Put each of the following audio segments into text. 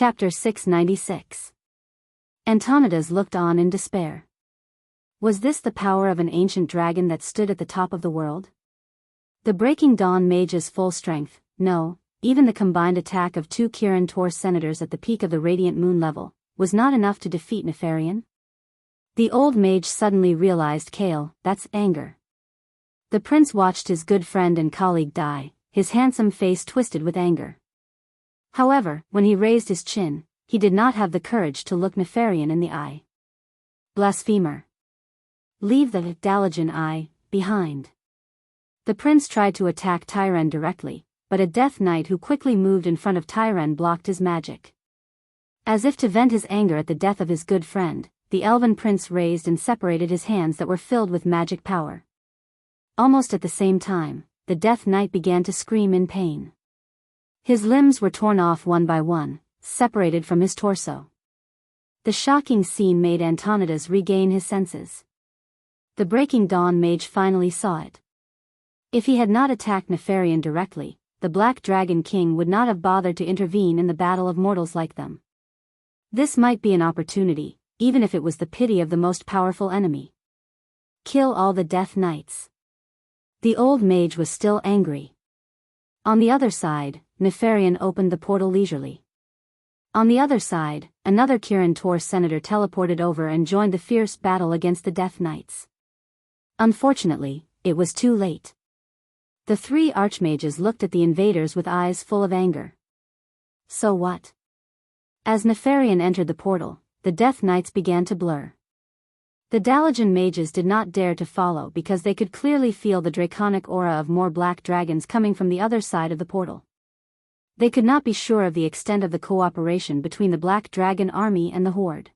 Chapter 696. Antonidas looked on in despair. Was this the power of an ancient dragon that stood at the top of the world? The Breaking Dawn Mage's full strength, no, even the combined attack of 2 Kirin Tor senators at the peak of the radiant moon level, was not enough to defeat Nefarian? The old mage suddenly realized that's anger. The prince watched his good friend and colleague die, his handsome face twisted with anger. However, when he raised his chin, he did not have the courage to look Nefarian in the eye. Blasphemer! Leave the Dalajan eye behind. The prince tried to attack Tyren directly, but a death knight who quickly moved in front of Tyren blocked his magic. As if to vent his anger at the death of his good friend, the elven prince raised and separated his hands that were filled with magic power. Almost at the same time, the death knight began to scream in pain. His limbs were torn off one by one, separated from his torso. The shocking scene made Antonidas regain his senses. The Breaking Dawn mage finally saw it. If he had not attacked Nefarian directly, the Black Dragon King would not have bothered to intervene in the battle of mortals like them. This might be an opportunity, even if it was the pity of the most powerful enemy. Kill all the Death Knights. The old mage was still angry. On the other side, Nefarian opened the portal leisurely. On the other side, another Kirin Tor senator teleported over and joined the fierce battle against the Death Knights. Unfortunately, it was too late. The 3 archmages looked at the invaders with eyes full of anger. So what? As Nefarian entered the portal, the Death Knights began to blur. The Dalajan mages did not dare to follow because they could clearly feel the draconic aura of more black dragons coming from the other side of the portal. They could not be sure of the extent of the cooperation between the Black Dragon army and the Horde.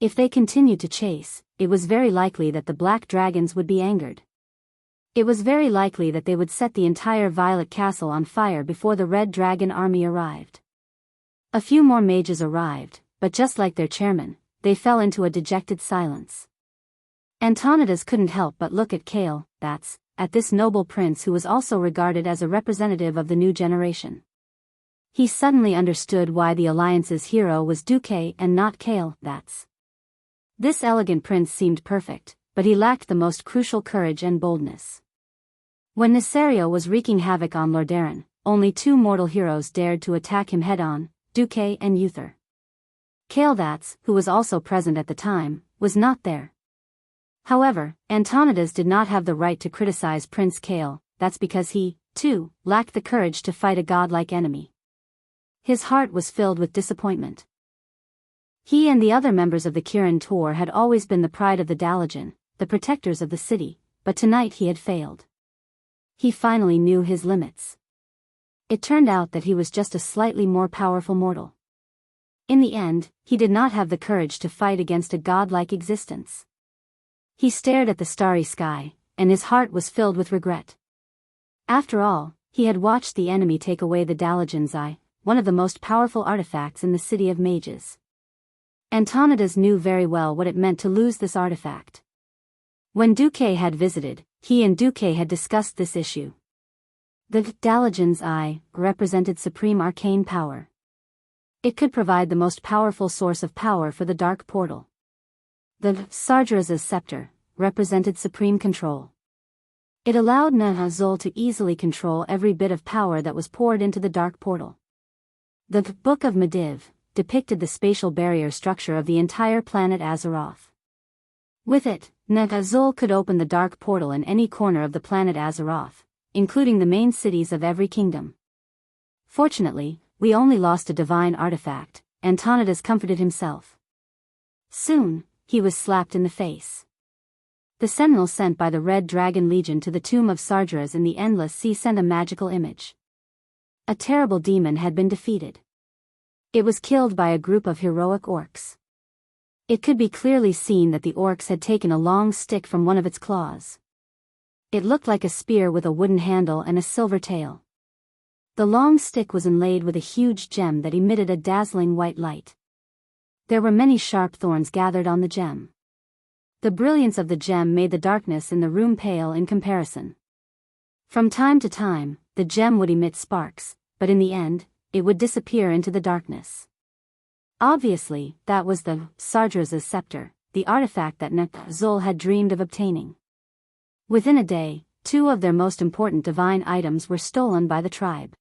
If they continued to chase, it was very likely that the Black Dragons would be angered. It was very likely that they would set the entire Violet Castle on fire before the Red Dragon army arrived. A few more mages arrived, but just like their chairman, they fell into a dejected silence. Antonidas couldn't help but look at at this noble prince who was also regarded as a representative of the new generation. He suddenly understood why the Alliance's hero was Duque and not that's. This elegant prince seemed perfect, but he lacked the most crucial courage and boldness. When Nesario was wreaking havoc on Lordaeron, only 2 mortal heroes dared to attack him head-on, Duque and Uther. That's, who was also present at the time, was not there. However, Antonidas did not have the right to criticize Prince that's because he, too, lacked the courage to fight a godlike enemy. His heart was filled with disappointment. He and the other members of the Kirin Tor had always been the pride of the Dalajan, the protectors of the city, but tonight he had failed. He finally knew his limits. It turned out that he was just a slightly more powerful mortal. In the end, he did not have the courage to fight against a godlike existence. He stared at the starry sky, and his heart was filled with regret. After all, he had watched the enemy take away the Dalajan's eye, one of the most powerful artifacts in the city of mages. Antonidas knew very well what it meant to lose this artifact. When Duque had visited, he and Duque had discussed this issue. The Dalajan's eye represented supreme arcane power. It could provide the most powerful source of power for the dark portal. The Sardra's scepter represented supreme control. It allowed Nahazul to easily control every bit of power that was poured into the dark portal. The Book of Mediv depicted the spatial barrier structure of the entire planet Azeroth. With it, Nahazul could open the dark portal in any corner of the planet Azeroth, including the main cities of every kingdom. Fortunately, we only lost a divine artifact, Antonidas comforted himself. Soon, he was slapped in the face. The sentinel sent by the Red Dragon Legion to the tomb of Sardras in the Endless Sea sent a magical image. A terrible demon had been defeated. It was killed by a group of heroic orcs. It could be clearly seen that the orcs had taken a long stick from one of its claws. It looked like a spear with a wooden handle and a silver tail. The long stick was inlaid with a huge gem that emitted a dazzling white light. There were many sharp thorns gathered on the gem. The brilliance of the gem made the darkness in the room pale in comparison. From time to time, the gem would emit sparks, but in the end, it would disappear into the darkness. Obviously, that was the Sardra's scepter, the artifact that Zul had dreamed of obtaining. Within a day, 2 of their most important divine items were stolen by the tribe.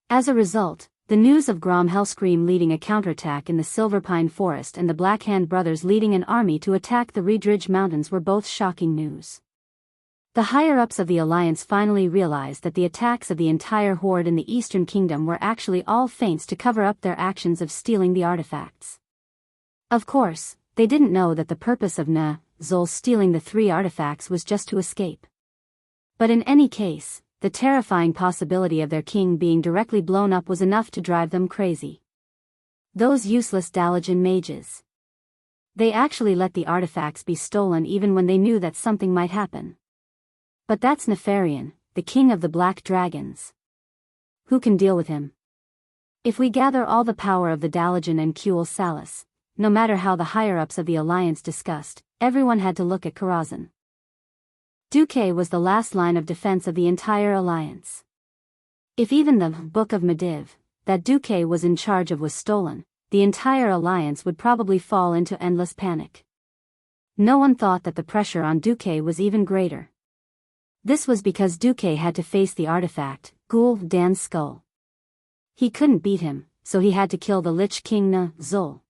As a result, the news of Grom Hellscream leading a counterattack in the Silverpine Forest and the Blackhand brothers leading an army to attack the Redridge Mountains were both shocking news. The higher-ups of the Alliance finally realized that the attacks of the entire horde in the Eastern Kingdom were actually all feints to cover up their actions of stealing the artifacts. Of course, they didn't know that the purpose of Zul stealing the 3 artifacts was just to escape. But in any case, the terrifying possibility of their king being directly blown up was enough to drive them crazy. Those useless Dalajan mages. They actually let the artifacts be stolen even when they knew that something might happen. But that's Nefarian, the king of the Black Dragons. Who can deal with him? If we gather all the power of the Dalajan and Kuel Salas, no matter how the higher-ups of the Alliance discussed, everyone had to look at Karazhan. Duque was the last line of defense of the entire Alliance. If even the Book of Mediv, that Duque was in charge of was stolen, the entire Alliance would probably fall into endless panic. No one thought that the pressure on Duque was even greater. This was because Duque had to face the artifact, Gul Dan's skull. He couldn't beat him, so he had to kill the Lich King Zul.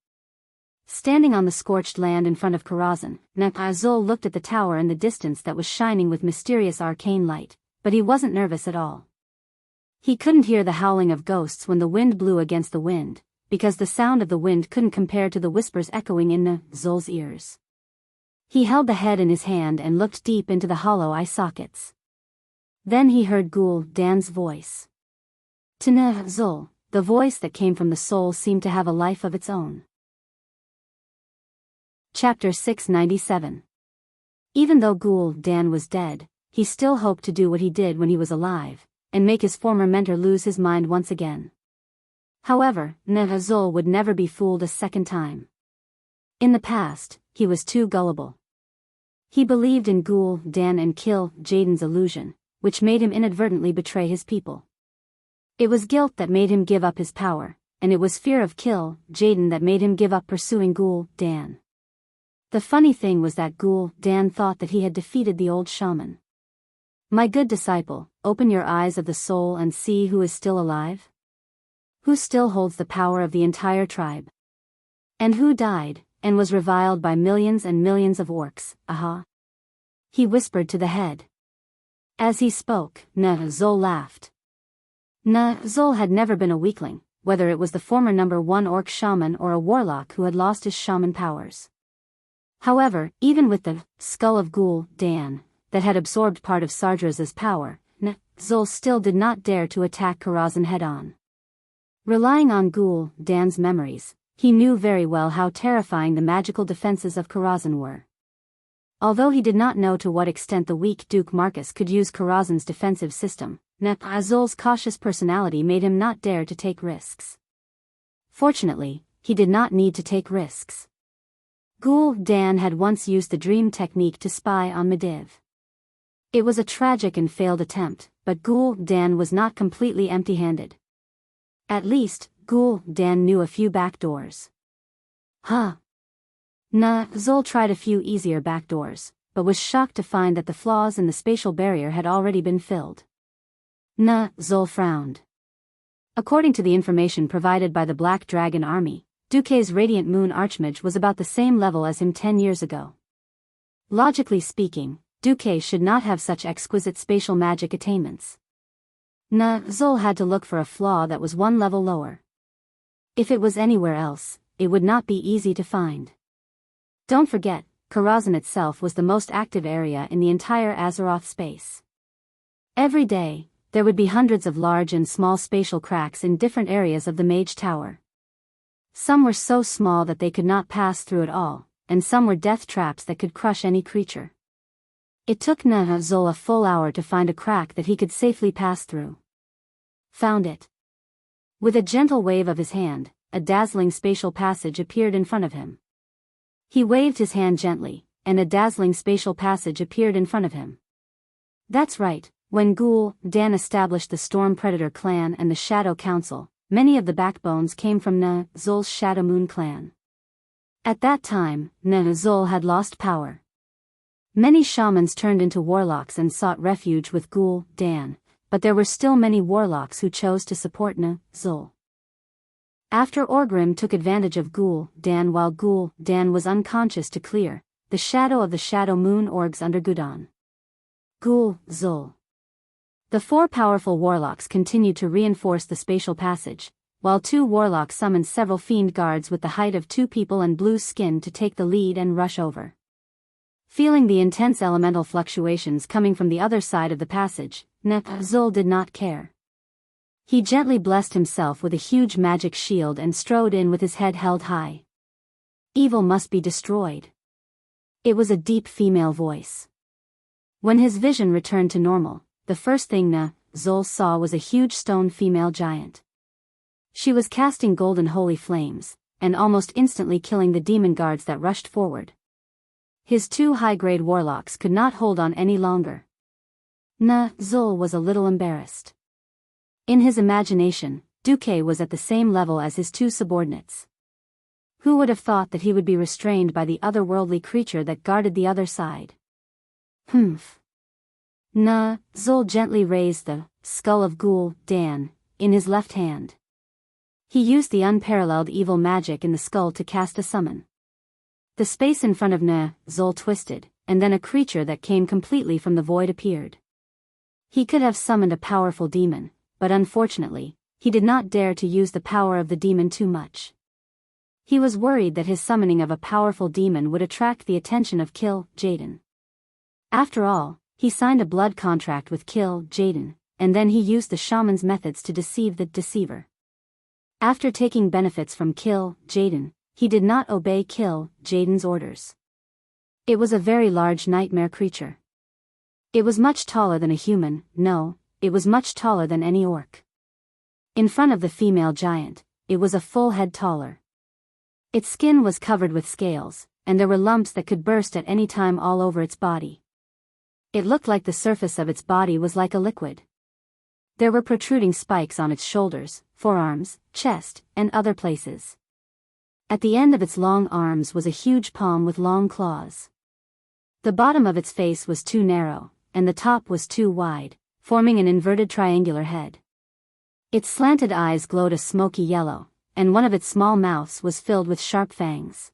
Standing on the scorched land in front of Karazhan, Zul looked at the tower in the distance that was shining with mysterious arcane light, but he wasn't nervous at all. He couldn't hear the howling of ghosts when the wind blew against the wind, because the sound of the wind couldn't compare to the whispers echoing in Zul's ears. He held the head in his hand and looked deep into the hollow eye sockets. Then he heard Gul Dan's voice. To Zul, the voice that came from the soul seemed to have a life of its own. Chapter 697. Even though Gul Dan was dead, he still hoped to do what he did when he was alive, and make his former mentor lose his mind once again. However, Zul would never be fooled a second time. In the past, he was too gullible. He believed in Gul Dan and Kil Jaden's illusion, which made him inadvertently betray his people. It was guilt that made him give up his power, and it was fear of Kil Jaden that made him give up pursuing Gul Dan. The funny thing was that Gul Dan thought that he had defeated the old shaman. My good disciple, open your eyes of the soul and see who is still alive. Who still holds the power of the entire tribe. And who died, and was reviled by millions and millions of orcs, aha. He whispered to the head. As he spoke, Zul laughed. Zul had never been a weakling, whether it was the former number 1 orc shaman or a warlock who had lost his shaman powers. However, even with the skull of Gul Dan, that had absorbed part of Sardra's power, Zul still did not dare to attack Karazhan head-on. Relying on Gul Dan's memories, he knew very well how terrifying the magical defenses of Karazhan were. Although he did not know to what extent the weak Duke Marcus could use Karazhan's defensive system, Zul's cautious personality made him not dare to take risks. Fortunately, he did not need to take risks. Gul Dan had once used the dream technique to spy on Mediv. It was a tragic and failed attempt, but Gul Dan was not completely empty-handed. At least, Gul Dan knew a few back doors. Zul tried a few easier back doors, but was shocked to find that the flaws in the spatial barrier had already been filled. Zul frowned. According to the information provided by the Black Dragon Army, Duque's Radiant Moon Archmage was about the same level as him 10 years ago. Logically speaking, Duque should not have such exquisite spatial magic attainments. Zul had to look for a flaw that was 1 level lower. If it was anywhere else, it would not be easy to find. Don't forget, Karazhan itself was the most active area in the entire Azeroth space. Every day, there would be hundreds of large and small spatial cracks in different areas of the Mage Tower. Some were so small that they could not pass through at all, and some were death traps that could crush any creature. It took Zul a full hour to find a crack that he could safely pass through. Found it. With a gentle wave of his hand, a dazzling spatial passage appeared in front of him. He waved his hand gently, and a dazzling spatial passage appeared in front of him. That's right, when Gul Dan established the Storm Predator clan and the Shadow Council, many of the backbones came from Zul's Shadow Moon clan. At that time, Zul had lost power. Many shamans turned into warlocks and sought refuge with Gul Dan, but there were still many warlocks who chose to support Zul. After Orgrim took advantage of Gul Dan while Gul Dan was unconscious to clear the shadow of the Shadow Moon orgs under Gudon. Gul Zul. The 4 powerful warlocks continued to reinforce the spatial passage, while 2 warlocks summoned several fiend guards with the height of 2 people and blue skin to take the lead and rush over. Feeling the intense elemental fluctuations coming from the other side of the passage, Zul did not care. He gently blessed himself with a huge magic shield and strode in with his head held high. Evil must be destroyed. It was a deep female voice. When his vision returned to normal, the first thing Zul saw was a huge stone female giant. She was casting golden holy flames, and almost instantly killing the demon guards that rushed forward. His 2 high-grade warlocks could not hold on any longer. Zul was a little embarrassed. In his imagination, Duque was at the same level as his 2 subordinates. Who would have thought that he would be restrained by the otherworldly creature that guarded the other side? Humph. Zul gently raised the skull of Gul Dan in his left hand. He used the unparalleled evil magic in the skull to cast a summon. The space in front of Zul twisted, and then a creature that came completely from the void appeared. He could have summoned a powerful demon, but unfortunately, he did not dare to use the power of the demon too much. He was worried that his summoning of a powerful demon would attract the attention of Kill Jaden. After all, he signed a blood contract with Kill Jaden, and then he used the shaman's methods to deceive the deceiver. After taking benefits from Kill Jaden, he did not obey Kill Jaden's orders. It was a very large nightmare creature. It was much taller than a human, it was much taller than any orc. In front of the female giant, it was a full head taller. Its skin was covered with scales, and there were lumps that could burst at any time all over its body. It looked like the surface of its body was like a liquid. There were protruding spikes on its shoulders, forearms, chest, and other places. At the end of its long arms was a huge palm with long claws. The bottom of its face was too narrow, and the top was too wide, forming an inverted triangular head. Its slanted eyes glowed a smoky yellow, and one of its small mouths was filled with sharp fangs.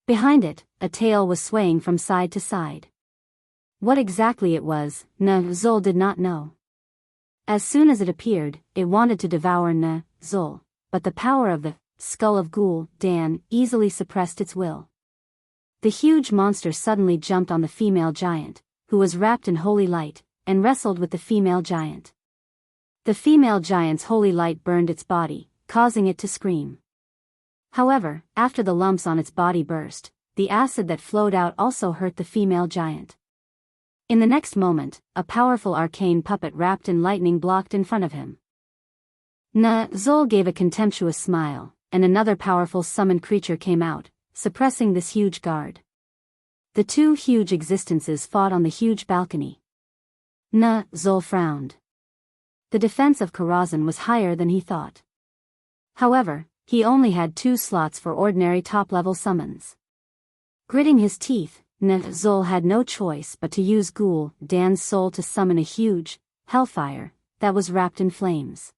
Behind it, a tail was swaying from side to side. What exactly it was, Zul did not know. As soon as it appeared, it wanted to devour Zul, but the power of the skull of Gul Dan easily suppressed its will. The huge monster suddenly jumped on the female giant, who was wrapped in holy light, and wrestled with the female giant. The female giant's holy light burned its body, causing it to scream. However, after the lumps on its body burst, the acid that flowed out also hurt the female giant. In the next moment, a powerful arcane puppet wrapped in lightning blocked in front of him. Zul gave a contemptuous smile, and another powerful summoned creature came out, suppressing this huge guard. The 2 huge existences fought on the huge balcony. Zul frowned. The defense of Karazhan was higher than he thought. However, he only had 2 slots for ordinary top-level summons. Gritting his teeth, Zul had no choice but to use Gul Dan's soul to summon a huge hellfire that was wrapped in flames.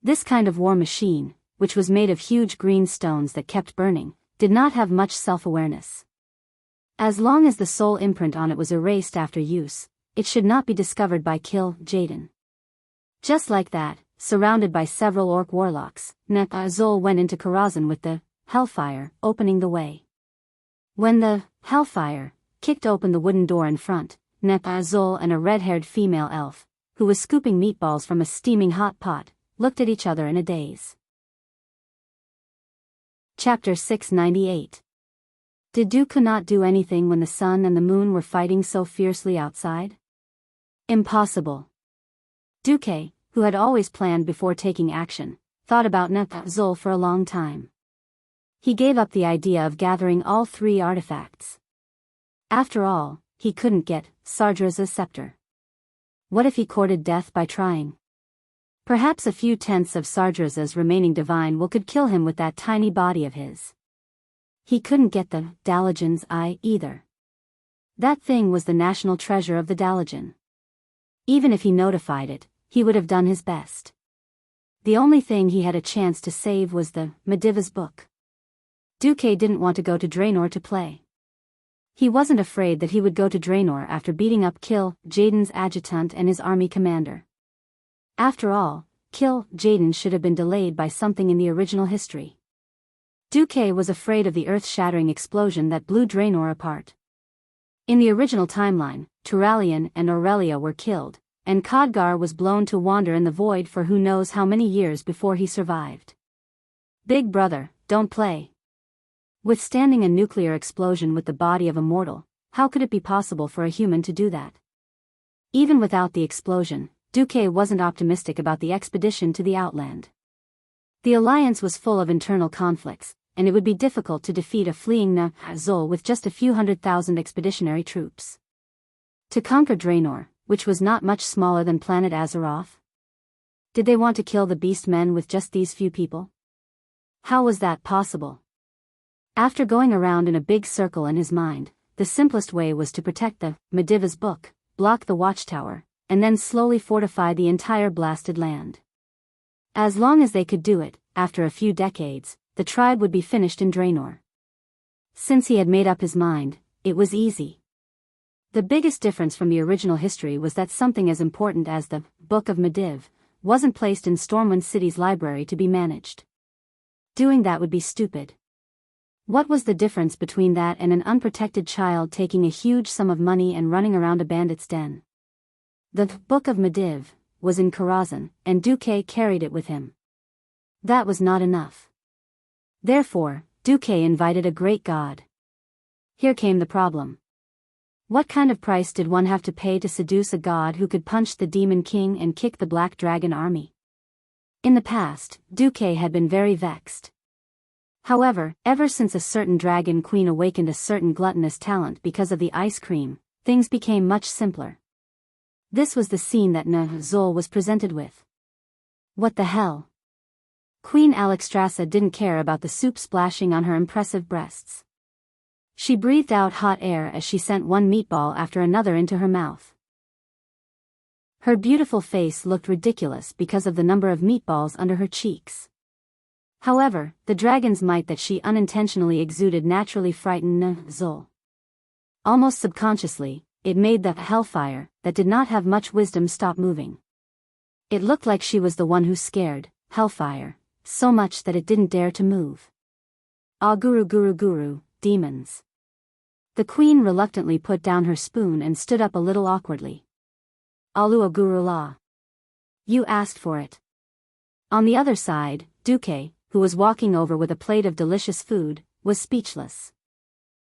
This kind of war machine, which was made of huge green stones that kept burning, did not have much self-awareness. As long as the soul imprint on it was erased after use, it should not be discovered by Kill Jaden. Just like that, surrounded by several orc warlocks, Zul went into Karazhan with the hellfire opening the way. When the hellfire kicked open the wooden door in front, Zul and a red-haired female elf, who was scooping meatballs from a steaming hot pot, looked at each other in a daze. Chapter 698. Did Duke not do anything when the sun and the moon were fighting so fiercely outside? Impossible. Duque, who had always planned before taking action, thought about Zul for a long time. He gave up the idea of gathering all 3 artifacts. After all, he couldn't get Sardra's scepter. What if he courted death by trying? Perhaps a few tenths of Sardra's remaining divine will could kill him with that tiny body of his. He couldn't get the Dalajan's eye either. That thing was the national treasure of the Dalajan. Even if he notified it, he would have done his best. The only thing he had a chance to save was the Mediva's book. Duque didn't want to go to Draenor to play. He wasn't afraid that he would go to Draenor after beating up Kill Jaden's adjutant and his army commander. After all, Kill Jaden should have been delayed by something in the original history. Duque was afraid of the earth-shattering explosion that blew Draenor apart. In the original timeline, Turalian and Aurelia were killed, and Khadgar was blown to wander in the void for who knows how many years before he survived. Big brother, don't play. Withstanding a nuclear explosion with the body of a mortal, how could it be possible for a human to do that? Even without the explosion, Duque wasn't optimistic about the expedition to the Outland. The alliance was full of internal conflicts, and it would be difficult to defeat a fleeing Zul with just a few 100,000 expeditionary troops. To conquer Draenor, which was not much smaller than planet Azeroth? Did they want to kill the beast men with just these few people? How was that possible? After going around in a big circle in his mind, the simplest way was to protect the Mediva's book, block the watchtower, and then slowly fortify the entire blasted land. As long as they could do it, after a few decades, the tribe would be finished in Draenor. Since he had made up his mind, it was easy. The biggest difference from the original history was that something as important as the Book of Mediv wasn't placed in Stormwind City's library to be managed. Doing that would be stupid. What was the difference between that and an unprotected child taking a huge sum of money and running around a bandit's den? The Book of Mediv was in Karazhan, and Duque carried it with him. That was not enough. Therefore, Duque invited a great god. Here came the problem. What kind of price did one have to pay to seduce a god who could punch the Demon King and kick the Black Dragon army? In the past, Duque had been very vexed. However, ever since a certain dragon queen awakened a certain gluttonous talent because of the ice cream, things became much simpler. This was the scene that Zul was presented with. What the hell? Queen Alexstrasza didn't care about the soup splashing on her impressive breasts. She breathed out hot air as she sent one meatball after another into her mouth. Her beautiful face looked ridiculous because of the number of meatballs under her cheeks. However, the dragon's might that she unintentionally exuded naturally frightened Zul. Almost subconsciously, it made the hellfire, that did not have much wisdom, stop moving. It looked like she was the one who scared hellfire so much that it didn't dare to move. Ah, guru, demons. The queen reluctantly put down her spoon and stood up a little awkwardly. Alu guru la. You asked for it. On the other side, Duque, who was walking over with a plate of delicious food, was speechless.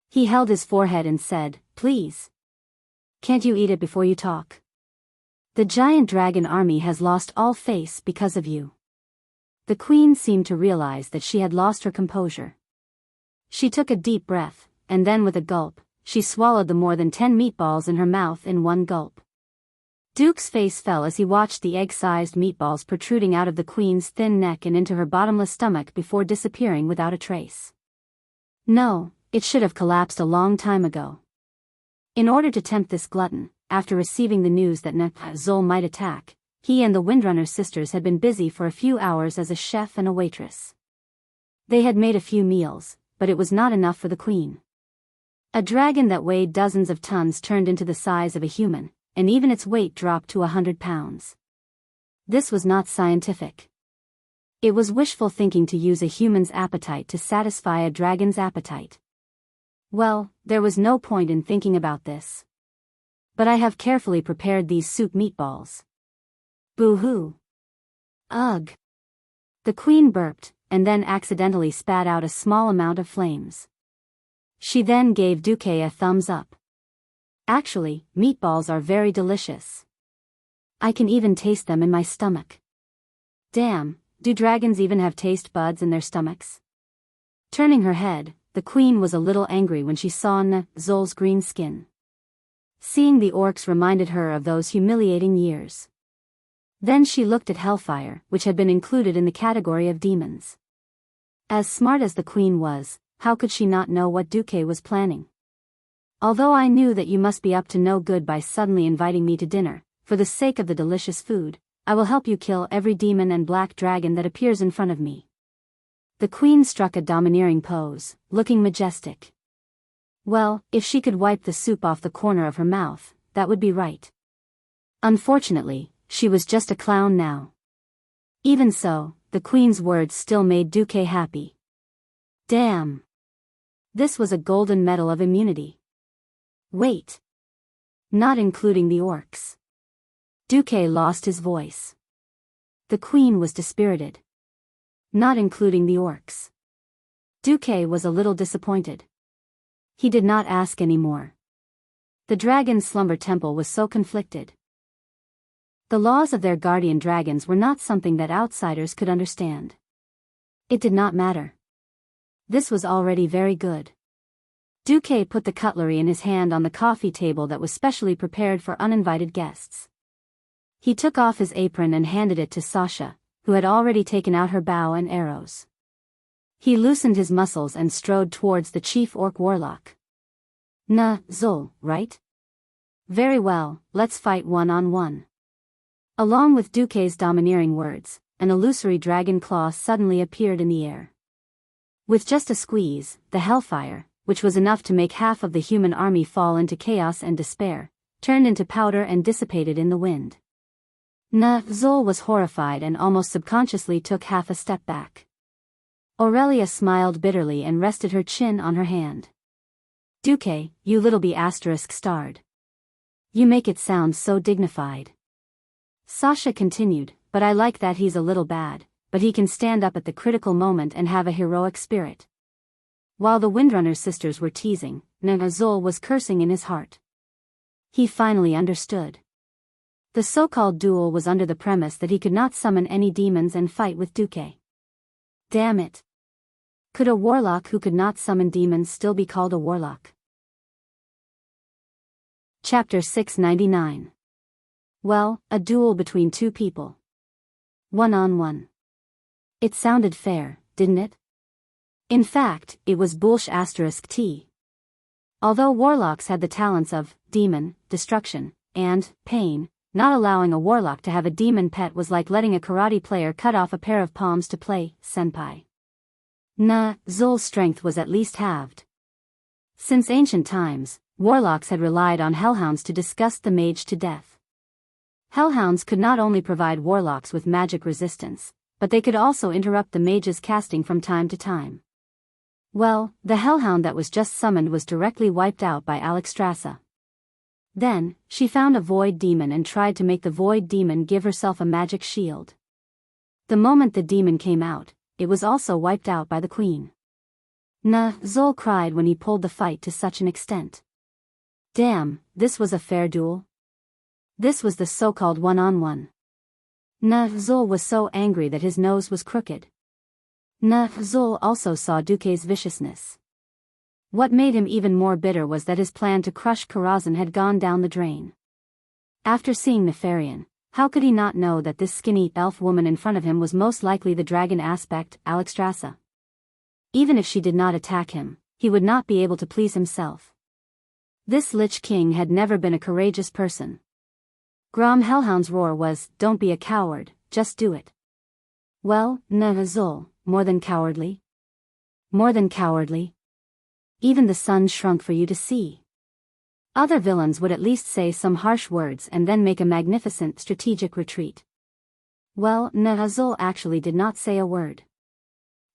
He held his forehead and said, "Please. Can't you eat it before you talk? The giant dragon army has lost all face because of you." The queen seemed to realize that she had lost her composure. She took a deep breath, and then with a gulp, she swallowed the more than 10 meatballs in her mouth in one gulp. Duke's face fell as he watched the egg-sized meatballs protruding out of the queen's thin neck and into her bottomless stomach before disappearing without a trace. No, it should have collapsed a long time ago. In order to tempt this glutton, after receiving the news that Zul might attack, he and the Windrunner sisters had been busy for a few hours as a chef and a waitress. They had made a few meals, but it was not enough for the queen. A dragon that weighed dozens of tons turned into the size of a human, and even its weight dropped to 100 pounds. This was not scientific. It was wishful thinking to use a human's appetite to satisfy a dragon's appetite. Well, there was no point in thinking about this. But I have carefully prepared these soup meatballs. Boo-hoo. Ugh. The queen burped, and then accidentally spat out a small amount of flames. She then gave Duque a thumbs up. Actually, meatballs are very delicious. I can even taste them in my stomach. Damn, do dragons even have taste buds in their stomachs? Turning her head, the queen was a little angry when she saw Zul's green skin. Seeing the orcs reminded her of those humiliating years. Then she looked at Hellfire, which had been included in the category of demons. As smart as the queen was, how could she not know what Duque was planning? Although I knew that you must be up to no good by suddenly inviting me to dinner, for the sake of the delicious food, I will help you kill every demon and black dragon that appears in front of me. The queen struck a domineering pose, looking majestic. Well, if she could wipe the soup off the corner of her mouth, that would be right. Unfortunately, she was just a clown now. Even so, the queen's words still made Duque happy. Damn! This was a golden medal of immunity. Wait. Not including the orcs. Duque lost his voice. The queen was dispirited. Not including the orcs. Duque was a little disappointed. He did not ask any more. The dragon slumber temple was so conflicted. The laws of their guardian dragons were not something that outsiders could understand. It did not matter. This was already very good. Duque put the cutlery in his hand on the coffee table that was specially prepared for uninvited guests. He took off his apron and handed it to Sasha, who had already taken out her bow and arrows. He loosened his muscles and strode towards the chief orc warlock. Zol, right? Very well, let's fight one-on-one. Along with Duque's domineering words, an illusory dragon claw suddenly appeared in the air. With just a squeeze, the hellfire, which was enough to make half of the human army fall into chaos and despair, turned into powder and dissipated in the wind. Zol was horrified and almost subconsciously took half a step back. Aurelia smiled bitterly and rested her chin on her hand. Duque, you little be **starred. You make it sound so dignified. Sasha continued, but I like that he's a little bad, but he can stand up at the critical moment and have a heroic spirit. While the Windrunner sisters were teasing, Zol was cursing in his heart. He finally understood. The so-called duel was under the premise that he could not summon any demons and fight with Duque. Damn it. Could a warlock who could not summon demons still be called a warlock? Chapter 699. Well, a duel between two people. One-on-one. It sounded fair, didn't it? In fact, it was bullsh**t. Although warlocks had the talents of demon, destruction, and pain, not allowing a warlock to have a demon pet was like letting a karate player cut off a pair of palms to play senpai. Zol's strength was at least halved. Since ancient times, warlocks had relied on hellhounds to disgust the mage to death. Hellhounds could not only provide warlocks with magic resistance, but they could also interrupt the mage's casting from time to time. Well, the hellhound that was just summoned was directly wiped out by Alexstrasza. Then, she found a void demon and tried to make the void demon give herself a magic shield. The moment the demon came out, it was also wiped out by the queen. Zol cried when he pulled the fight to such an extent. Damn, this was a fair duel. This was the so-called one-on-one. Zol was so angry that his nose was crooked. Zol also saw Duque's viciousness. What made him even more bitter was that his plan to crush Karazhan had gone down the drain. After seeing Nefarian, how could he not know that this skinny elf woman in front of him was most likely the dragon aspect, Alexstrasza? Even if she did not attack him, he would not be able to please himself. This Lich King had never been a courageous person. Grom Hellhound's roar was, "Don't be a coward, just do it." Well, Zol, more than cowardly. More than cowardly. Even the sun shrunk for you to see. Other villains would at least say some harsh words and then make a magnificent strategic retreat. Well, Zol actually did not say a word.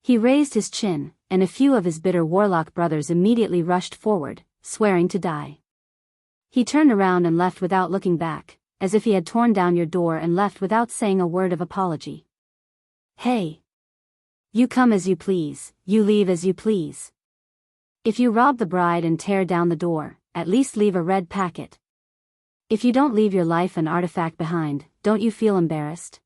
He raised his chin, and a few of his bitter warlock brothers immediately rushed forward, swearing to die. He turned around and left without looking back, as if he had torn down your door and left without saying a word of apology. Hey! You come as you please, you leave as you please. If you rob the bride and tear down the door, at least leave a red packet. If you don't leave your life and artifact behind, don't you feel embarrassed?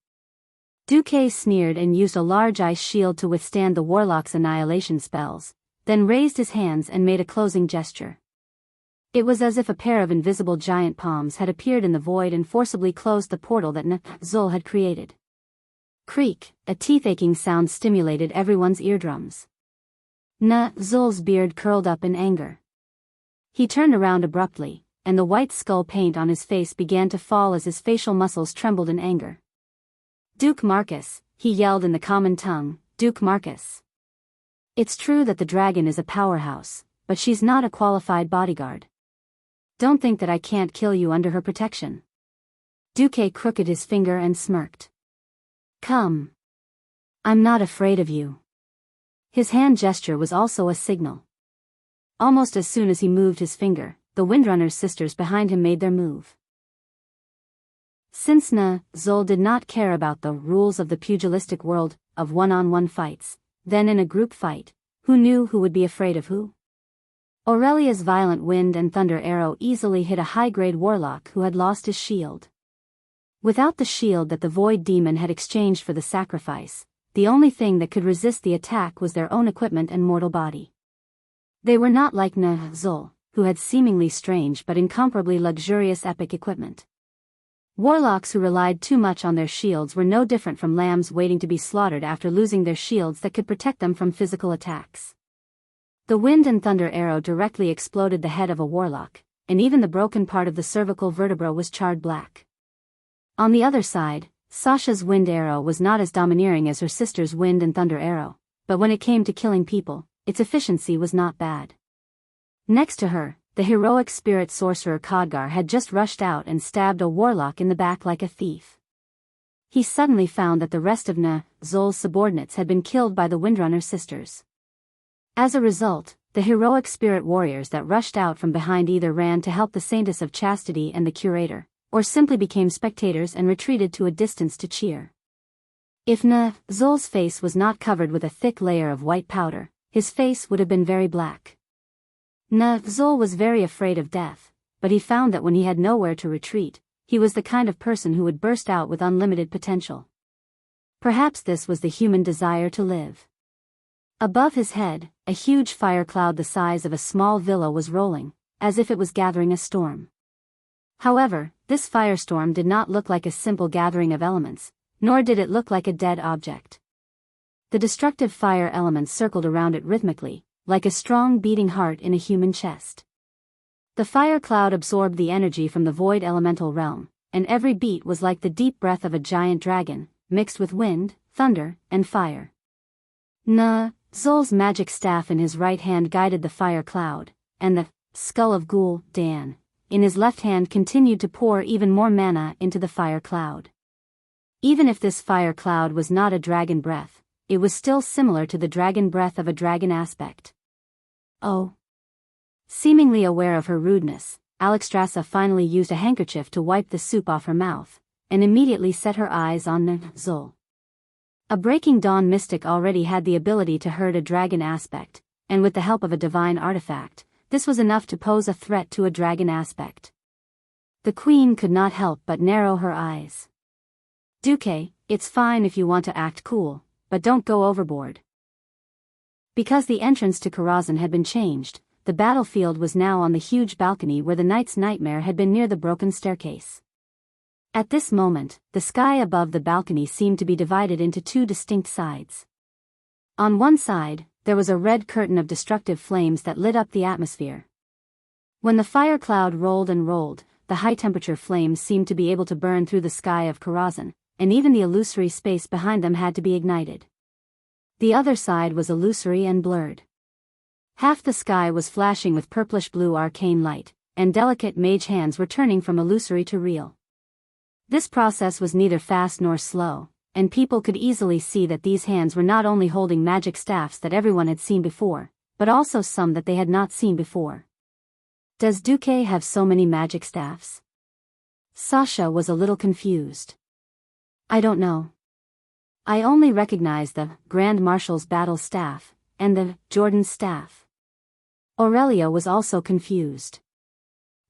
Duque sneered and used a large ice shield to withstand the warlock's annihilation spells, then raised his hands and made a closing gesture. It was as if a pair of invisible giant palms had appeared in the void and forcibly closed the portal that Zul had created. Creak, a teeth-aching sound stimulated everyone's eardrums. Zul's beard curled up in anger. He turned around abruptly, and the white skull paint on his face began to fall as his facial muscles trembled in anger. Duke Marcus, he yelled in the common tongue, Duke Marcus. It's true that the dragon is a powerhouse, but she's not a qualified bodyguard. Don't think that I can't kill you under her protection. Duque crooked his finger and smirked. Come. I'm not afraid of you. His hand gesture was also a signal. Almost as soon as he moved his finger, the Windrunner's sisters behind him made their move. Since Zul did not care about the rules of the pugilistic world, of one-on-one fights, then in a group fight, who knew who would be afraid of who? Aurelia's violent wind and thunder arrow easily hit a high-grade warlock who had lost his shield. Without the shield that the void demon had exchanged for the sacrifice, the only thing that could resist the attack was their own equipment and mortal body. They were not like Zul, who had seemingly strange but incomparably luxurious epic equipment. Warlocks who relied too much on their shields were no different from lambs waiting to be slaughtered after losing their shields that could protect them from physical attacks. The wind and thunder arrow directly exploded the head of a warlock, and even the broken part of the cervical vertebra was charred black. On the other side, Sasha's wind arrow was not as domineering as her sister's wind and thunder arrow, but when it came to killing people, its efficiency was not bad. Next to her, the heroic spirit sorcerer Khadgar had just rushed out and stabbed a warlock in the back like a thief. He suddenly found that the rest of Zul's subordinates had been killed by the Windrunner sisters. As a result, the heroic spirit warriors that rushed out from behind either ran to help the Saintess of Chastity and the Curator, or simply became spectators and retreated to a distance to cheer. If Zul's face was not covered with a thick layer of white powder, his face would have been very black. Zul was very afraid of death, but he found that when he had nowhere to retreat, he was the kind of person who would burst out with unlimited potential. Perhaps this was the human desire to live. Above his head, a huge fire cloud the size of a small villa was rolling, as if it was gathering a storm. However, this firestorm did not look like a simple gathering of elements, nor did it look like a dead object. The destructive fire elements circled around it rhythmically, like a strong beating heart in a human chest. The fire cloud absorbed the energy from the void elemental realm, and every beat was like the deep breath of a giant dragon, mixed with wind, thunder, and fire. Zul's magic staff in his right hand guided the fire cloud, and the skull of Ghoul Dan in his left hand continued to pour even more mana into the fire cloud. Even if this fire cloud was not a dragon breath, it was still similar to the dragon breath of a dragon aspect. Oh. Seemingly aware of her rudeness, Alexstrasza finally used a handkerchief to wipe the soup off her mouth, and immediately set her eyes on Zul. A Breaking Dawn mystic already had the ability to herd a dragon aspect, and with the help of a divine artifact, this was enough to pose a threat to a dragon aspect. The queen could not help but narrow her eyes. Duque, it's fine if you want to act cool, but don't go overboard. Because the entrance to Karazhan had been changed, the battlefield was now on the huge balcony where the knight's nightmare had been near the broken staircase. At this moment, the sky above the balcony seemed to be divided into two distinct sides. On one side, there was a red curtain of destructive flames that lit up the atmosphere. When the fire cloud rolled and rolled, the high-temperature flames seemed to be able to burn through the sky of Karazhan, and even the illusory space behind them had to be ignited. The other side was illusory and blurred. Half the sky was flashing with purplish-blue arcane light, and delicate mage hands were turning from illusory to real. This process was neither fast nor slow, and people could easily see that these hands were not only holding magic staffs that everyone had seen before, but also some that they had not seen before. Does Duque have so many magic staffs? Sasha was a little confused. I don't know. I only recognize the Grand Marshal's battle staff, and the Jordan's staff. Aurelia was also confused.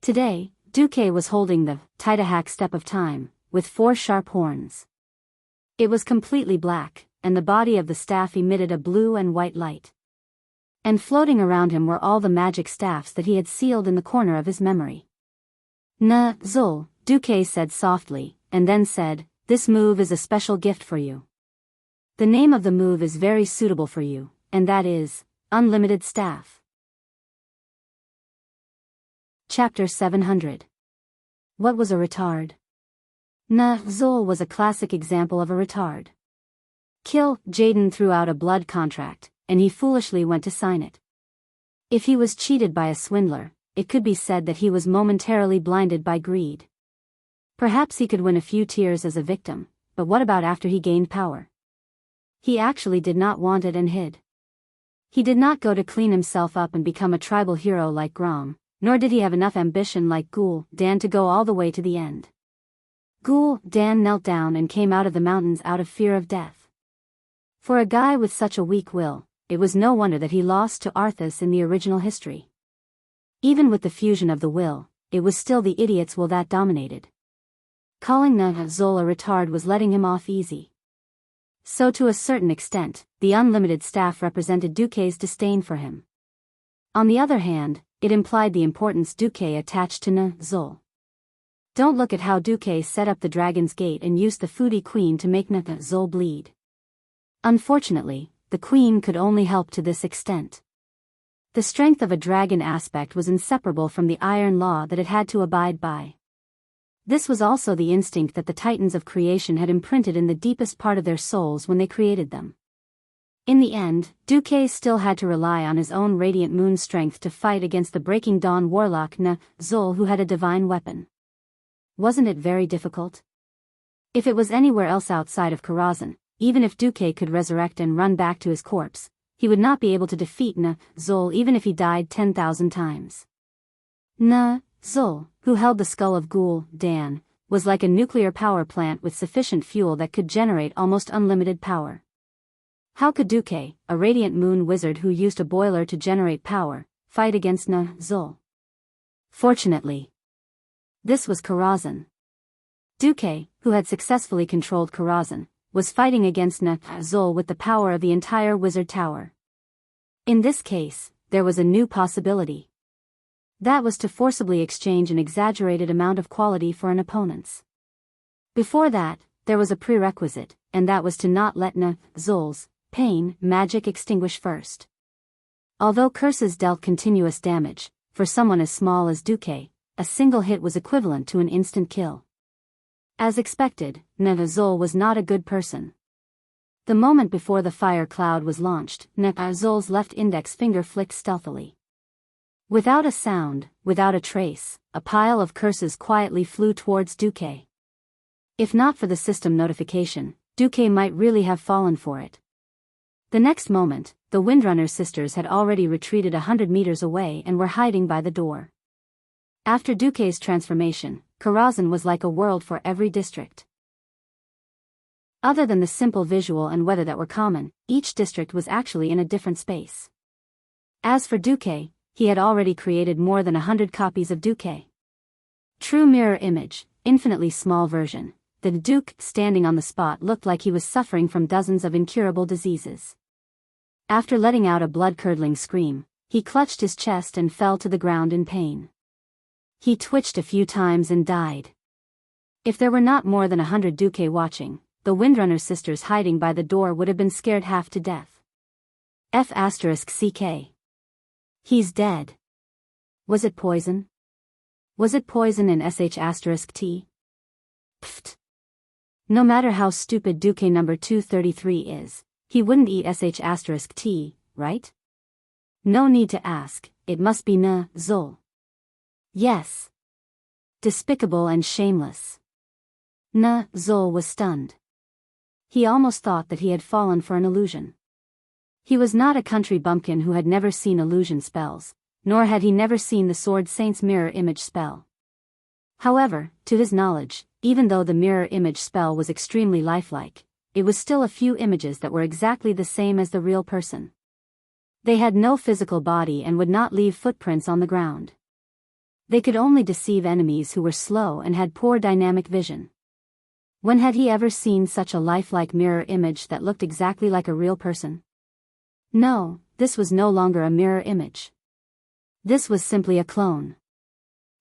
Today, Duque was holding the Tidahak Step of Time, with 4 sharp horns. It was completely black, and the body of the staff emitted a blue and white light. And floating around him were all the magic staffs that he had sealed in the corner of his memory. Zul, Duque said softly, and then said, "This move is a special gift for you. The name of the move is very suitable for you, and that is, Unlimited Staff." Chapter 700. What was a retard? Zul was a classic example of a retard. Jaden threw out a blood contract, and he foolishly went to sign it. If he was cheated by a swindler, it could be said that he was momentarily blinded by greed. Perhaps he could win a few tears as a victim, but what about after he gained power? He actually did not want it and hid. He did not go to clean himself up and become a tribal hero like Grom, nor did he have enough ambition like Ghoul Dan to go all the way to the end. Ghoul Dan knelt down and came out of the mountains out of fear of death. For a guy with such a weak will, it was no wonder that he lost to Arthas in the original history. Even with the fusion of the will, it was still the idiot's will that dominated. Calling Zul a retard was letting him off easy. So to a certain extent, the unlimited staff represented Duque's disdain for him. On the other hand, it implied the importance Duque attached to Zul. Don't look at how Duque set up the Dragon's Gate and used the Foodie Queen to make Zul bleed. Unfortunately, the Queen could only help to this extent. The strength of a dragon aspect was inseparable from the iron law that it had to abide by. This was also the instinct that the Titans of creation had imprinted in the deepest part of their souls when they created them. In the end, Duque still had to rely on his own radiant moon strength to fight against the Breaking Dawn warlock Zul, who had a divine weapon. Wasn't it very difficult? If it was anywhere else outside of Karazhan, even if Duque could resurrect and run back to his corpse, he would not be able to defeat Zul even if he died 10,000 times. Zul, who held the skull of Ghoul Dan, was like a nuclear power plant with sufficient fuel that could generate almost unlimited power. How could Duque, a radiant moon wizard who used a boiler to generate power, fight against Zul? Fortunately, this was Karazhan. Duque, who had successfully controlled Karazhan, was fighting against Zul with the power of the entire wizard tower. In this case, there was a new possibility. That was to forcibly exchange an exaggerated amount of quality for an opponent's. Before that, there was a prerequisite, and that was to not let Zul's pain magic extinguish first. Although curses dealt continuous damage, for someone as small as Duque, a single hit was equivalent to an instant kill. As expected, Zul was not a good person. The moment before the fire cloud was launched, Zul's left index finger flicked stealthily. Without a sound, without a trace, a pile of curses quietly flew towards Duque. If not for the system notification, Duque might really have fallen for it. The next moment, the Windrunner sisters had already retreated 100 meters away and were hiding by the door. After Duque's transformation, Karazhan was like a world for every district. Other than the simple visual and weather that were common, each district was actually in a different space. As for Duque, he had already created more than 100 copies of Duque. True mirror image, infinitely small version, the Duke standing on the spot looked like he was suffering from dozens of incurable diseases. After letting out a blood-curdling scream, he clutched his chest and fell to the ground in pain. He twitched a few times and died. If there were not more than 100 Duque watching, the Windrunner sisters hiding by the door would have been scared half to death. F***CK. He's dead. Was it poison? Was it poison in sh**t? Pfft. No matter how stupid Duque number 233 is, he wouldn't eat sh**t, right? No need to ask, it must be Zul. Yes. Despicable and shameless. Zul was stunned. He almost thought that he had fallen for an illusion. He was not a country bumpkin who had never seen illusion spells, nor had he never seen the Sword Saint's mirror image spell. However, to his knowledge, even though the mirror image spell was extremely lifelike, it was still a few images that were exactly the same as the real person. They had no physical body and would not leave footprints on the ground. They could only deceive enemies who were slow and had poor dynamic vision. When had he ever seen such a lifelike mirror image that looked exactly like a real person? No, this was no longer a mirror image. This was simply a clone.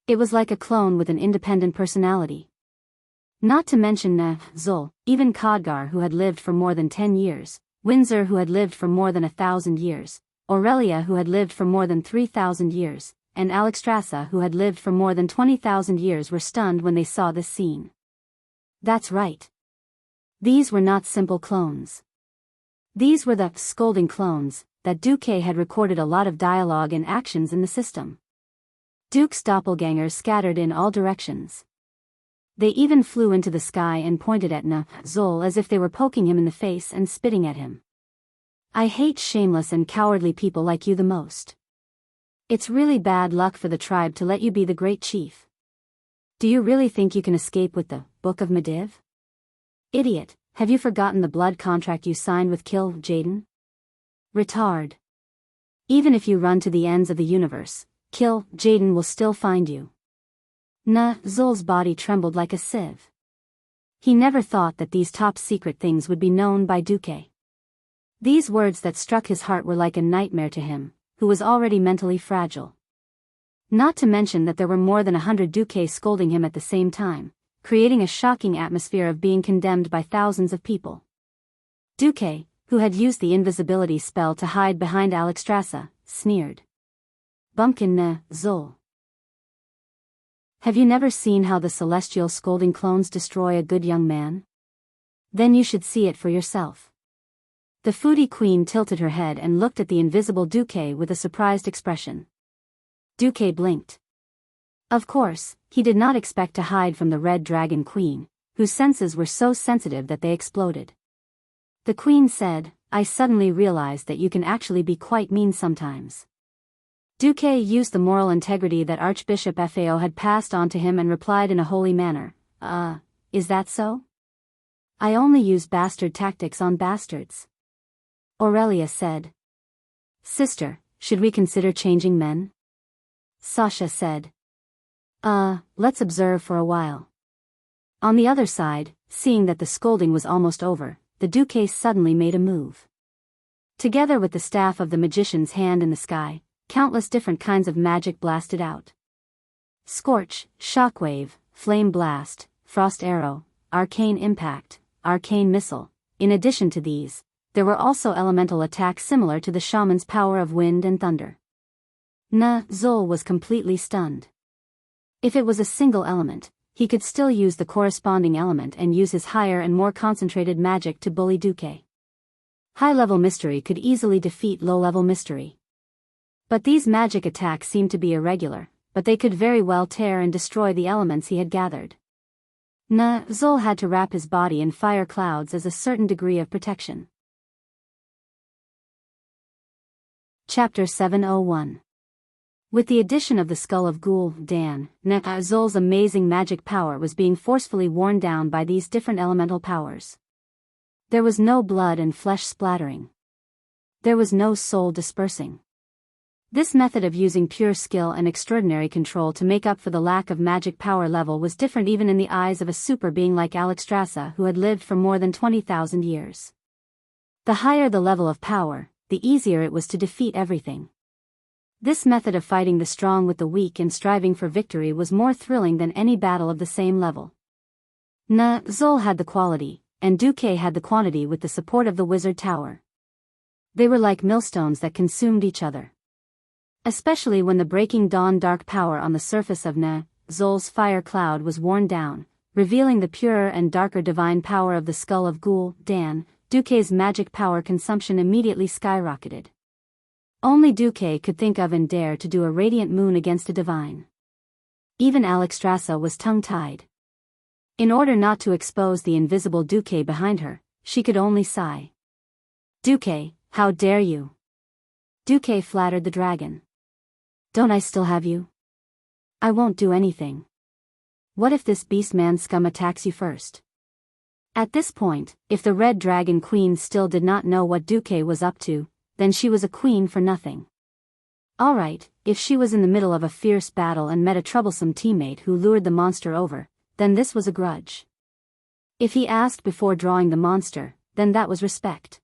It was like a clone with an independent personality. Not to mention Zul, even Khadgar who had lived for more than 10 years, Windsor who had lived for more than 1,000 years, Aurelia who had lived for more than 3,000 years, and Alexstrasza who had lived for more than 20,000 years were stunned when they saw this scene. That's right. These were not simple clones. These were the scolding clones that Duque had recorded a lot of dialogue and actions in the system. Duke's doppelgangers scattered in all directions. They even flew into the sky and pointed at Zul as if they were poking him in the face and spitting at him. I hate shameless and cowardly people like you the most. It's really bad luck for the tribe to let you be the great chief. Do you really think you can escape with the Book of Mediv? Idiot, have you forgotten the blood contract you signed with Kill Jaden? Retard. Even if you run to the ends of the universe, Kill Jaden will still find you. Zul's body trembled like a sieve. He never thought that these top secret things would be known by Duque. These words that struck his heart were like a nightmare to him, who was already mentally fragile. Not to mention that there were more than 100 Duques scolding him at the same time, creating a shocking atmosphere of being condemned by thousands of people. Duque, who had used the invisibility spell to hide behind Alexstrasza, sneered. Bumpkin Zul. Have you never seen how the celestial scolding clones destroy a good young man? Then you should see it for yourself. The foodie queen tilted her head and looked at the invisible Duque with a surprised expression. Duque blinked. Of course, he did not expect to hide from the Red Dragon Queen, whose senses were so sensitive that they exploded. The queen said, I suddenly realized that you can actually be quite mean sometimes. Duque used the moral integrity that Archbishop Fao had passed on to him and replied in a holy manner, is that so? I only use bastard tactics on bastards. Aurelia said. Sister, should we consider changing men? Sasha said. Let's observe for a while. On the other side, seeing that the scolding was almost over, the Duque suddenly made a move. Together with the staff of the magician's hand in the sky, countless different kinds of magic blasted out. Scorch, shockwave, flame blast, frost arrow, arcane impact, arcane missile. In addition to these, there were also elemental attacks similar to the shaman's power of wind and thunder. Zul was completely stunned. If it was a single element, he could still use the corresponding element and use his higher and more concentrated magic to bully Duque. High-level mystery could easily defeat low-level mystery. But these magic attacks seemed to be irregular, but they could very well tear and destroy the elements he had gathered. Zul had to wrap his body in fire clouds as a certain degree of protection. Chapter 701. With the addition of the skull of Gul-Dan, Zul's amazing magic power was being forcefully worn down by these different elemental powers. There was no blood and flesh splattering. There was no soul dispersing. This method of using pure skill and extraordinary control to make up for the lack of magic power level was different even in the eyes of a super being like Alexstrasza who had lived for more than 20,000 years. The higher the level of power, the easier it was to defeat everything. This method of fighting the strong with the weak and striving for victory was more thrilling than any battle of the same level. Zul had the quality, and Duque had the quantity with the support of the wizard tower. They were like millstones that consumed each other. Especially when the breaking dawn dark power on the surface of Zul's fire cloud was worn down, revealing the purer and darker divine power of the skull of Gul-Dan, Duque's magic power consumption immediately skyrocketed. Only Duque could think of and dare to do a radiant moon against a divine. Even Alexstrasza was tongue-tied. In order not to expose the invisible Duque behind her, she could only sigh. Duque, how dare you? Duque flattered the dragon. Don't I still have you? I won't do anything. What if this beastman scum attacks you first? At this point, if the Red Dragon Queen still did not know what Duque was up to, then she was a queen for nothing. Alright, if she was in the middle of a fierce battle and met a troublesome teammate who lured the monster over, then this was a grudge. If he asked before drawing the monster, then that was respect.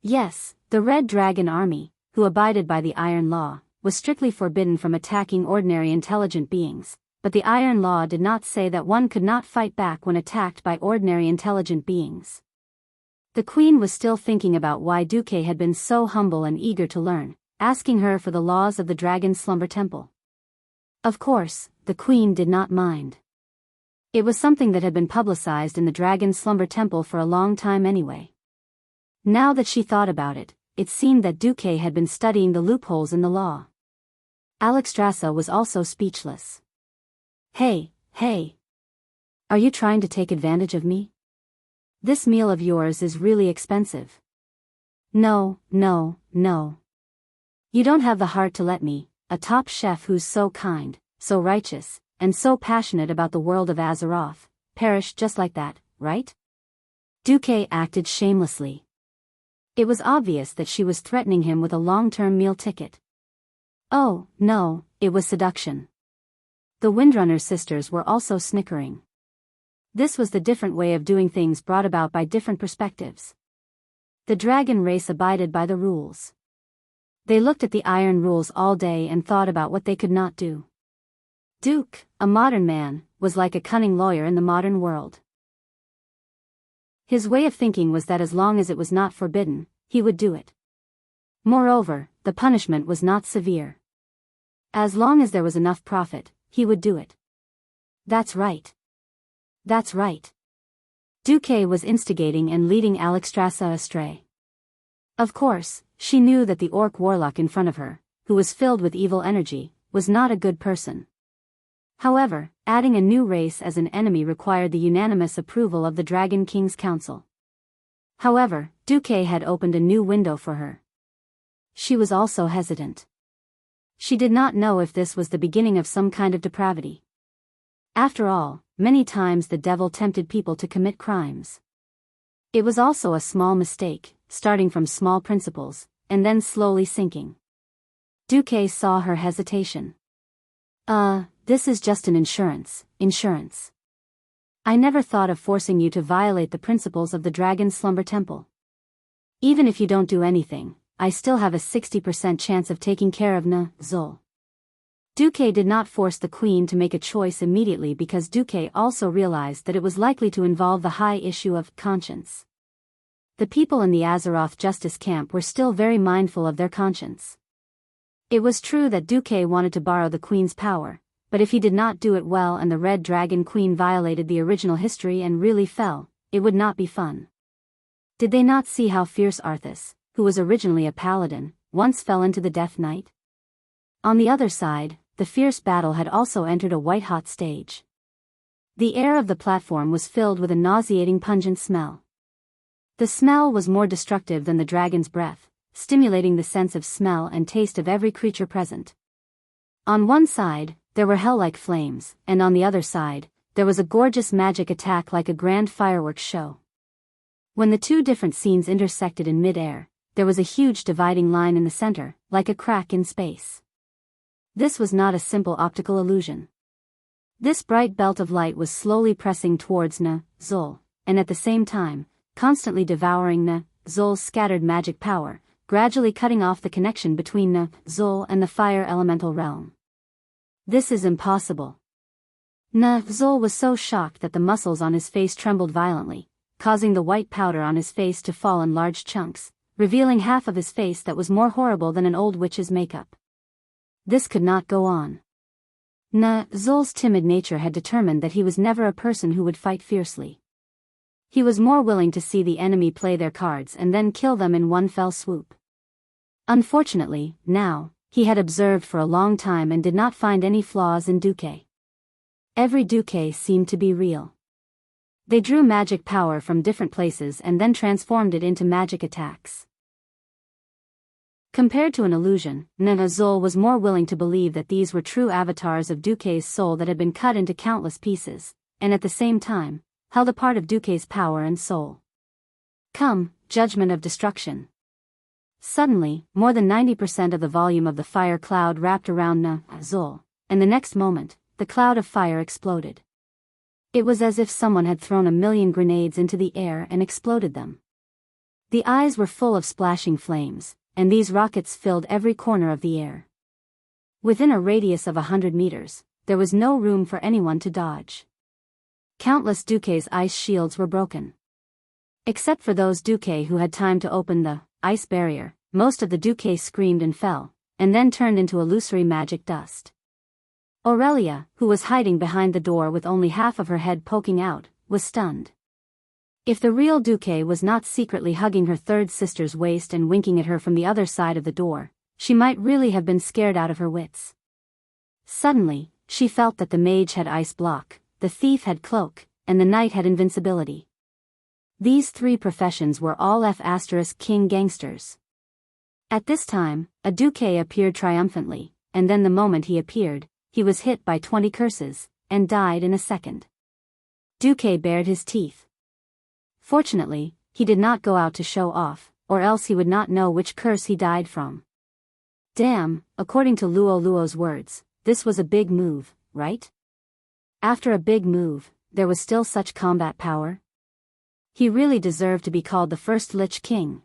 Yes, the Red Dragon army, who abided by the Iron Law, was strictly forbidden from attacking ordinary intelligent beings, but the Iron Law did not say that one could not fight back when attacked by ordinary intelligent beings. The queen was still thinking about why Duque had been so humble and eager to learn, asking her for the laws of the Dragon Slumber Temple. Of course, the queen did not mind. It was something that had been publicized in the Dragon Slumber Temple for a long time anyway. Now that she thought about it, it seemed that Duque had been studying the loopholes in the law. Alexstrasza was also speechless. Hey. Are you trying to take advantage of me? This meal of yours is really expensive. No. You don't have the heart to let me, a top chef who's so kind, so righteous, and so passionate about the world of Azeroth, perish just like that, right? Duque acted shamelessly. It was obvious that she was threatening him with a long-term meal ticket. Oh, no, it was seduction. The Windrunner sisters were also snickering. This was the different way of doing things brought about by different perspectives. The dragon race abided by the rules. They looked at the iron rules all day and thought about what they could not do. Duke, a modern man, was like a cunning lawyer in the modern world. His way of thinking was that as long as it was not forbidden, he would do it. Moreover, the punishment was not severe. As long as there was enough profit, he would do it. That's right. Duque was instigating and leading Alexstrasza astray. Of course, she knew that the orc warlock in front of her, who was filled with evil energy, was not a good person. However, adding a new race as an enemy required the unanimous approval of the Dragon King's Council. However, Duque had opened a new window for her. She was also hesitant. She did not know if this was the beginning of some kind of depravity. After all, many times the devil tempted people to commit crimes. It was also a small mistake, starting from small principles, and then slowly sinking. Duque saw her hesitation. This is just an insurance. I never thought of forcing you to violate the principles of the Dragon Slumber Temple. Even if you don't do anything, I still have a 60% chance of taking care of Zol. Duque did not force the queen to make a choice immediately because Duque also realized that it was likely to involve the high issue of conscience. The people in the Azeroth Justice Camp were still very mindful of their conscience. It was true that Duque wanted to borrow the queen's power, but if he did not do it well and the Red Dragon Queen violated the original history and really fell, it would not be fun. Did they not see how fierce Arthas, who was originally a paladin, once fell into the Death Knight? On the other side, the fierce battle had also entered a white-hot stage. The air of the platform was filled with a nauseating pungent smell. The smell was more destructive than the dragon's breath, stimulating the sense of smell and taste of every creature present. On one side, there were hell-like flames, and on the other side, there was a gorgeous magic attack like a grand fireworks show. When the two different scenes intersected in mid-air, there was a huge dividing line in the center, like a crack in space. This was not a simple optical illusion. This bright belt of light was slowly pressing towards Zol, and at the same time, constantly devouring Zol's scattered magic power, gradually cutting off the connection between Zol and the fire elemental realm. This is impossible. Zol was so shocked that the muscles on his face trembled violently, causing the white powder on his face to fall in large chunks, revealing half of his face that was more horrible than an old witch's makeup. This could not go on. Zol's timid nature had determined that he was never a person who would fight fiercely. He was more willing to see the enemy play their cards and then kill them in one fell swoop. Unfortunately, now, he had observed for a long time and did not find any flaws in Duque. Every Duque seemed to be real. They drew magic power from different places and then transformed it into magic attacks. Compared to an illusion, Zol was more willing to believe that these were true avatars of Duque's soul that had been cut into countless pieces, and at the same time, held a part of Duque's power and soul. Come, judgment of destruction. Suddenly, more than 90% of the volume of the fire cloud wrapped around Zol, and the next moment, the cloud of fire exploded. It was as if someone had thrown 1,000,000 grenades into the air and exploded them. The eyes were full of splashing flames, and these rockets filled every corner of the air. Within a radius of 100 meters, there was no room for anyone to dodge. Countless Duke's ice shields were broken. Except for those Duke who had time to open the ice barrier, most of the Duke screamed and fell, and then turned into illusory magic dust. Aurelia, who was hiding behind the door with only half of her head poking out, was stunned. If the real Duke was not secretly hugging her third sister's waist and winking at her from the other side of the door, she might really have been scared out of her wits. Suddenly, she felt that the mage had ice block, the thief had cloak, and the knight had invincibility. These three professions were all F***king gangsters. At this time, a Duke appeared triumphantly, and then the moment he appeared, he was hit by 20 curses, and died in a second. Duke bared his teeth. Fortunately, he did not go out to show off, or else he would not know which curse he died from. Damn, according to Luo's words, this was a big move, right? After a big move, there was still such combat power? He really deserved to be called the first Lich King.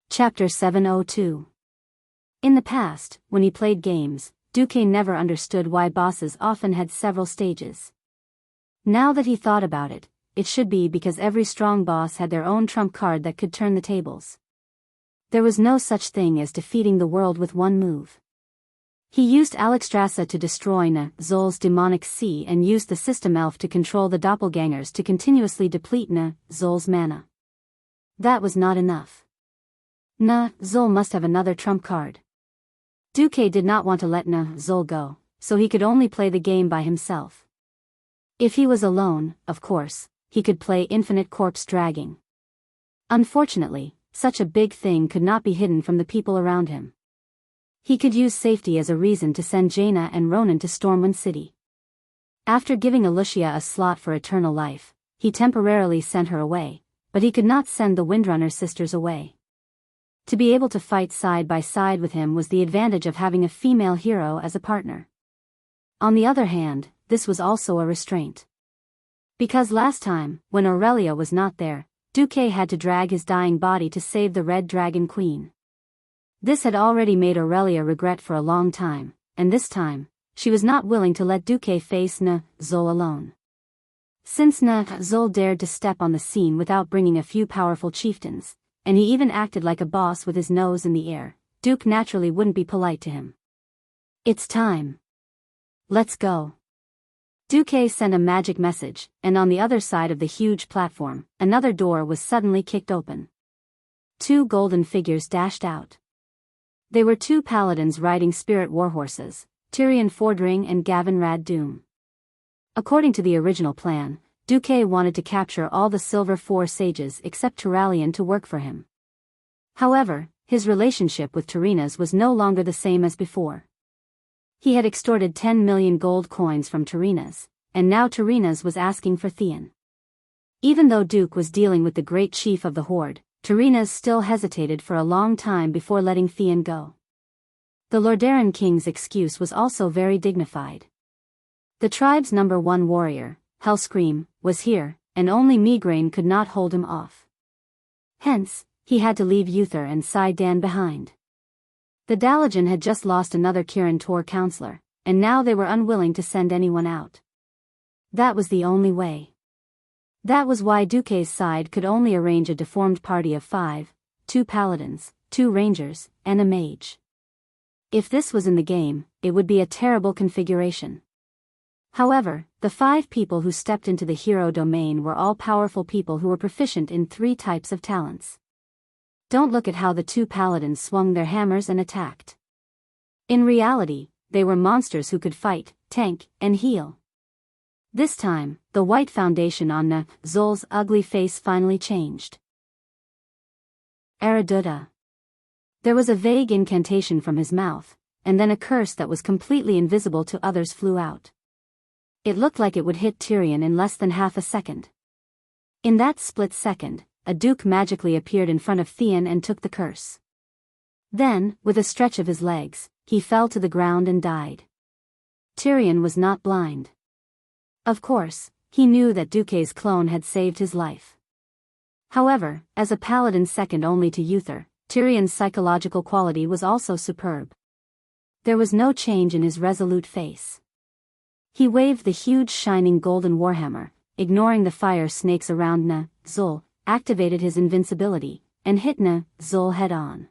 Chapter 702. In the past, when he played games, Duque never understood why bosses often had several stages. Now that he thought about it, it should be because every strong boss had their own trump card that could turn the tables. There was no such thing as defeating the world with one move. He used Alexstrasza to destroy Zol's demonic sea and used the system elf to control the doppelgangers to continuously deplete Zol's mana. That was not enough. Zol must have another trump card. Duque did not want to let Zol go, so he could only play the game by himself. If he was alone, of course, he could play infinite corpse dragging. Unfortunately, such a big thing could not be hidden from the people around him. He could use safety as a reason to send Jaina and Ronan to Stormwind City. After giving Alucia a slot for eternal life, he temporarily sent her away, but he could not send the Windrunner sisters away. To be able to fight side by side with him was the advantage of having a female hero as a partner. On the other hand, this was also a restraint. Because last time, when Aurelia was not there, Duque had to drag his dying body to save the Red Dragon Queen. This had already made Aurelia regret for a long time, and this time, she was not willing to let Duque face Zol alone. Since Zol dared to step on the scene without bringing a few powerful chieftains, and he even acted like a boss with his nose in the air, Duke naturally wouldn't be polite to him. It's time. Let's go. Duque sent a magic message, and on the other side of the huge platform, another door was suddenly kicked open. Two golden figures dashed out. They were two paladins riding spirit warhorses, Tyrion Fordring and Gavin Rad Doom. According to the original plan, Duque wanted to capture all the Silver Four sages except Turalyon to work for him. However, his relationship with Tyrrhenas was no longer the same as before. He had extorted 10 million gold coins from Tyrrhenas, and now Tyrrhenas was asking for Theon. Even though Duke was dealing with the great chief of the Horde, Tyrrhenas still hesitated for a long time before letting Theon go. The Lordaeron king's excuse was also very dignified. The tribe's #1 warrior, Hellscream, was here, and only Migraine could not hold him off. Hence, he had to leave Uther and Sai-Dan behind. The Dalajan had just lost another Kirin Tor counselor, and now they were unwilling to send anyone out. That was the only way. That was why Duque's side could only arrange a deformed party of 5, 2 paladins, 2 rangers, and a mage. If this was in the game, it would be a terrible configuration. However, the 5 people who stepped into the hero domain were all powerful people who were proficient in 3 types of talents. Don't look at how the 2 paladins swung their hammers and attacked. In reality, they were monsters who could fight, tank, and heal. This time, the white foundation on Zol's ugly face finally changed. Araduta. There was a vague incantation from his mouth, and then a curse that was completely invisible to others flew out. It looked like it would hit Tyrion in less than half a second. In that split second, a duke magically appeared in front of Theon and took the curse. Then, with a stretch of his legs, he fell to the ground and died. Tyrion was not blind. Of course, he knew that Duque's clone had saved his life. However, as a paladin second only to Uther, Tyrion's psychological quality was also superb. There was no change in his resolute face. He waved the huge shining golden warhammer, ignoring the fire snakes around Zul, activated his invincibility, and hit Zul head-on.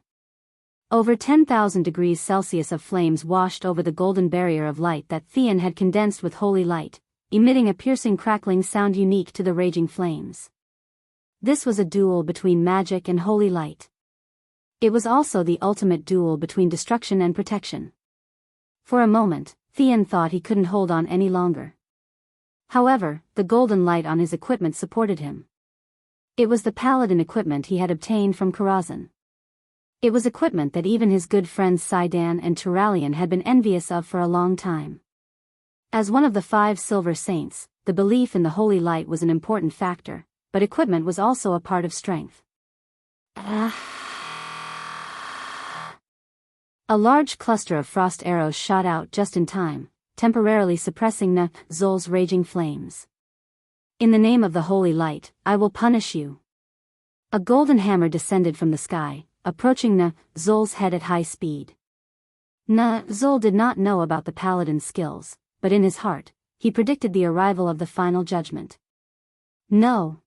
Over 10,000 degrees Celsius of flames washed over the golden barrier of light that Theon had condensed with holy light, emitting a piercing crackling sound unique to the raging flames. This was a duel between magic and holy light. It was also the ultimate duel between destruction and protection. For a moment, Theon thought he couldn't hold on any longer. However, the golden light on his equipment supported him. It was the paladin equipment he had obtained from Karazhan. It was equipment that even his good friends Sidon and Turalyon had been envious of for a long time. As one of the 5 silver saints, the belief in the holy light was an important factor, but equipment was also a part of strength. A large cluster of frost arrows shot out just in time, temporarily suppressing Zul's raging flames. In the name of the holy light, I will punish you. A golden hammer descended from the sky, approaching Zul's head at high speed. Zul did not know about the paladin's skills, but in his heart, he predicted the arrival of the final judgment. No.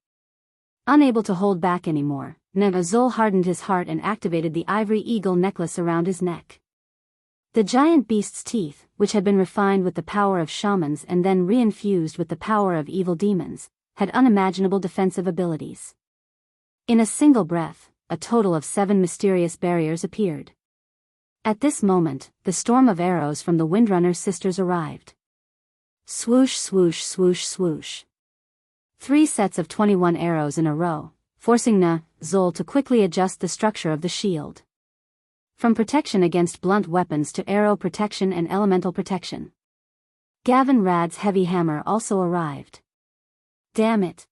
Unable to hold back anymore, Zul hardened his heart and activated the ivory eagle necklace around his neck. The giant beast's teeth, which had been refined with the power of shamans and then reinfused with the power of evil demons, had unimaginable defensive abilities. In a single breath, a total of 7 mysterious barriers appeared. At this moment, the storm of arrows from the Windrunner sisters arrived. Swoosh, swoosh, swoosh, swoosh. 3 sets of 21 arrows in a row, forcing Zul to quickly adjust the structure of the shield. From protection against blunt weapons to arrow protection and elemental protection. Gavin Rad's heavy hammer also arrived. Damn it.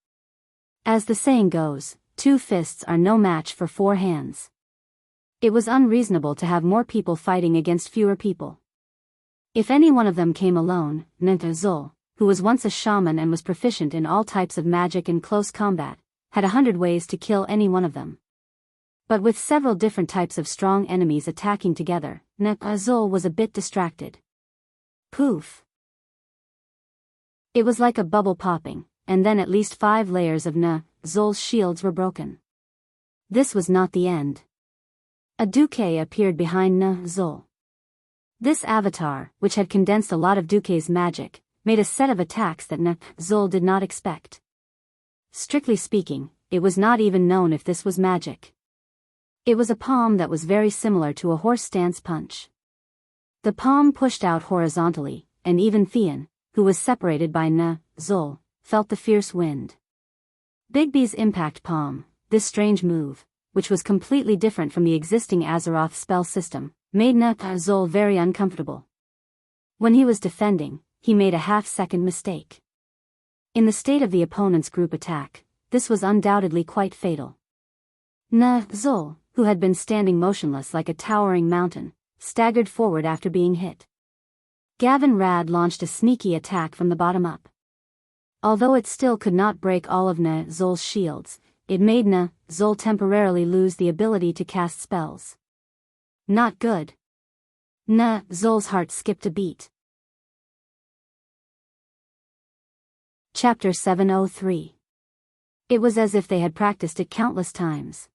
As the saying goes, 2 fists are no match for 4 hands. It was unreasonable to have more people fighting against fewer people. If any one of them came alone, Zul, who was once a shaman and was proficient in all types of magic and close combat, had 100 ways to kill any one of them. But with several different types of strong enemies attacking together, Zul was a bit distracted. Poof. It was like a bubble popping, and then at least 5 layers of Zul's shields were broken. This was not the end. A Duque appeared behind Zul. This avatar, which had condensed a lot of Duque's magic, made a set of attacks that Zul did not expect. Strictly speaking, it was not even known if this was magic. It was a palm that was very similar to a horse stance punch. The palm pushed out horizontally, and even Theon, who was separated by Zul, felt the fierce wind. Bigby's impact palm, this strange move, which was completely different from the existing Azeroth spell system, made Zul very uncomfortable. When he was defending, he made a half-second mistake. In the state of the opponent's group attack, this was undoubtedly quite fatal. Zul, who had been standing motionless like a towering mountain, staggered forward after being hit. Gavin Rad launched a sneaky attack from the bottom up. Although it still could not break all of Zul's shields, it made Zul temporarily lose the ability to cast spells. Not good. Zul's heart skipped a beat. Chapter 703. It was as if they had practiced it countless times.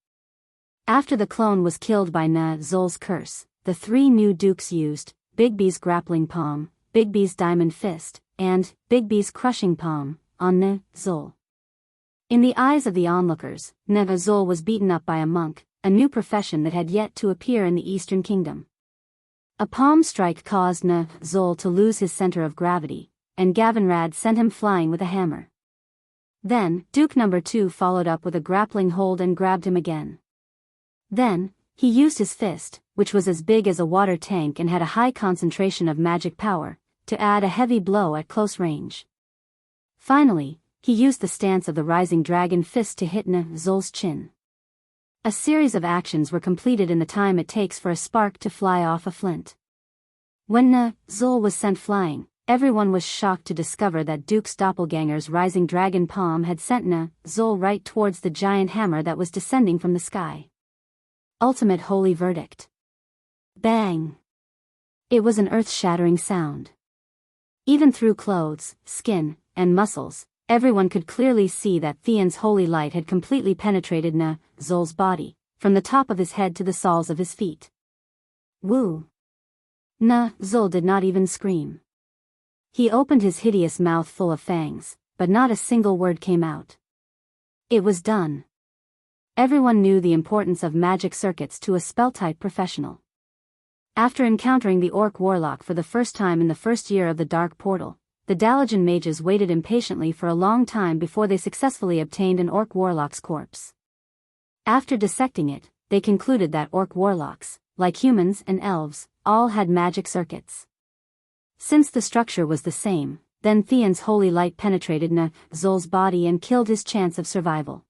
After the clone was killed by Zul's curse, the 3 new dukes used Bigby's grappling palm, Bigby's diamond fist, and Bigby's crushing palm on Zul. In the eyes of the onlookers, Zul was beaten up by a monk, a new profession that had yet to appear in the Eastern Kingdom. A palm strike caused Zul to lose his center of gravity, and Gavinrad sent him flying with a hammer. Then, Duke number 2 followed up with a grappling hold and grabbed him again. Then, he used his fist, which was as big as a water tank and had a high concentration of magic power, to add a heavy blow at close range. Finally, he used the stance of the rising dragon fist to hit Zul's chin. A series of actions were completed in the time it takes for a spark to fly off a flint. When Zul was sent flying, Everyone was shocked to discover that Duke's doppelganger's rising dragon palm had sent Zul right towards the giant hammer that was descending from the sky. Ultimate holy verdict. Bang! It was an earth-shattering sound. Even through clothes, skin, and muscles, everyone could clearly see that Theon's holy light had completely penetrated Zul's body, from the top of his head to the soles of his feet. Woo! Zul did not even scream. He opened his hideous mouth full of fangs, but not a single word came out. It was done. Everyone knew the importance of magic circuits to a spell-type professional. After encountering the Orc Warlock for the first time in the first year of the Dark Portal, the Dalajan mages waited impatiently for a long time before they successfully obtained an Orc Warlock's corpse. After dissecting it, they concluded that Orc Warlocks, like humans and elves, all had magic circuits. Since the structure was the same, then Theon's holy light penetrated Zul's body and killed his chance of survival.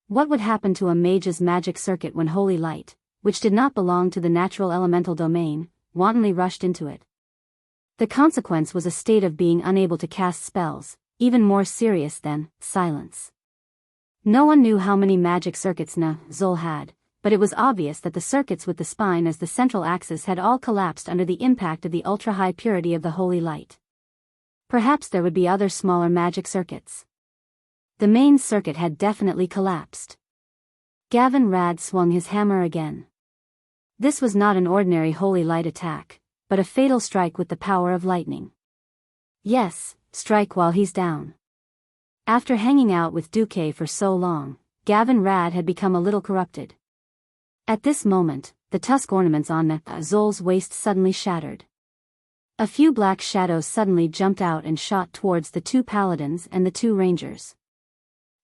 What would happen to a mage's magic circuit when holy light, which did not belong to the natural elemental domain, wantonly rushed into it? The consequence was a state of being unable to cast spells, even more serious than silence. No one knew how many magic circuits Zul had, but it was obvious that the circuits with the spine as the central axis had all collapsed under the impact of the ultra-high purity of the holy light. Perhaps there would be other smaller magic circuits. The main circuit had definitely collapsed. Gavin Rad swung his hammer again. This was not an ordinary holy light attack, but a fatal strike with the power of lightning. Yes, strike while he's down. After hanging out with Duque for so long, Gavin Rad had become a little corrupted. At this moment, the tusk ornaments on Zul's waist suddenly shattered. A few black shadows suddenly jumped out and shot towards the two paladins and the two rangers.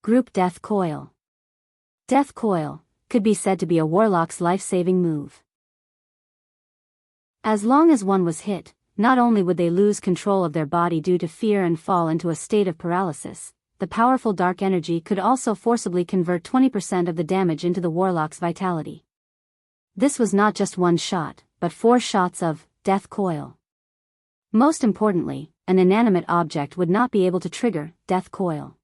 Group Death Coil. Death Coil could be said to be a warlock's life-saving move. As long as one was hit, not only would they lose control of their body due to fear and fall into a state of paralysis, the powerful dark energy could also forcibly convert 20% of the damage into the warlock's vitality. This was not just one shot, but 4 shots of Death Coil. Most importantly, an inanimate object would not be able to trigger Death Coil.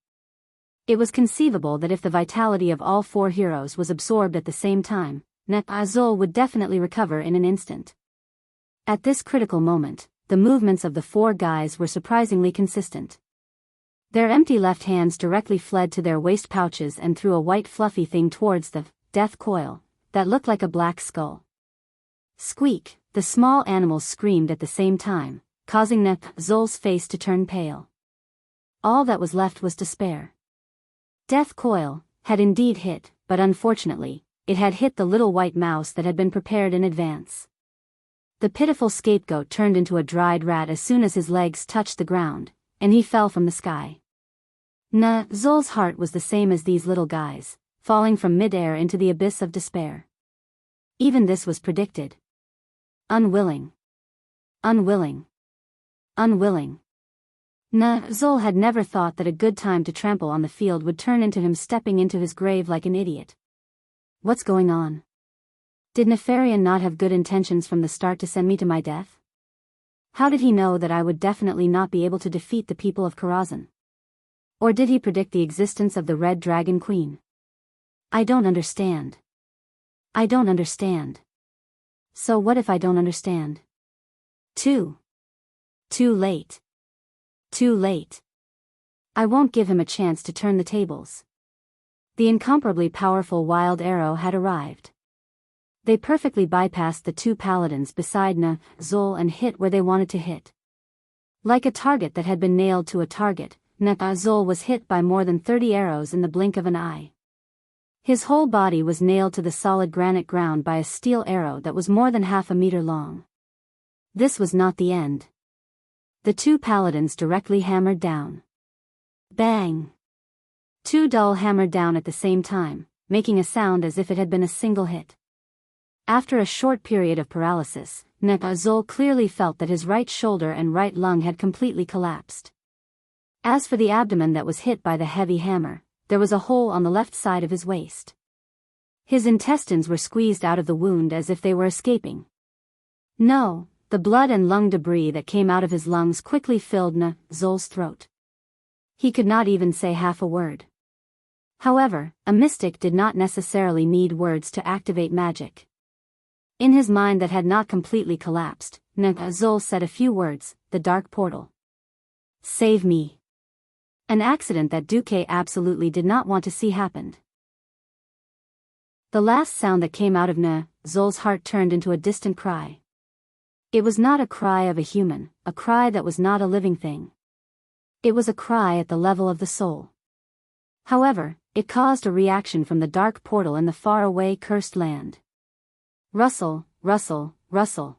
It was conceivable that if the vitality of all 4 heroes was absorbed at the same time, Zul would definitely recover in an instant. At this critical moment, the movements of the 4 guys were surprisingly consistent. Their empty left hands directly fled to their waist pouches and threw a white fluffy thing towards the Death Coil that looked like a black skull. Squeak! The small animals screamed at the same time, causing Zul's face to turn pale. All that was left was despair. Death Coil had indeed hit, but unfortunately, it had hit the little white mouse that had been prepared in advance. The pitiful scapegoat turned into a dried rat as soon as his legs touched the ground, and he fell from the sky. Zul's heart was the same as these little guys, falling from mid-air into the abyss of despair. Even this was predicted. Unwilling. Unwilling. Unwilling. Zul had never thought that a good time to trample on the field would turn into him stepping into his grave like an idiot. What's going on? Did Nefarian not have good intentions from the start to send me to my death? How did he know that I would definitely not be able to defeat the people of Karazhan? Or did he predict the existence of the Red Dragon Queen? I don't understand. I don't understand. So what if I don't understand? Too late. Too late. I won't give him a chance to turn the tables. The incomparably powerful wild arrow had arrived. They perfectly bypassed the 2 paladins beside Zul and hit where they wanted to hit. Like a target that had been nailed to a target, Zul was hit by more than 30 arrows in the blink of an eye. His whole body was nailed to the solid granite ground by a steel arrow that was more than half a meter long. This was not the end. The 2 paladins directly hammered down. Bang! 2 dull hammered down at the same time, making a sound as if it had been a single hit. After a short period of paralysis, Zul clearly felt that his right shoulder and right lung had completely collapsed. As for the abdomen that was hit by the heavy hammer, there was a hole on the left side of his waist. His intestines were squeezed out of the wound as if they were escaping. No, the blood and lung debris that came out of his lungs quickly filled Zol's throat. He could not even say half a word. However, a mystic did not necessarily need words to activate magic. In his mind that had not completely collapsed, Zol said a few words, "The dark portal. Save me." An accident that Duque absolutely did not want to see happened. The last sound that came out of Zol's heart turned into a distant cry. It was not a cry of a human, a cry that was not a living thing. It was a cry at the level of the soul. However, it caused a reaction from the dark portal in the faraway cursed land. Rustle, rustle, rustle.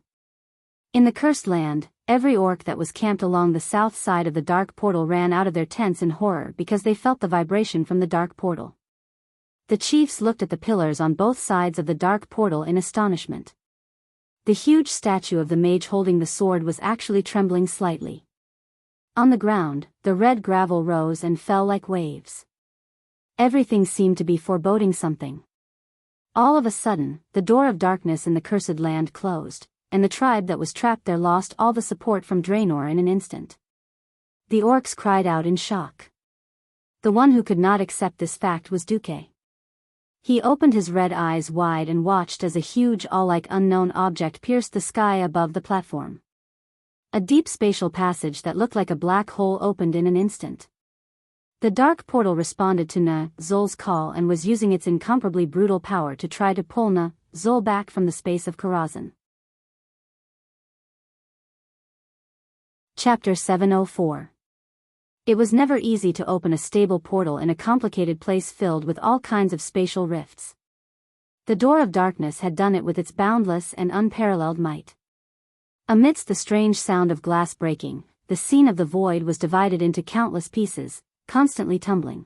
In the cursed land, every orc that was camped along the south side of the dark portal ran out of their tents in horror because they felt the vibration from the dark portal. The chiefs looked at the pillars on both sides of the dark portal in astonishment. The huge statue of the mage holding the sword was actually trembling slightly. On the ground, the red gravel rose and fell like waves. Everything seemed to be foreboding something. All of a sudden, the door of darkness in the cursed land closed, and the tribe that was trapped there lost all the support from Draenor in an instant. The orcs cried out in shock. The one who could not accept this fact was Duque. He opened his red eyes wide and watched as a huge all-like unknown object pierced the sky above the platform. A deep spatial passage that looked like a black hole opened in an instant. The dark portal responded to Zol's call and was using its incomparably brutal power to try to pull Zol back from the space of Karazhan. Chapter 704. It was never easy to open a stable portal in a complicated place filled with all kinds of spatial rifts. The door of darkness had done it with its boundless and unparalleled might. Amidst the strange sound of glass breaking, the scene of the void was divided into countless pieces, constantly tumbling.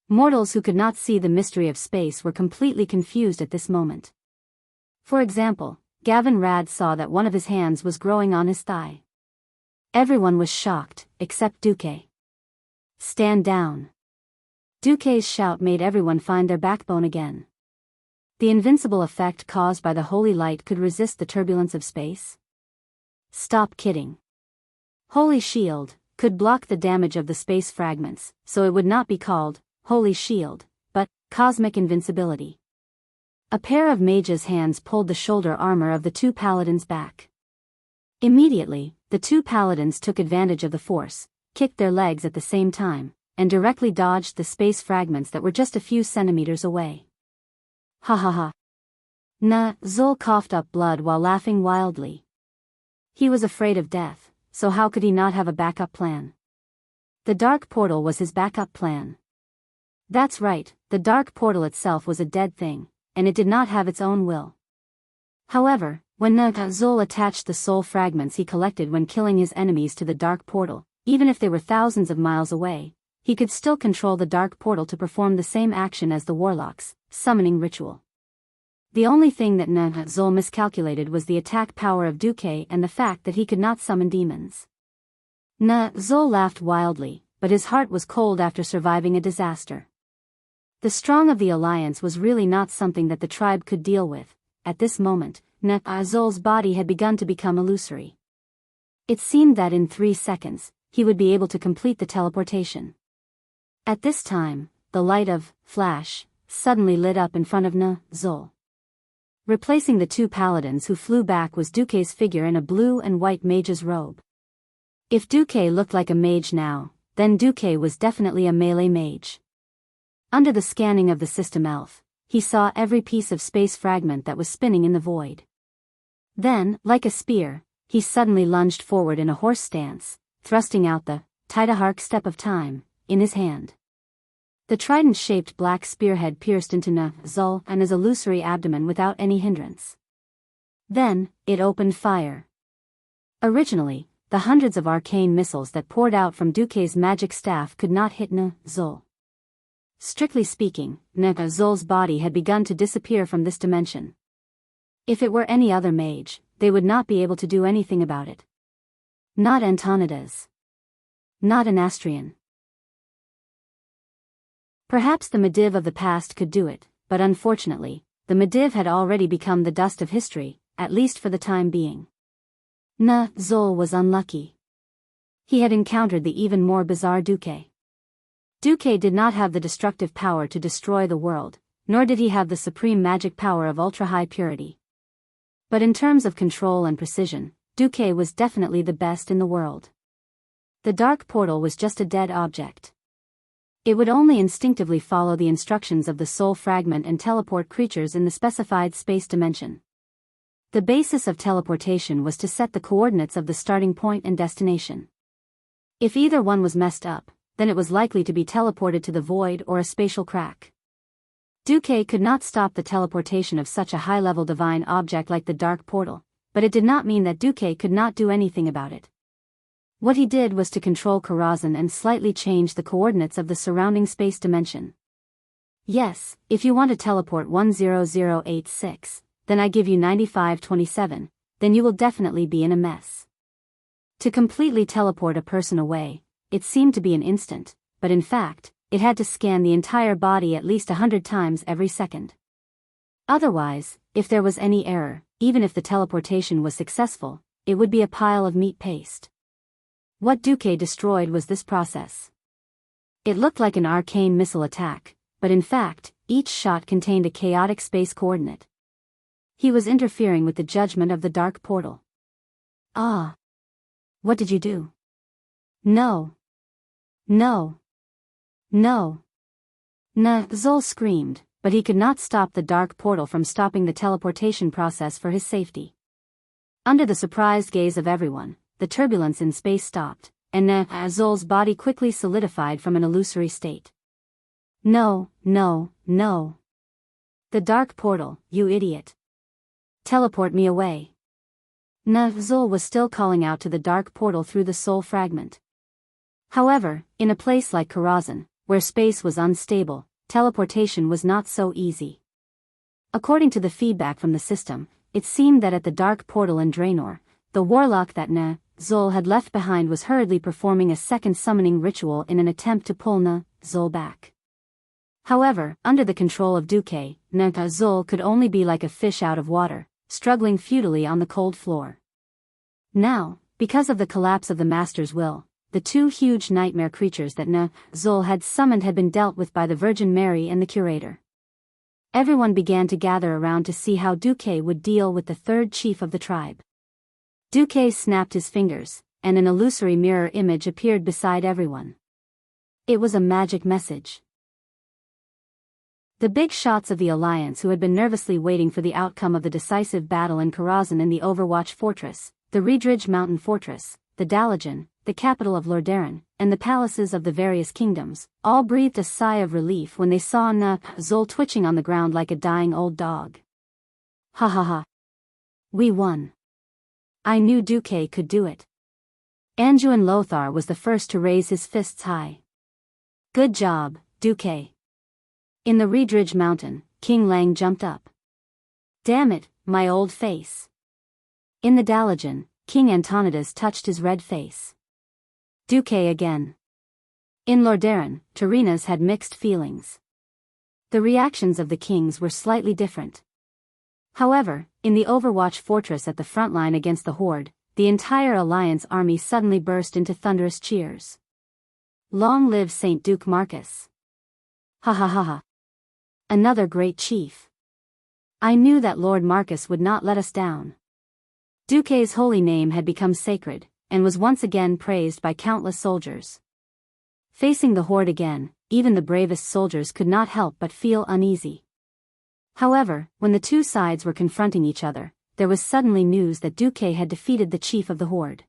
Mortals who could not see the mystery of space were completely confused at this moment. For example, Gavin Rad saw that one of his hands was growing on his thigh. Everyone was shocked, except Duque. "Stand down." Duque's shout made everyone find their backbone again. The invincible effect caused by the holy light could resist the turbulence of space? Stop kidding. Holy shield could block the damage of the space fragments, so it would not be called holy shield, but cosmic invincibility. A pair of mages' hands pulled the shoulder armor of the two paladins back. Immediately, the two paladins took advantage of the force, kicked their legs at the same time, and directly dodged the space fragments that were just a few centimeters away. Ha ha ha. Zol coughed up blood while laughing wildly. He was afraid of death, so how could he not have a backup plan? The dark portal was his backup plan. That's right, the dark portal itself was a dead thing, and it did not have its own will. However, when Zol attached the soul fragments he collected when killing his enemies to the dark portal, even if they were thousands of miles away, he could still control the dark portal to perform the same action as the warlock's summoning ritual. The only thing that Zol miscalculated was the attack power of Duque and the fact that he could not summon demons. Zol laughed wildly, but his heart was cold after surviving a disaster. The strong of the alliance was really not something that the tribe could deal with. At this moment, Zol's body had begun to become illusory. It seemed that in 3 seconds, he would be able to complete the teleportation. At this time, the light of Flash suddenly lit up in front of Zol. Replacing the two paladins who flew back was Duque's figure in a blue and white mage's robe. If Duque looked like a mage now, then Duque was definitely a melee mage. Under the scanning of the system elf, he saw every piece of space fragment that was spinning in the void. Then, like a spear, he suddenly lunged forward in a horse stance, thrusting out the Tidahark step of time in his hand. The trident-shaped black spearhead pierced into Zol and his illusory abdomen without any hindrance. Then, it opened fire. Originally, the hundreds of arcane missiles that poured out from Duque's magic staff could not hit Zol. Strictly speaking, Zol's body had begun to disappear from this dimension. If it were any other mage, they would not be able to do anything about it. Not Antonidas. Not an Astrian. Perhaps the Mediv of the past could do it, but unfortunately, the Mediv had already become the dust of history, at least for the time being. Zol was unlucky. He had encountered the even more bizarre Duque. Duque did not have the destructive power to destroy the world, nor did he have the supreme magic power of ultra-high purity. But in terms of control and precision, Duque was definitely the best in the world. The dark portal was just a dead object. It would only instinctively follow the instructions of the soul fragment and teleport creatures in the specified space dimension. The basis of teleportation was to set the coordinates of the starting point and destination. If either one was messed up, then it was likely to be teleported to the void or a spatial crack. Duque could not stop the teleportation of such a high-level divine object like the dark portal, but it did not mean that Duque could not do anything about it. What he did was to control Karazhan and slightly change the coordinates of the surrounding space dimension. Yes, if you want to teleport 10086, then I give you 9527, then you will definitely be in a mess. To completely teleport a person away, it seemed to be an instant, but in fact, it had to scan the entire body at least 100 times every second. Otherwise, if there was any error, even if the teleportation was successful, it would be a pile of meat paste. What Duque destroyed was this process. It looked like an arcane missile attack, but in fact, each shot contained a chaotic space coordinate. He was interfering with the judgment of the dark portal. Ah! What did you do? No! No! No! Zol screamed, but he could not stop the dark portal from stopping the teleportation process for his safety. Under the surprised gaze of everyone, the turbulence in space stopped, and Zol's body quickly solidified from an illusory state. No, no, no. The dark portal, you idiot. Teleport me away. Zol was still calling out to the dark portal through the soul fragment. However, in a place like Karazhan, where space was unstable, teleportation was not so easy. According to the feedback from the system, it seemed that at the dark portal in Draenor, the warlock that Zol had left behind was hurriedly performing a second summoning ritual in an attempt to pull Zol back. However, under the control of Duque, Zol could only be like a fish out of water, struggling futilely on the cold floor. Now, because of the collapse of the Master's will, the two huge nightmare creatures that Zol had summoned had been dealt with by the Virgin Mary and the Curator. Everyone began to gather around to see how Duque would deal with the third chief of the tribe. Duque snapped his fingers, and an illusory mirror image appeared beside everyone. It was a magic message. The big shots of the Alliance, who had been nervously waiting for the outcome of the decisive battle in Karazhan in the Overwatch Fortress, the Redridge Mountain Fortress, the Dalajan, the capital of Lordaeron, and the palaces of the various kingdoms, all breathed a sigh of relief when they saw Zol twitching on the ground like a dying old dog. Ha ha ha. We won. I knew Duque could do it. Anduin Lothar was the first to raise his fists high. Good job, Duque. In the Redridge Mountain, King Lang jumped up. Damn it, my old face. In the Dalajan, King Antonidas touched his red face. Duque again. In Lordaeron, Terinas had mixed feelings. The reactions of the kings were slightly different. However, in the Overwatch Fortress at the front line against the Horde, the entire Alliance army suddenly burst into thunderous cheers. Long live Saint Duke Marcus. Ha ha ha ha. Another great chief. I knew that Lord Marcus would not let us down. Duque's holy name had become sacred, and was once again praised by countless soldiers. Facing the Horde again, even the bravest soldiers could not help but feel uneasy. However, when the two sides were confronting each other, there was suddenly news that Duque had defeated the chief of the Horde.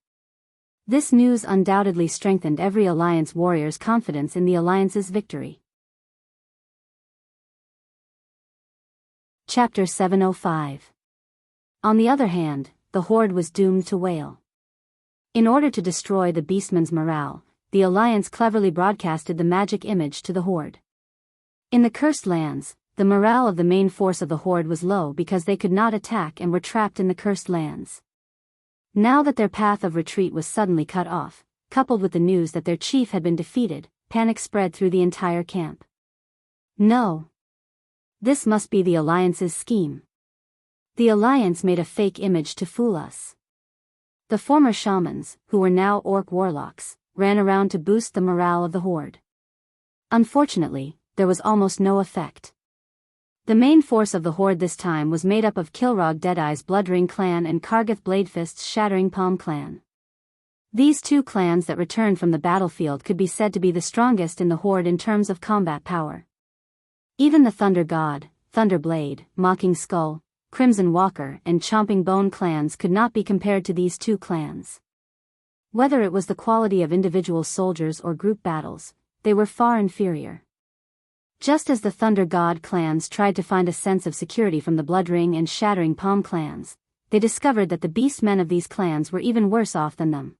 This news undoubtedly strengthened every Alliance warrior's confidence in the Alliance's victory. Chapter 705. On the other hand, the Horde was doomed to wail. In order to destroy the Beastman's morale, the Alliance cleverly broadcasted the magic image to the Horde. In the Cursed Lands, the morale of the main force of the Horde was low because they could not attack and were trapped in the Cursed Lands. Now that their path of retreat was suddenly cut off, coupled with the news that their chief had been defeated, panic spread through the entire camp. No. This must be the Alliance's scheme. The Alliance made a fake image to fool us. The former shamans, who were now orc warlocks, ran around to boost the morale of the horde. Unfortunately, there was almost no effect. The main force of the horde this time was made up of Kilrog Deadeye's Bloodring clan and Kargath Bladefist's Shattering Palm clan. These two clans that returned from the battlefield could be said to be the strongest in the horde in terms of combat power. Even the Thunder God, Thunderblade, Mocking Skull, Crimson Walker and Chomping Bone clans could not be compared to these two clans. Whether it was the quality of individual soldiers or group battles, they were far inferior. Just as the Thunder God clans tried to find a sense of security from the Bloodring and Shattering Palm clans, they discovered that the beast men of these clans were even worse off than them.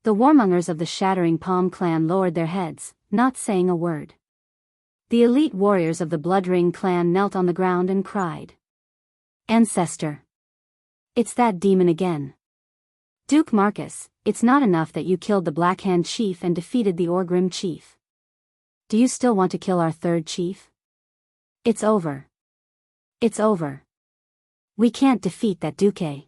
The warmongers of the Shattering Palm clan lowered their heads, not saying a word. The elite warriors of the Bloodring clan knelt on the ground and cried. Ancestor! It's that demon again. Duke Marcus, it's not enough that you killed the Black Hand chief and defeated the Orgrim chief. Do you still want to kill our third chief? It's over. It's over. We can't defeat that Duke.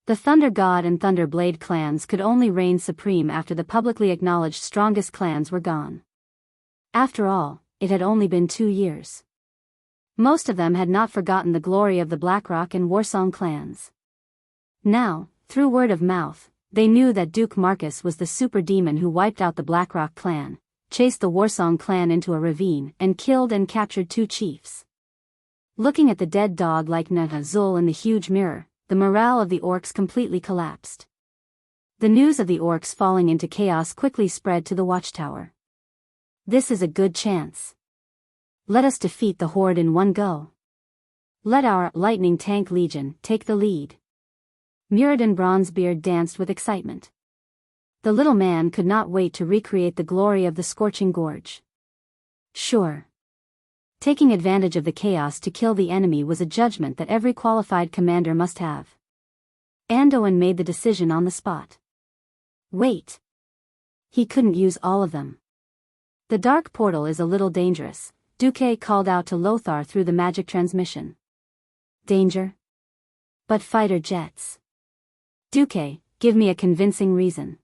The Thunder God and Thunderblade clans could only reign supreme after the publicly acknowledged strongest clans were gone. After all, it had only been 2 years. Most of them had not forgotten the glory of the Blackrock and Warsong clans. Now, through word of mouth, they knew that Duke Marcus was the super demon who wiped out the Blackrock clan, chased the Warsong clan into a ravine and killed and captured 2 chiefs. Looking at the dead dog like Zul in the huge mirror, the morale of the orcs completely collapsed. The news of the orcs falling into chaos quickly spread to the watchtower. This is a good chance. Let us defeat the horde in one go. Let our Lightning Tank Legion take the lead. Muradin Bronzebeard danced with excitement. The little man could not wait to recreate the glory of the Scorching Gorge. Sure. Taking advantage of the chaos to kill the enemy was a judgment that every qualified commander must have. Anduin made the decision on the spot. Wait. He couldn't use all of them. The dark portal is a little dangerous, Duque called out to Lothar through the magic transmission. Danger? But fighter jets. Duque, give me a convincing reason.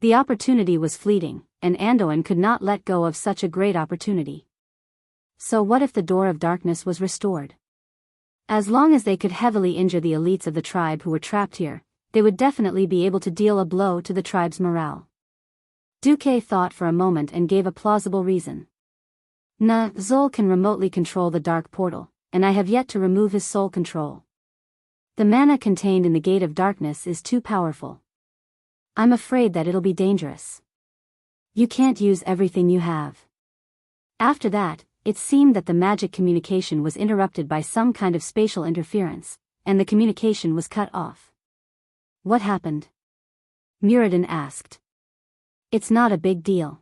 The opportunity was fleeting, and Anduin could not let go of such a great opportunity. So what if the Door of Darkness was restored? As long as they could heavily injure the elites of the tribe who were trapped here, they would definitely be able to deal a blow to the tribe's morale. Duque thought for a moment and gave a plausible reason. Zul can remotely control the dark portal, and I have yet to remove his soul control. The mana contained in the Gate of Darkness is too powerful. I'm afraid that it'll be dangerous. You can't use everything you have. After that, it seemed that the magic communication was interrupted by some kind of spatial interference, and the communication was cut off. What happened? Muradin asked. It's not a big deal.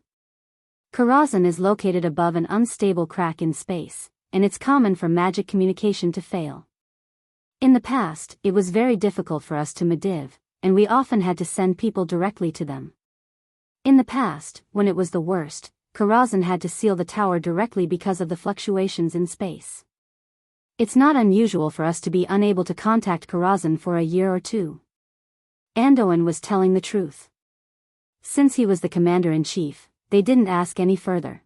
Karazhan is located above an unstable crack in space, and it's common for magic communication to fail. In the past, it was very difficult for us to Mediv, and we often had to send people directly to them. In the past, when it was the worst, Karazhan had to seal the tower directly because of the fluctuations in space. It's not unusual for us to be unable to contact Karazhan for a year or 2. Anduin was telling the truth. Since he was the commander-in-chief, they didn't ask any further.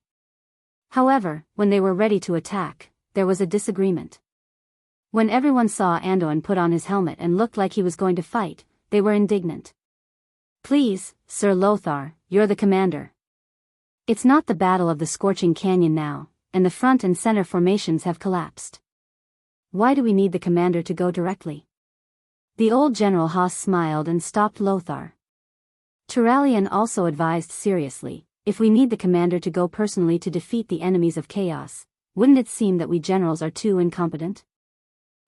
However, when they were ready to attack, there was a disagreement. When everyone saw Anduin put on his helmet and looked like he was going to fight, they were indignant. Please, Sir Lothar, you're the commander. It's not the Battle of the Scorching Canyon now, and the front and center formations have collapsed. Why do we need the commander to go directly? The old General Haas smiled and stopped Lothar. Turalian also advised seriously, if we need the commander to go personally to defeat the enemies of chaos, wouldn't it seem that we generals are too incompetent?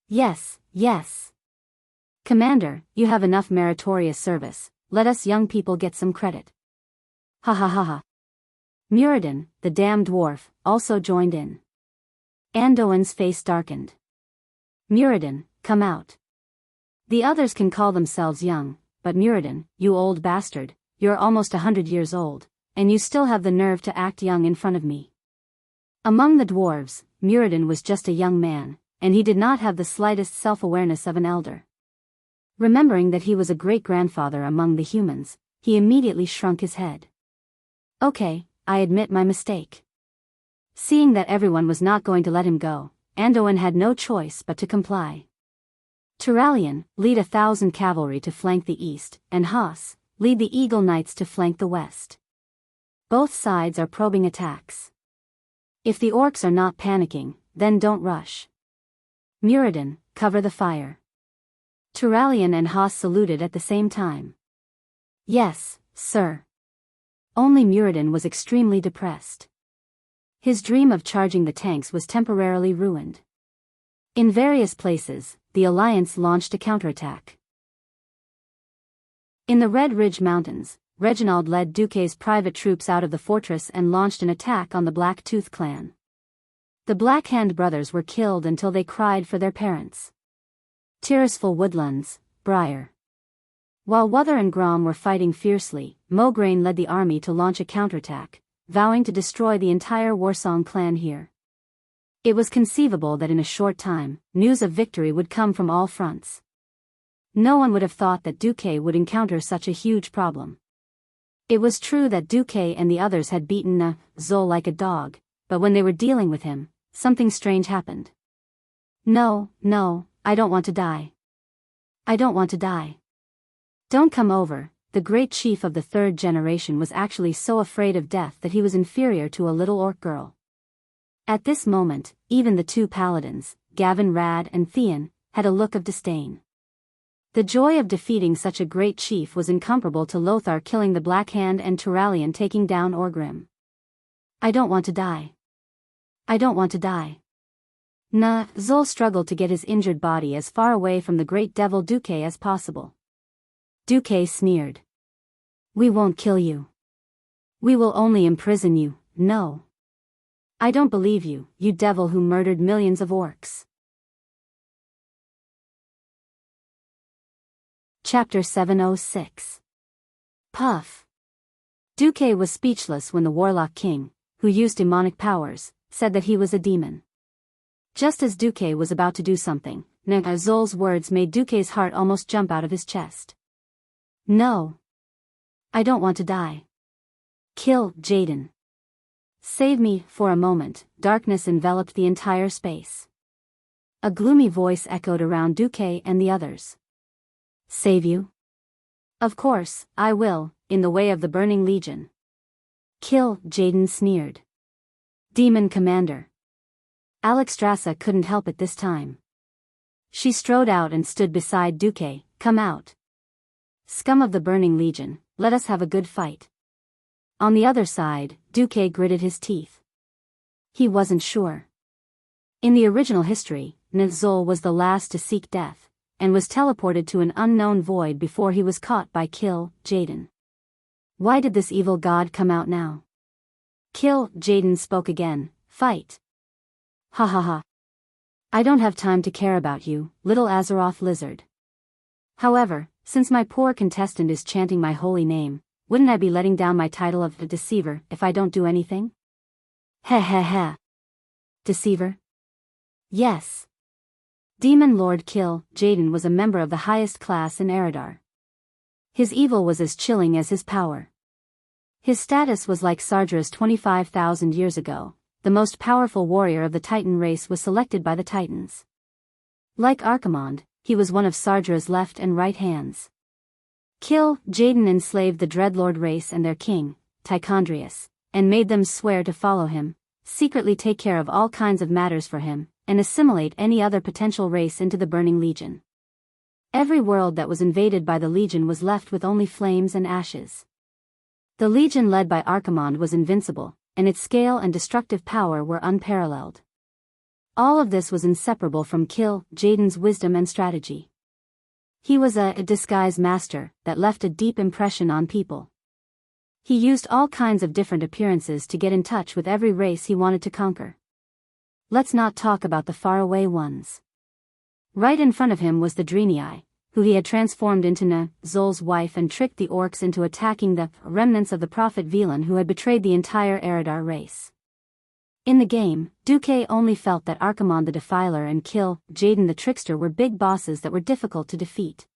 Yes, yes. Commander, you have enough meritorious service, let us young people get some credit. Ha ha ha ha. Muradin, the damn dwarf, also joined in. Anduin's face darkened. Muradin, come out. The others can call themselves young, but Muradin, you old bastard, you're almost 100 years old, and you still have the nerve to act young in front of me. Among the dwarves, Muradin was just a young man, and he did not have the slightest self-awareness of an elder. Remembering that he was a great-grandfather among the humans, he immediately shrunk his head. Okay, I admit my mistake. Seeing that everyone was not going to let him go, Anduin had no choice but to comply. Turalian, lead 1,000 cavalry to flank the east, and Haas, lead the Eagle Knights to flank the west. Both sides are probing attacks. If the orcs are not panicking, then don't rush. Muradin, cover the fire. Turalian and Haas saluted at the same time. Yes, sir. Only Muradin was extremely depressed. His dream of charging the tanks was temporarily ruined. In various places, the Alliance launched a counterattack. In the Red Ridge Mountains, Reginald led Duque's private troops out of the fortress and launched an attack on the Black Tooth clan. The Black Hand brothers were killed until they cried for their parents. Tirisful Woodlands, Briar. While Wother and Grom were fighting fiercely, Mograine led the army to launch a counterattack, vowing to destroy the entire Warsong clan here. It was conceivable that in a short time, news of victory would come from all fronts. No one would have thought that Duque would encounter such a huge problem. It was true that Duque and the others had beaten Zol like a dog, but when they were dealing with him, something strange happened. No, I don't want to die. I don't want to die. Don't come over. The great chief of the third generation was actually so afraid of death that he was inferior to a little orc girl. At this moment, even the two paladins, Gavin Rad and Theon, had a look of disdain. The joy of defeating such a great chief was incomparable to Lothar killing the Black Hand and Turalian taking down Orgrim. I don't want to die. I don't want to die. Zol struggled to get his injured body as far away from the great devil Duque as possible. Duque sneered. We won't kill you. We will only imprison you, no. I don't believe you, you devil who murdered millions of orcs. Chapter 706. Puff. Duque was speechless when the Warlock King, who used demonic powers, said that he was a demon. Just as Duque was about to do something, Zol's words made Duque's heart almost jump out of his chest. No. I don't want to die. Kill Jaden. Save me. For a moment, darkness enveloped the entire space. A gloomy voice echoed around Duque and the others. Save you? Of course, I will, in the way of the Burning Legion. Kill, Jaden sneered. Demon Commander. Alexstrasza couldn't help it this time. She strode out and stood beside Duque. Come out. Scum of the Burning Legion, let us have a good fight. On the other side, Duque gritted his teeth. He wasn't sure. In the original history, Zol was the last to seek death, and was teleported to an unknown void before he was caught by Kill, Jaden. Why did this evil god come out now? Kill, Jaden spoke again. Fight. Ha ha ha. I don't have time to care about you, little Azeroth lizard. However, since my poor contestant is chanting my holy name, wouldn't I be letting down my title of the Deceiver if I don't do anything? Heh heh heh. Deceiver? Yes. Demon Lord Kill, Jaden was a member of the highest class in Eredar. His evil was as chilling as his power. His status was like Sargeras 25,000 years ago. The most powerful warrior of the Titan race was selected by the Titans. Like Archimonde, he was one of Sargeras' left and right hands. Kill, Jaden enslaved the Dreadlord race and their king, Tichondrius, and made them swear to follow him, secretly take care of all kinds of matters for him, and assimilate any other potential race into the Burning Legion. Every world that was invaded by the Legion was left with only flames and ashes. The Legion led by Archimonde was invincible, and its scale and destructive power were unparalleled. All of this was inseparable from Kill, Jaden's wisdom and strategy. He was a disguise master that left a deep impression on people. He used all kinds of different appearances to get in touch with every race he wanted to conquer. Let's not talk about the faraway ones. Right in front of him was the Draenei, who he had transformed into Zol's wife and tricked the orcs into attacking the remnants of the prophet Velan who had betrayed the entire Eredar race. In the game, Duque only felt that Archimonde the Defiler and Kill, Jaden the Trickster were big bosses that were difficult to defeat.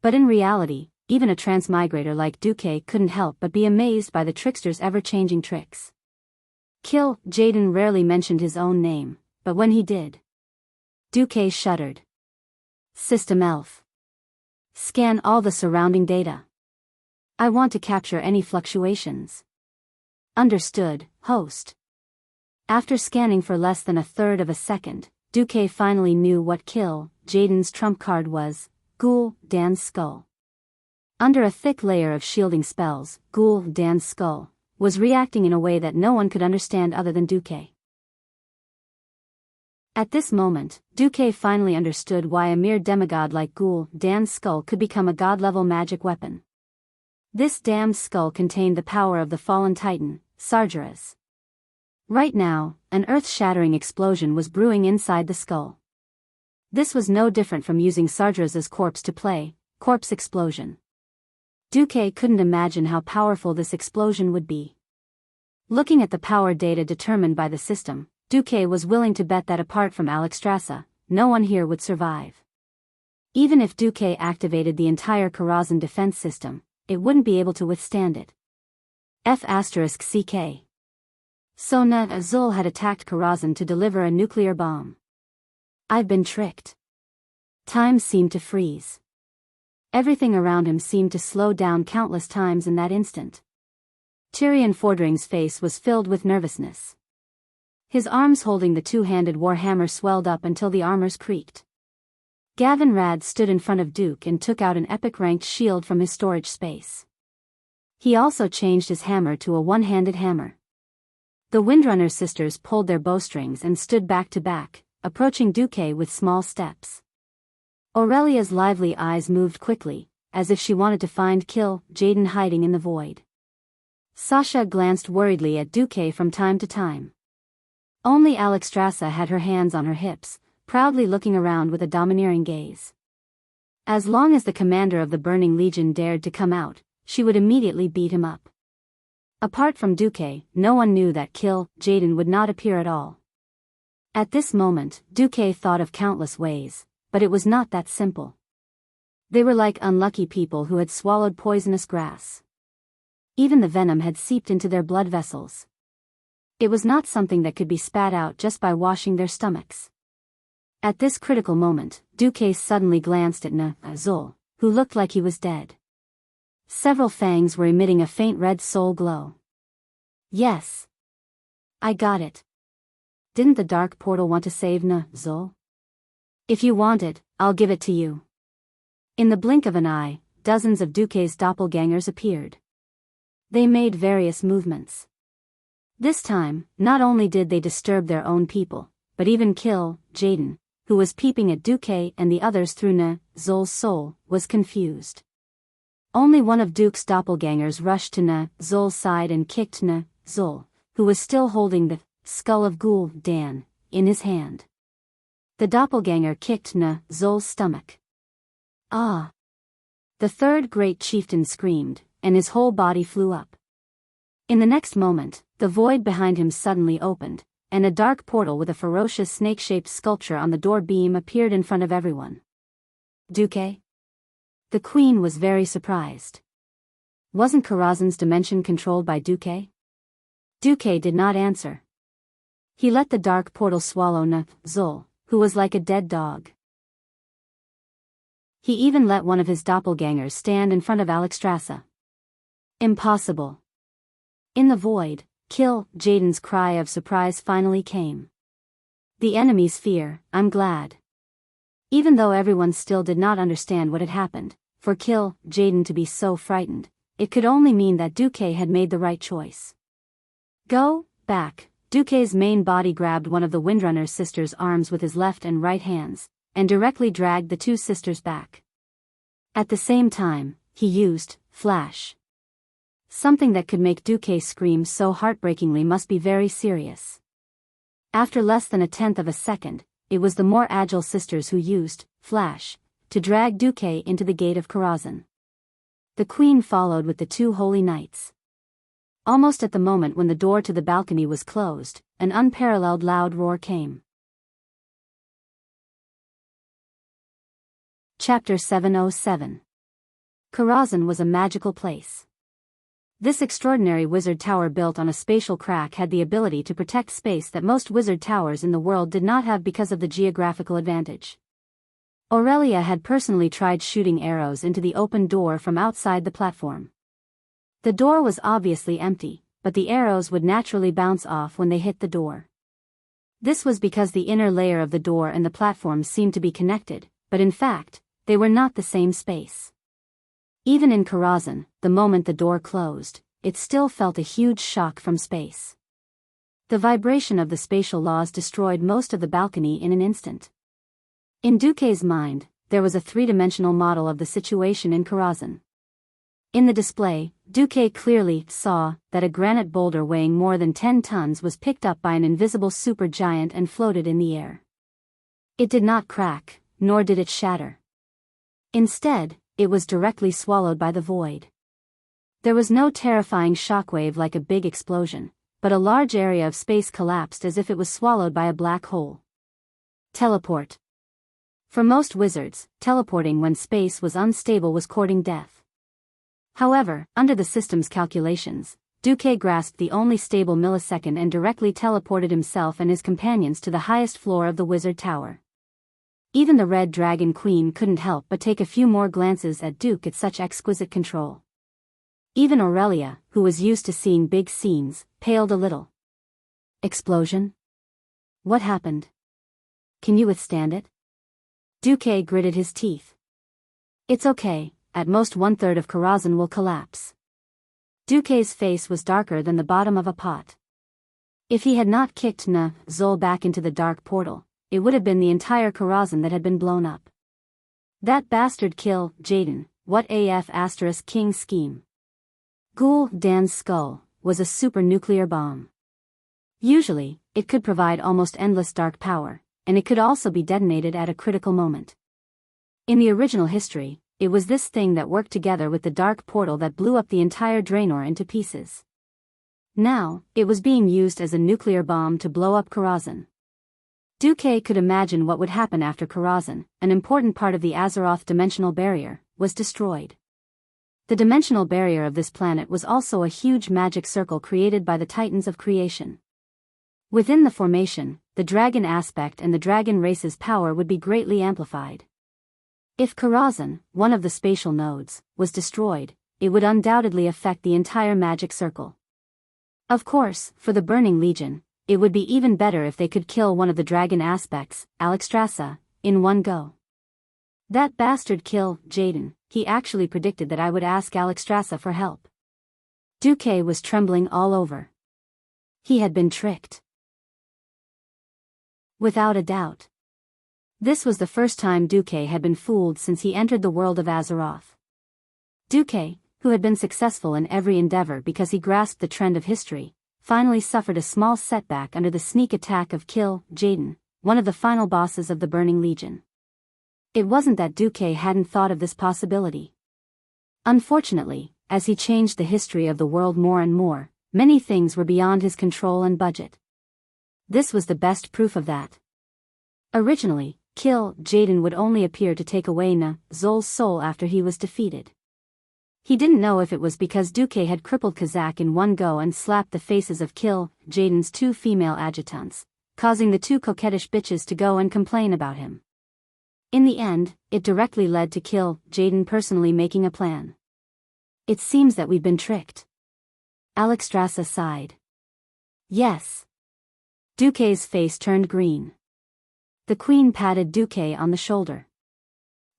But in reality, even a transmigrator like Duque couldn't help but be amazed by the trickster's ever-changing tricks. Kill, Jaden rarely mentioned his own name, but when he did, Duque shuddered. System Elf. Scan all the surrounding data. I want to capture any fluctuations. Understood, host. After scanning for less than a third of a second, Duque finally knew what Kill, Jaden's trump card was: Ghoul Dan's skull. Under a thick layer of shielding spells, Ghoul Dan's skull was reacting in a way that no one could understand other than Duque. At this moment, Duque finally understood why a mere demigod like Ghoul Dan's skull could become a god-level magic weapon. This damned skull contained the power of the fallen titan, Sargeras. Right now, an earth-shattering explosion was brewing inside the skull. This was no different from using Sargeras's corpse to play corpse explosion. Duque couldn't imagine how powerful this explosion would be. Looking at the power data determined by the system, Duque was willing to bet that apart from Alexstrasza, no one here would survive. Even if Duque activated the entire Karazhan defense system, it wouldn't be able to withstand it. F***CK. So Azul had attacked Karazhan to deliver a nuclear bomb. I've been tricked. Time seemed to freeze. Everything around him seemed to slow down countless times in that instant. Tyrion Fordring's face was filled with nervousness. His arms holding the two-handed warhammer swelled up until the armors creaked. Gavin Rad stood in front of Duke and took out an epic-ranked shield from his storage space. He also changed his hammer to a one-handed hammer. The Windrunner sisters pulled their bowstrings and stood back to back, approaching Duque with small steps. Aurelia's lively eyes moved quickly, as if she wanted to find Kill Jaden hiding in the void. Sasha glanced worriedly at Duque from time to time. Only Alexstrasza had her hands on her hips, proudly looking around with a domineering gaze. As long as the commander of the Burning Legion dared to come out, she would immediately beat him up. Apart from Duque, no one knew that Kill Jaden would not appear at all. At this moment, Duque thought of countless ways, but it was not that simple. They were like unlucky people who had swallowed poisonous grass. Even the venom had seeped into their blood vessels. It was not something that could be spat out just by washing their stomachs. At this critical moment, Duque suddenly glanced at Azul, who looked like he was dead. Several fangs were emitting a faint red soul glow. Yes. I got it. Didn't the dark portal want to save Azul? If you want it, I'll give it to you. In the blink of an eye, dozens of Duque's doppelgangers appeared. They made various movements. This time, not only did they disturb their own people, but even Kill Jaden, who was peeping at Duque and the others through Azul's soul, was confused. Only one of Duke's doppelgangers rushed to Azul's side and kicked Azul, who was still holding the skull of Ghoul Dan in his hand. The doppelganger kicked Azul's stomach. Ah! The third great chieftain screamed, and his whole body flew up. In the next moment, the void behind him suddenly opened, and a dark portal with a ferocious snake-shaped sculpture on the door beam appeared in front of everyone. Duque? The queen was very surprised. Wasn't Karazhan's dimension controlled by Duque? Duque did not answer. He let the dark portal swallow Azul, who was like a dead dog. He even let one of his doppelgangers stand in front of Alexstrasza. Impossible. In the void, Kill Jaden's cry of surprise finally came. The enemy's fear, I'm glad. Even though everyone still did not understand what had happened, for Kill Jaden to be so frightened, it could only mean that Duque had made the right choice. Go back. Duque's main body grabbed one of the Windrunner sisters' arms with his left and right hands, and directly dragged the two sisters back. At the same time, he used Flash. Something that could make Duque scream so heartbreakingly must be very serious. After less than a tenth of a second, it was the more agile sisters who used Flash to drag Duque into the gate of Karazhan. The queen followed with the two holy knights. Almost at the moment when the door to the balcony was closed, an unparalleled loud roar came. Chapter 707. Karazhan was a magical place. This extraordinary wizard tower built on a spatial crack had the ability to protect space that most wizard towers in the world did not have because of the geographical advantage. Aurelia had personally tried shooting arrows into the open door from outside the platform. The door was obviously empty, but the arrows would naturally bounce off when they hit the door. This was because the inner layer of the door and the platform seemed to be connected, but in fact, they were not the same space. Even in Karazhan, the moment the door closed, it still felt a huge shock from space. The vibration of the spatial laws destroyed most of the balcony in an instant. In Duque's mind, there was a three-dimensional model of the situation in Karazhan. In the display, Duque clearly saw that a granite boulder weighing more than 10 tons was picked up by an invisible supergiant and floated in the air. It did not crack, nor did it shatter. Instead, it was directly swallowed by the void. There was no terrifying shockwave like a big explosion, but a large area of space collapsed as if it was swallowed by a black hole. Teleport. For most wizards, teleporting when space was unstable was courting death. However, under the system's calculations, Duque grasped the only stable millisecond and directly teleported himself and his companions to the highest floor of the wizard tower. Even the Red Dragon Queen couldn't help but take a few more glances at Duque at such exquisite control. Even Aurelia, who was used to seeing big scenes, paled a little. Explosion? What happened? Can you withstand it? Duque gritted his teeth. It's okay, at most 1/3 of Karazhan will collapse. Duque's face was darker than the bottom of a pot. If he had not kicked Zol back into the dark portal, it would have been the entire Karazhan that had been blown up. That bastard kill, Jaden, what AF * king scheme. Ghoul Dan's skull was a super nuclear bomb. Usually, it could provide almost endless dark power, and it could also be detonated at a critical moment. In the original history, it was this thing that worked together with the dark portal that blew up the entire Draenor into pieces. Now, it was being used as a nuclear bomb to blow up Karazhan. Duque could imagine what would happen after Karazhan, an important part of the Azeroth dimensional barrier, was destroyed. The dimensional barrier of this planet was also a huge magic circle created by the Titans of Creation. Within the formation, the dragon aspect and the dragon race's power would be greatly amplified. If Karazhan, one of the spatial nodes, was destroyed, it would undoubtedly affect the entire magic circle. Of course, for the Burning Legion, it would be even better if they could kill one of the dragon aspects, Alexstrasza, in one go. That bastard kill, Jaden, he actually predicted that I would ask Alexstrasza for help. Duque was trembling all over. He had been tricked. Without a doubt. This was the first time Duque had been fooled since he entered the world of Azeroth. Duque, who had been successful in every endeavor because he grasped the trend of history, finally suffered a small setback under the sneak attack of Kill Jaden, one of the final bosses of the Burning Legion. It wasn't that Duque hadn't thought of this possibility. Unfortunately, as he changed the history of the world more and more, many things were beyond his control and budget. This was the best proof of that. Originally, Kill Jaden would only appear to take away Zol's soul after he was defeated. He didn't know if it was because Duque had crippled Kazak in one go and slapped the faces of Kill Jaden's 2 female adjutants, causing the 2 coquettish bitches to go and complain about him. In the end, it directly led to Kill Jaden personally making a plan. It seems that we've been tricked. Alexstrasza sighed. Yes. Duque's face turned green. The queen patted Duque on the shoulder.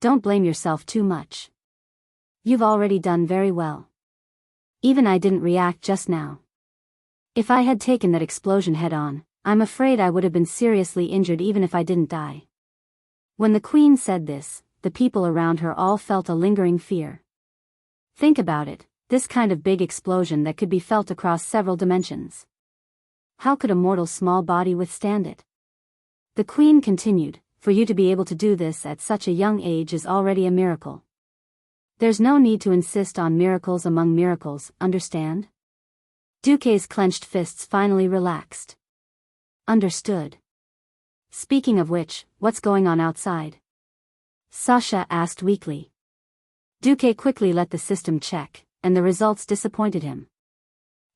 Don't blame yourself too much. You've already done very well. Even I didn't react just now. If I had taken that explosion head on, I'm afraid I would have been seriously injured even if I didn't die. When the queen said this, the people around her all felt a lingering fear. Think about it, this kind of big explosion that could be felt across several dimensions. How could a mortal small body withstand it? The queen continued, for you to be able to do this at such a young age is already a miracle. There's no need to insist on miracles among miracles, understand? Duque's clenched fists finally relaxed. Understood. Speaking of which, what's going on outside? Sasha asked weakly. Duque quickly let the system check, and the results disappointed him.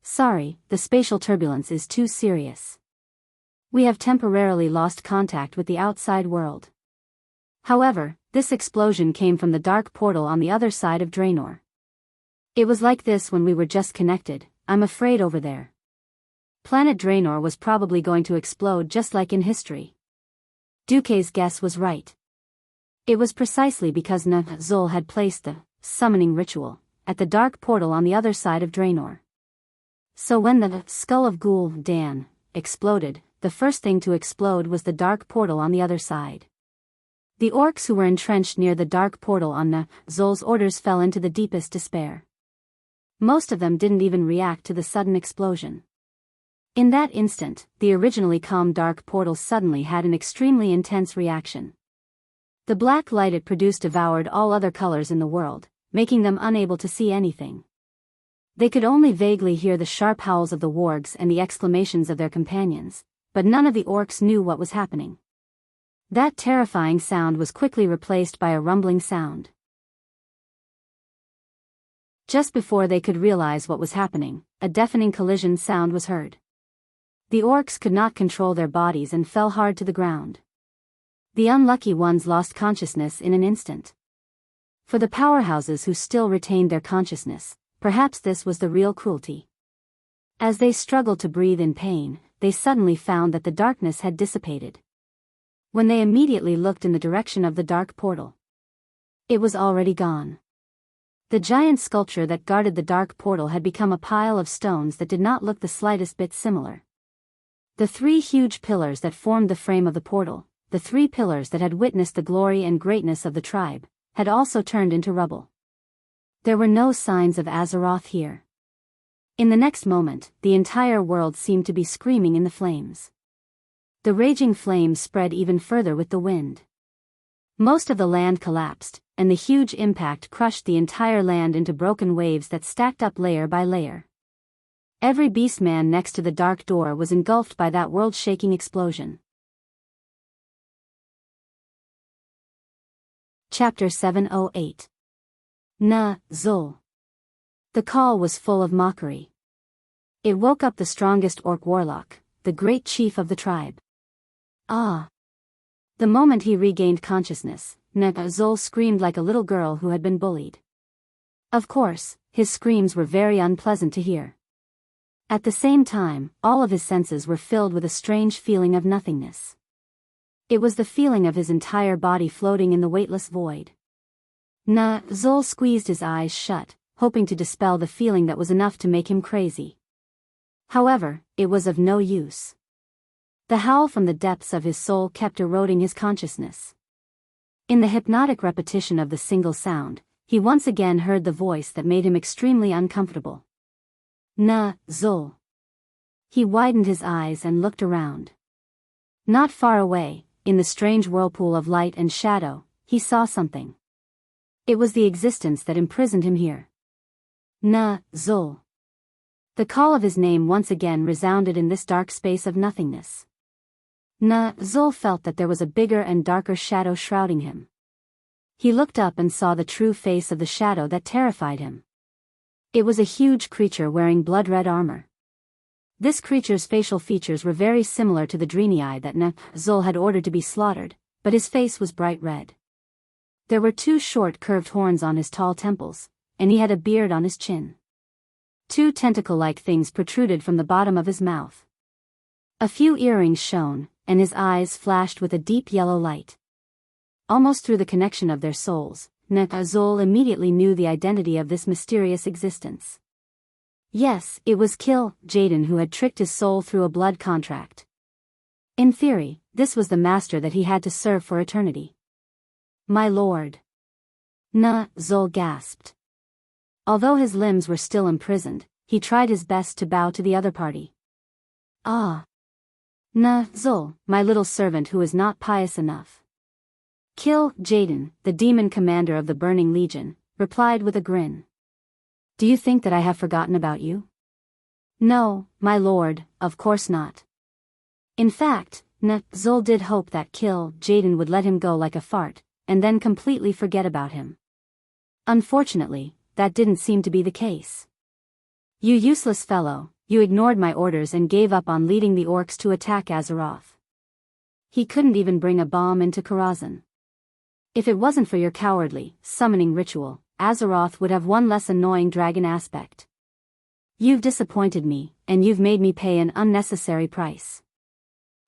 Sorry, the spatial turbulence is too serious. We have temporarily lost contact with the outside world. However, this explosion came from the dark portal on the other side of Draenor. It was like this when we were just connected, I'm afraid over there. Planet Draenor was probably going to explode just like in history. Duque's guess was right. It was precisely because Zul had placed the summoning ritual at the dark portal on the other side of Draenor. So when the skull of Ghoul Dan exploded, the first thing to explode was the dark portal on the other side. The orcs who were entrenched near the dark portal on Zul's orders fell into the deepest despair. Most of them didn't even react to the sudden explosion. In that instant, the originally calm dark portal suddenly had an extremely intense reaction. The black light it produced devoured all other colors in the world, making them unable to see anything. They could only vaguely hear the sharp howls of the wargs and the exclamations of their companions, but none of the orcs knew what was happening. That terrifying sound was quickly replaced by a rumbling sound. Just before they could realize what was happening, a deafening collision sound was heard. The orcs could not control their bodies and fell hard to the ground. The unlucky ones lost consciousness in an instant. For the powerhouses who still retained their consciousness, perhaps this was the real cruelty. As they struggled to breathe in pain, they suddenly found that the darkness had dissipated. When they immediately looked in the direction of the dark portal, it was already gone. The giant sculpture that guarded the dark portal had become a pile of stones that did not look the slightest bit similar. The three huge pillars that formed the frame of the portal, the three pillars that had witnessed the glory and greatness of the tribe, had also turned into rubble. There were no signs of Azeroth here. In the next moment, the entire world seemed to be screaming in the flames. The raging flames spread even further with the wind. Most of the land collapsed, and the huge impact crushed the entire land into broken waves that stacked up layer by layer. Every beastman next to the dark door was engulfed by that world-shaking explosion. Chapter 708. Zul. The call was full of mockery. It woke up the strongest orc warlock, the great chief of the tribe. Ah! The moment he regained consciousness, Zul screamed like a little girl who had been bullied. Of course, his screams were very unpleasant to hear. At the same time, all of his senses were filled with a strange feeling of nothingness. It was the feeling of his entire body floating in the weightless void. Zul squeezed his eyes shut, hoping to dispel the feeling that was enough to make him crazy. However, it was of no use. The howl from the depths of his soul kept eroding his consciousness. In the hypnotic repetition of the single sound, he once again heard the voice that made him extremely uncomfortable. Zul. He widened his eyes and looked around. Not far away, in the strange whirlpool of light and shadow, he saw something. It was the existence that imprisoned him here. Zul. The call of his name once again resounded in this dark space of nothingness. Zul felt that there was a bigger and darker shadow shrouding him. He looked up and saw the true face of the shadow that terrified him. It was a huge creature wearing blood-red armor. This creature's facial features were very similar to the Draenei that Zul had ordered to be slaughtered, but his face was bright red. There were two short curved horns on his tall temples, and he had a beard on his chin. Two tentacle-like things protruded from the bottom of his mouth. A few earrings shone, and his eyes flashed with a deep yellow light. Almost through the connection of their souls, Zul immediately knew the identity of this mysterious existence. Yes, it was Jaden who had tricked his soul through a blood contract. In theory, this was the master that he had to serve for eternity. My lord. Zul gasped. Although his limbs were still imprisoned, he tried his best to bow to the other party. Ah. Zul, my little servant who is not pious enough. Jaden, the demon commander of the Burning Legion, replied with a grin. Do you think that I have forgotten about you? No, my lord, of course not. In fact, Zul did hope that Jaden would let him go like a fart, and then completely forget about him. Unfortunately, that didn't seem to be the case. You useless fellow, you ignored my orders and gave up on leading the orcs to attack Azeroth. He couldn't even bring a bomb into Karazhan. If it wasn't for your cowardly, summoning ritual, Azeroth would have one less annoying dragon aspect. You've disappointed me, and you've made me pay an unnecessary price.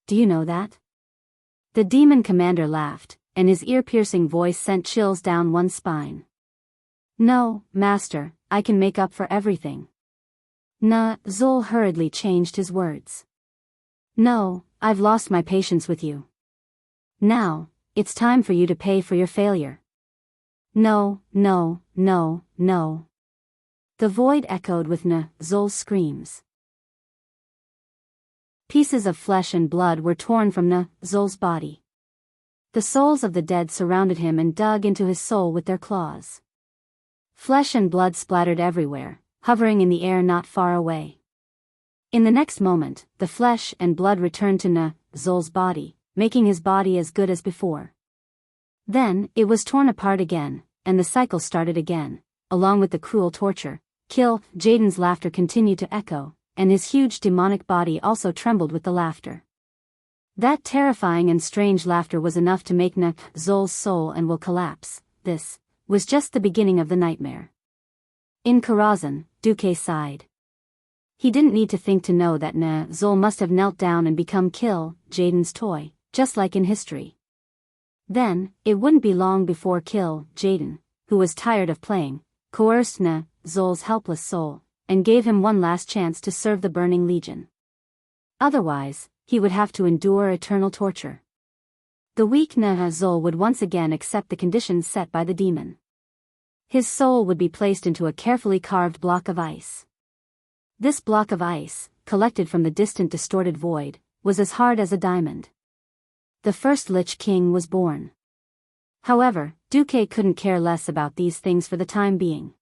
Do you know that? The demon commander laughed, and his ear-piercing voice sent chills down one's spine. No, master, I can make up for everything. Nah, Zol hurriedly changed his words. No, I've lost my patience with you. Now, it's time for you to pay for your failure. No, no, no, no. The void echoed with Zol's screams. Pieces of flesh and blood were torn from Zol's body. The souls of the dead surrounded him and dug into his soul with their claws. Flesh and blood splattered everywhere, hovering in the air not far away. In the next moment, the flesh and blood returned to Zol's body, making his body as good as before. Then, it was torn apart again, and the cycle started again, along with the cruel torture. Kill, Jaden's laughter continued to echo, and his huge demonic body also trembled with the laughter. That terrifying and strange laughter was enough to make Zol's soul and will collapse. This was just the beginning of the nightmare. In Karazhan, Duque sighed. He didn't need to think to know that Zol must have knelt down and become Kill, Jaden's toy, just like in history. Then, it wouldn't be long before Kill, Jaden, who was tired of playing, coerced Zol's helpless soul, and gave him one last chance to serve the Burning Legion. Otherwise, he would have to endure eternal torture. The weak Zol would once again accept the conditions set by the demon. His soul would be placed into a carefully carved block of ice. This block of ice, collected from the distant distorted void, was as hard as a diamond. The first Lich King was born. However, Duque couldn't care less about these things for the time being.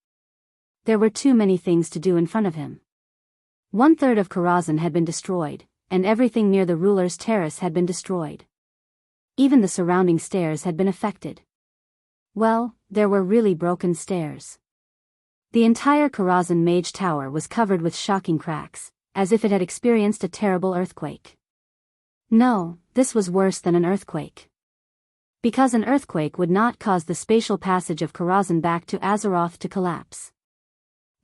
There were too many things to do in front of him. 1/3 of Karazhan had been destroyed, and everything near the ruler's terrace had been destroyed. Even the surrounding stairs had been affected. Well, there were really broken stairs. The entire Karazhan Mage Tower was covered with shocking cracks, as if it had experienced a terrible earthquake. No, this was worse than an earthquake. Because an earthquake would not cause the spatial passage of Karazhan back to Azeroth to collapse.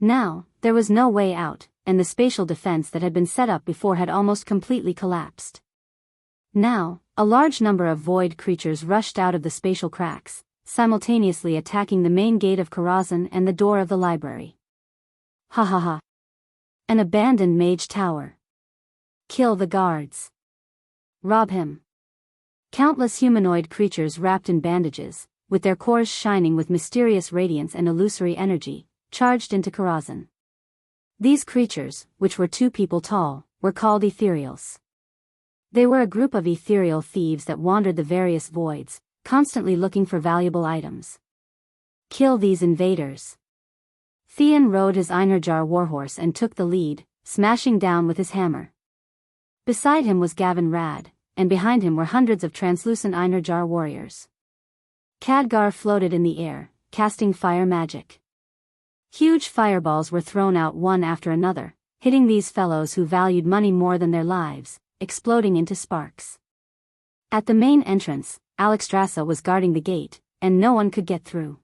Now, there was no way out, and the spatial defense that had been set up before had almost completely collapsed. Now, a large number of void creatures rushed out of the spatial cracks, simultaneously attacking the main gate of Karazhan and the door of the library. Ha ha ha. An abandoned mage tower. Kill the guards. Rob him. Countless humanoid creatures wrapped in bandages, with their cores shining with mysterious radiance and illusory energy, charged into Karazhan. These creatures, which were 2 people tall, were called ethereals. They were a group of ethereal thieves that wandered the various voids, constantly looking for valuable items. Kill these invaders. Theon rode his Einherjar warhorse and took the lead, smashing down with his hammer. Beside him was Gavin Rad, and behind him were hundreds of translucent Einherjar warriors. Khadgar floated in the air, casting fire magic. Huge fireballs were thrown out one after another, hitting these fellows who valued money more than their lives, exploding into sparks. At the main entrance, Alexstrasza was guarding the gate, and no one could get through.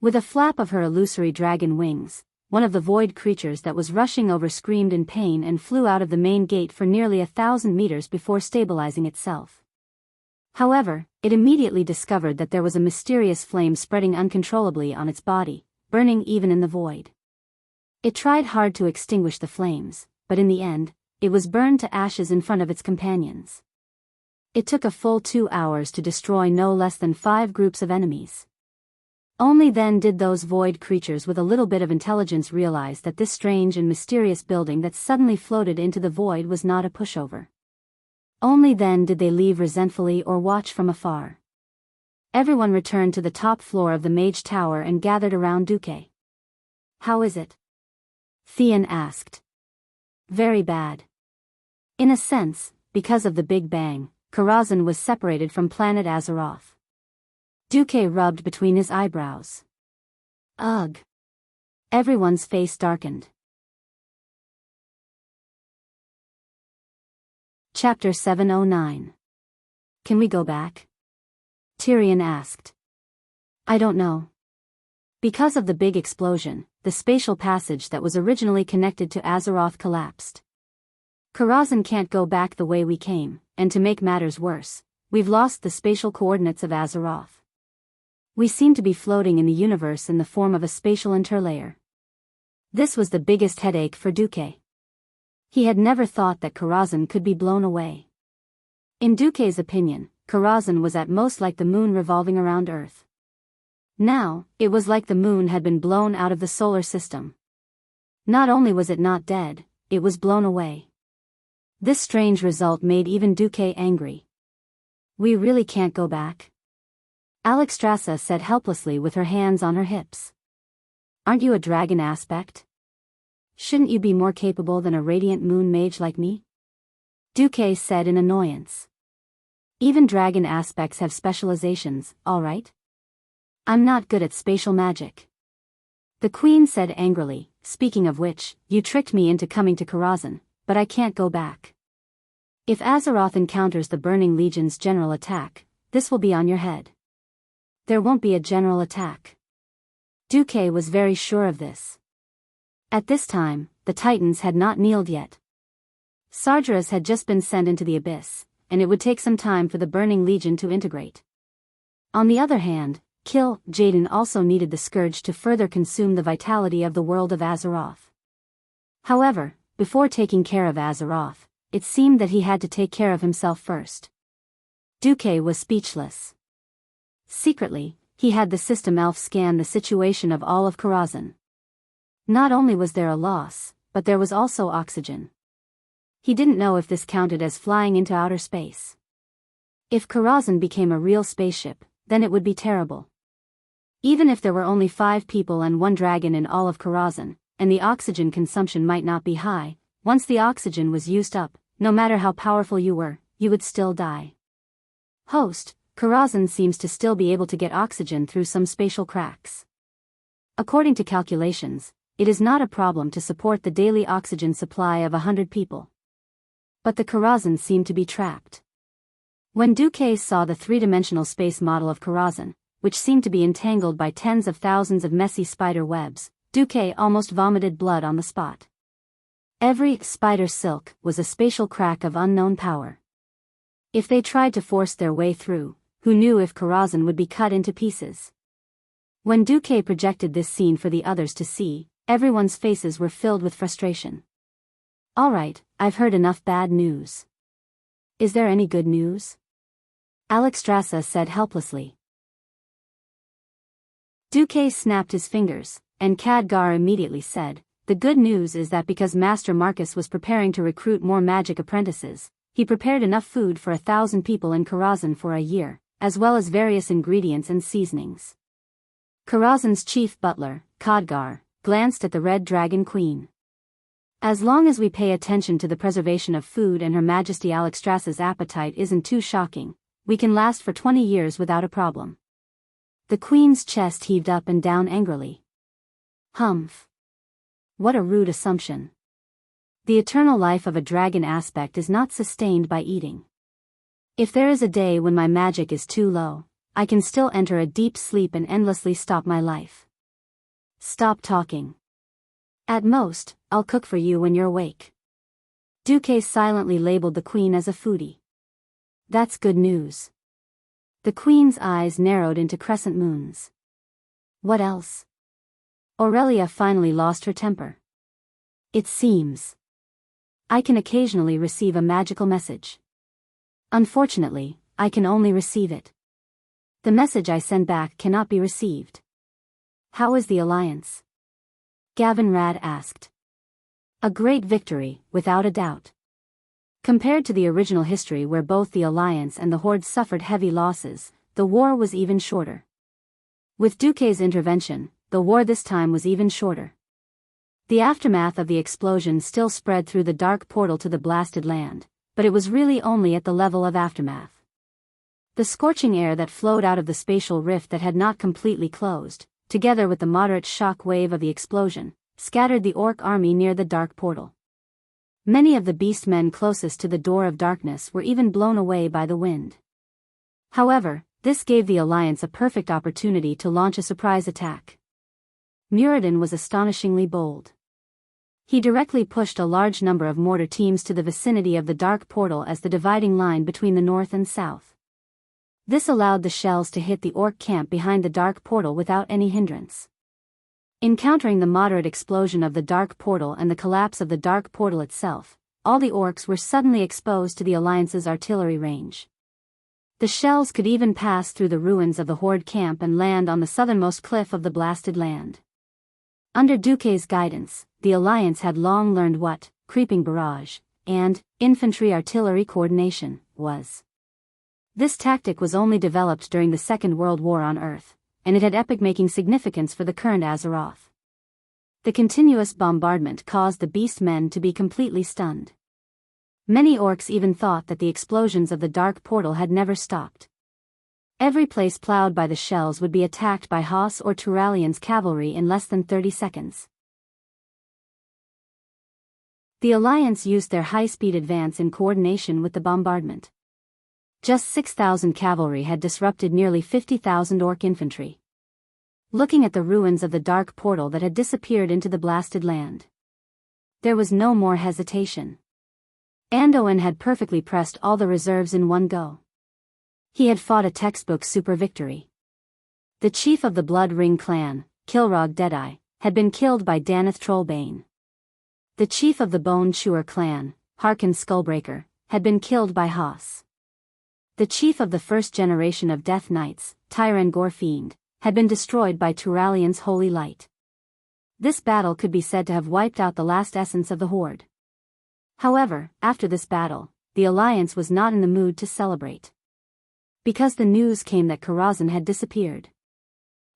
With a flap of her illusory dragon wings, one of the void creatures that was rushing over screamed in pain and flew out of the main gate for nearly 1,000 meters before stabilizing itself. However, it immediately discovered that there was a mysterious flame spreading uncontrollably on its body, burning even in the void. It tried hard to extinguish the flames, but in the end, it was burned to ashes in front of its companions. It took a full 2 hours to destroy no less than 5 groups of enemies. Only then did those void creatures with a little bit of intelligence realize that this strange and mysterious building that suddenly floated into the void was not a pushover. Only then did they leave resentfully or watch from afar. Everyone returned to the top floor of the Mage Tower and gathered around Duque. "How is it?" Theon asked. "Very bad. In a sense, because of the Big Bang, Karazhan was separated from planet Azeroth. Duque rubbed between his eyebrows. Ugh. Everyone's face darkened. Chapter 709. Can we go back? Tyrion asked. I don't know. Because of the big explosion, the spatial passage that was originally connected to Azeroth collapsed. Karazhan can't go back the way we came, and to make matters worse, we've lost the spatial coordinates of Azeroth. We seem to be floating in the universe in the form of a spatial interlayer. This was the biggest headache for Duque. He had never thought that Karazhan could be blown away. In Duque's opinion, Karazhan was at most like the moon revolving around Earth. Now, it was like the moon had been blown out of the solar system. Not only was it not dead, it was blown away. This strange result made even Duque angry. We really can't go back? Alexstrasza said helplessly with her hands on her hips. Aren't you a dragon aspect? Shouldn't you be more capable than a radiant moon mage like me? Duque said in annoyance. Even dragon aspects have specializations, all right? I'm not good at spatial magic. The queen said angrily, speaking of which, you tricked me into coming to Karazhan, but I can't go back. If Azeroth encounters the Burning Legion's general attack, this will be on your head. There won't be a general attack. Duque was very sure of this. At this time, the Titans had not kneeled yet. Sargeras had just been sent into the abyss, and it would take some time for the Burning Legion to integrate. On the other hand, Jaden also needed the scourge to further consume the vitality of the world of Azeroth. However, before taking care of Azeroth, it seemed that he had to take care of himself first. Duque was speechless. Secretly, he had the system elf scan the situation of all of Karazhan. Not only was there a loss, but there was also oxygen. He didn't know if this counted as flying into outer space. If Karazhan became a real spaceship, then it would be terrible. Even if there were only 5 people and 1 dragon in all of Karazhan, and the oxygen consumption might not be high, once the oxygen was used up, no matter how powerful you were, you would still die. Host, Karazhan seems to still be able to get oxygen through some spatial cracks. According to calculations, it is not a problem to support the daily oxygen supply of 100 people. But the Karazhan seemed to be trapped. When Duque saw the 3-dimensional space model of Karazhan, which seemed to be entangled by tens of thousands of messy spider webs, Duque almost vomited blood on the spot. Every spider silk was a spatial crack of unknown power. If they tried to force their way through, who knew if Karazhan would be cut into pieces? When Duque projected this scene for the others to see, everyone's faces were filled with frustration. All right, I've heard enough bad news. Is there any good news? Alexstrasza said helplessly. Duque snapped his fingers, and Khadgar immediately said, the good news is that because Master Marcus was preparing to recruit more magic apprentices, he prepared enough food for 1,000 people in Karazhan for a year, as well as various ingredients and seasonings. Karazhan's chief butler, Khadgar, glanced at the Red Dragon Queen. As long as we pay attention to the preservation of food and Her Majesty Alexstrasza's appetite isn't too shocking, we can last for 20 years without a problem. The Queen's chest heaved up and down angrily. Humph. What a rude assumption. The eternal life of a dragon aspect is not sustained by eating. If there is a day when my magic is too low, I can still enter a deep sleep and endlessly stop my life. Stop talking. At most, I'll cook for you when you're awake. Duque silently labeled the Queen as a foodie. That's good news. The Queen's eyes narrowed into crescent moons. What else? Aurelia finally lost her temper. It seems. I can occasionally receive a magical message. Unfortunately, I can only receive it. The message I send back cannot be received. How is the alliance? Gavin Rad asked. A great victory, without a doubt. Compared to the original history where both the Alliance and the Horde suffered heavy losses, the war was even shorter. With Duque's intervention, the war this time was even shorter. The aftermath of the explosion still spread through the dark portal to the blasted land, but it was really only at the level of aftermath. The scorching air that flowed out of the spatial rift that had not completely closed, together with the moderate shock wave of the explosion, scattered the orc army near the dark portal. Many of the beast men closest to the door of darkness were even blown away by the wind. However, this gave the Alliance a perfect opportunity to launch a surprise attack. Muradin was astonishingly bold. He directly pushed a large number of mortar teams to the vicinity of the dark portal as the dividing line between the north and south. This allowed the shells to hit the orc camp behind the dark portal without any hindrance. Encountering the moderate explosion of the dark portal and the collapse of the dark portal itself, all the orcs were suddenly exposed to the Alliance's artillery range. The shells could even pass through the ruins of the Horde camp and land on the southernmost cliff of the blasted land. Under Duque's guidance, the Alliance had long learned what creeping barrage and infantry artillery coordination was. This tactic was only developed during the Second World War on Earth, and it had epoch-making significance for the current Azeroth. The continuous bombardment caused the beast men to be completely stunned. Many orcs even thought that the explosions of the dark portal had never stopped. Every place plowed by the shells would be attacked by Haas or Turalian's cavalry in less than 30 seconds. The Alliance used their high-speed advance in coordination with the bombardment. Just 6,000 cavalry had disrupted nearly 50,000 orc infantry. Looking at the ruins of the dark portal that had disappeared into the blasted land, there was no more hesitation. Anduin had perfectly pressed all the reserves in one go. He had fought a textbook super victory. The chief of the Blood Ring clan, Kilrog Deadeye, had been killed by Daneth Trollbane. The chief of the Bone Chewer clan, Harkin Skullbreaker, had been killed by Haas. The chief of the first generation of Death Knights, Tyran Gorfiend, had been destroyed by Turalian's Holy Light. This battle could be said to have wiped out the last essence of the Horde. However, after this battle, the Alliance was not in the mood to celebrate. Because the news came that Karazhan had disappeared.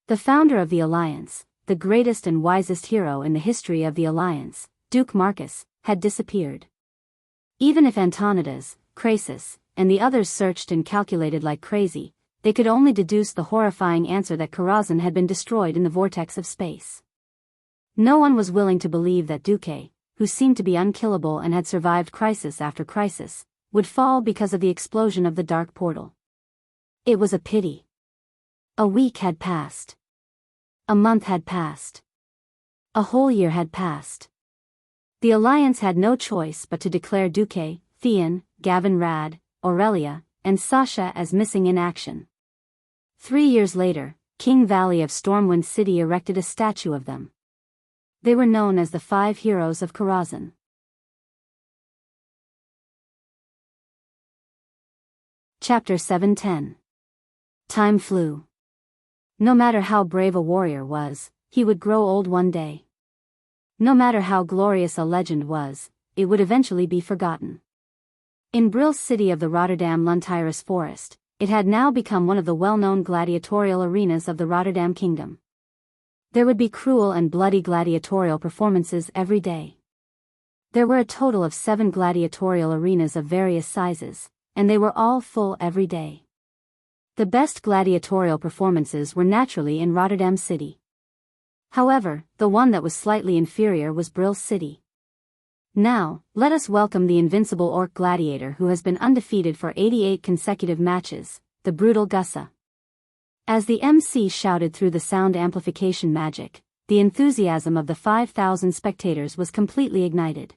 The founder of the Alliance, the greatest and wisest hero in the history of the Alliance, Duke Marcus, had disappeared. Even if Antonidas, Krasis, and the others searched and calculated like crazy, they could only deduce the horrifying answer that Karazhan had been destroyed in the vortex of space. No one was willing to believe that Duque, who seemed to be unkillable and had survived crisis after crisis, would fall because of the explosion of the dark portal. It was a pity. A week had passed. A month had passed. A whole year had passed. The Alliance had no choice but to declare Duque, Theon, Gavin Rad, Aurelia, and Sasha as missing in action. 3 years later, King Valley of Stormwind City erected a statue of them. They were known as the 5 Heroes of Karazhan. Chapter 710. Time flew. No matter how brave a warrior was, he would grow old one day. No matter how glorious a legend was, it would eventually be forgotten. In Brill's city of the Rotterdam Luntiris Forest, it had now become one of the well-known gladiatorial arenas of the Rotterdam Kingdom. There would be cruel and bloody gladiatorial performances every day. There were a total of 7 gladiatorial arenas of various sizes, and they were all full every day. The best gladiatorial performances were naturally in Rotterdam City. However, the one that was slightly inferior was Brill's city. Now, let us welcome the invincible orc gladiator who has been undefeated for 88 consecutive matches, the brutal Gussa. As the MC shouted through the sound amplification magic, the enthusiasm of the 5,000 spectators was completely ignited.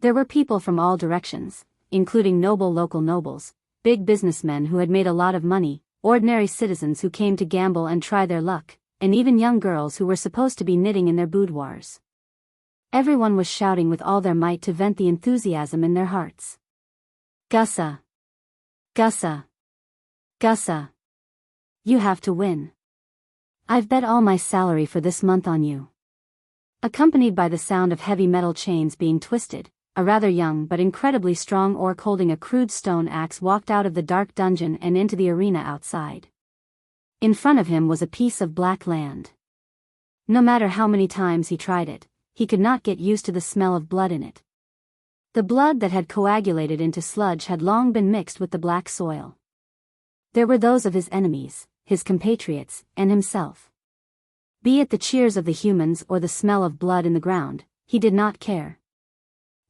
There were people from all directions, including noble local nobles, big businessmen who had made a lot of money, ordinary citizens who came to gamble and try their luck, and even young girls who were supposed to be knitting in their boudoirs. Everyone was shouting with all their might to vent the enthusiasm in their hearts. Gussa! Gussa! Gussa! You have to win. I've bet all my salary for this month on you. Accompanied by the sound of heavy metal chains being twisted, a rather young but incredibly strong orc holding a crude stone axe walked out of the dark dungeon and into the arena outside. In front of him was a piece of black land. No matter how many times he tried it, he could not get used to the smell of blood in it. The blood that had coagulated into sludge had long been mixed with the black soil. There were those of his enemies, his compatriots, and himself. Be it the cheers of the humans or the smell of blood in the ground, he did not care.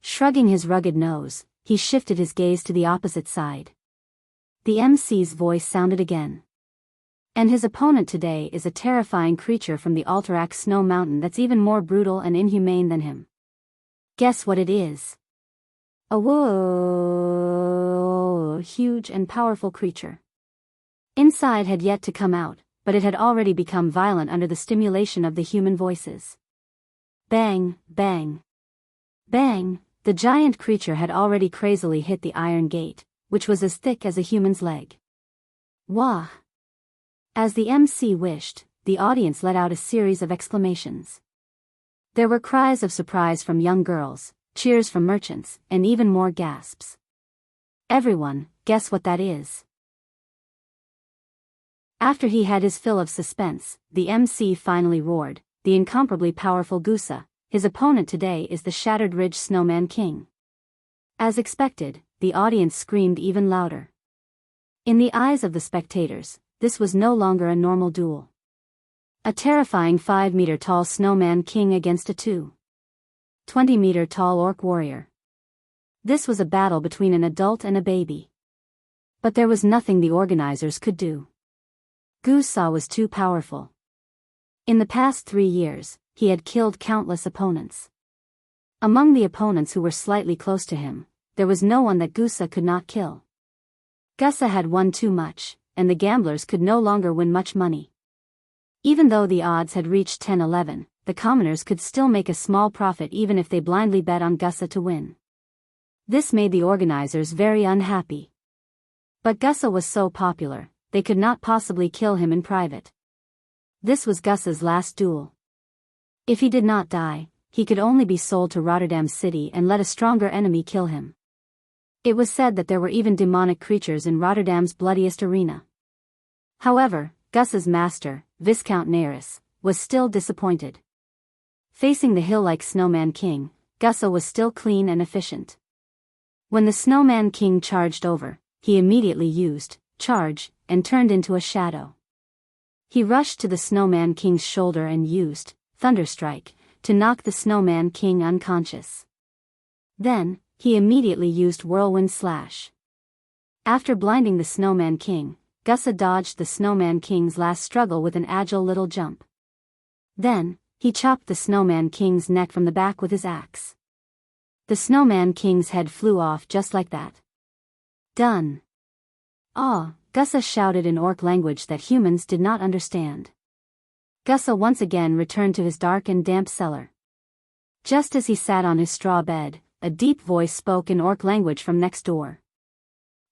Shrugging his rugged nose, he shifted his gaze to the opposite side. The MC's voice sounded again. And his opponent today is a terrifying creature from the Alterac Snow Mountain that's even more brutal and inhumane than him. Guess what it is? A huge and powerful creature. Inside had yet to come out, but it had already become violent under the stimulation of the human voices. Bang, bang. Bang, the giant creature had already crazily hit the iron gate, which was as thick as a human's leg. Wah! As the MC wished, the audience let out a series of exclamations. There were cries of surprise from young girls, cheers from merchants, and even more gasps. Everyone, guess what that is? After he had his fill of suspense, the MC finally roared, the incomparably powerful Gusa, his opponent today is the Shattered Ridge Snowman King. As expected, the audience screamed even louder. In the eyes of the spectators, this was no longer a normal duel. A terrifying 5-meter-tall snowman king against a 20-meter-tall orc warrior. This was a battle between an adult and a baby. But there was nothing the organizers could do. Gusa was too powerful. In the past 3 years, he had killed countless opponents. Among the opponents who were slightly close to him, there was no one that Gusa could not kill. Gusa had won too much, and the gamblers could no longer win much money. Even though the odds had reached 10-11, the commoners could still make a small profit even if they blindly bet on Gusa to win. This made the organizers very unhappy. But Gusa was so popular, they could not possibly kill him in private. This was Gusa's last duel. If he did not die, he could only be sold to Rotterdam City and let a stronger enemy kill him. It was said that there were even demonic creatures in Rotterdam's bloodiest arena. However, Gusa's master, Viscount Naris, was still disappointed. Facing the hill-like Snowman King, Gusa was still clean and efficient. When the Snowman King charged over, he immediately used charge and turned into a shadow. He rushed to the Snowman King's shoulder and used Thunderstrike to knock the Snowman King unconscious. Then, he immediately used Whirlwind Slash. After blinding the Snowman King, Gusa dodged the Snowman King's last struggle with an agile little jump. Then, he chopped the Snowman King's neck from the back with his axe. The Snowman King's head flew off just like that. Done. Ah, Gusa shouted in orc language that humans did not understand. Gusa once again returned to his dark and damp cellar. Just as he sat on his straw bed, a deep voice spoke in orc language from next door.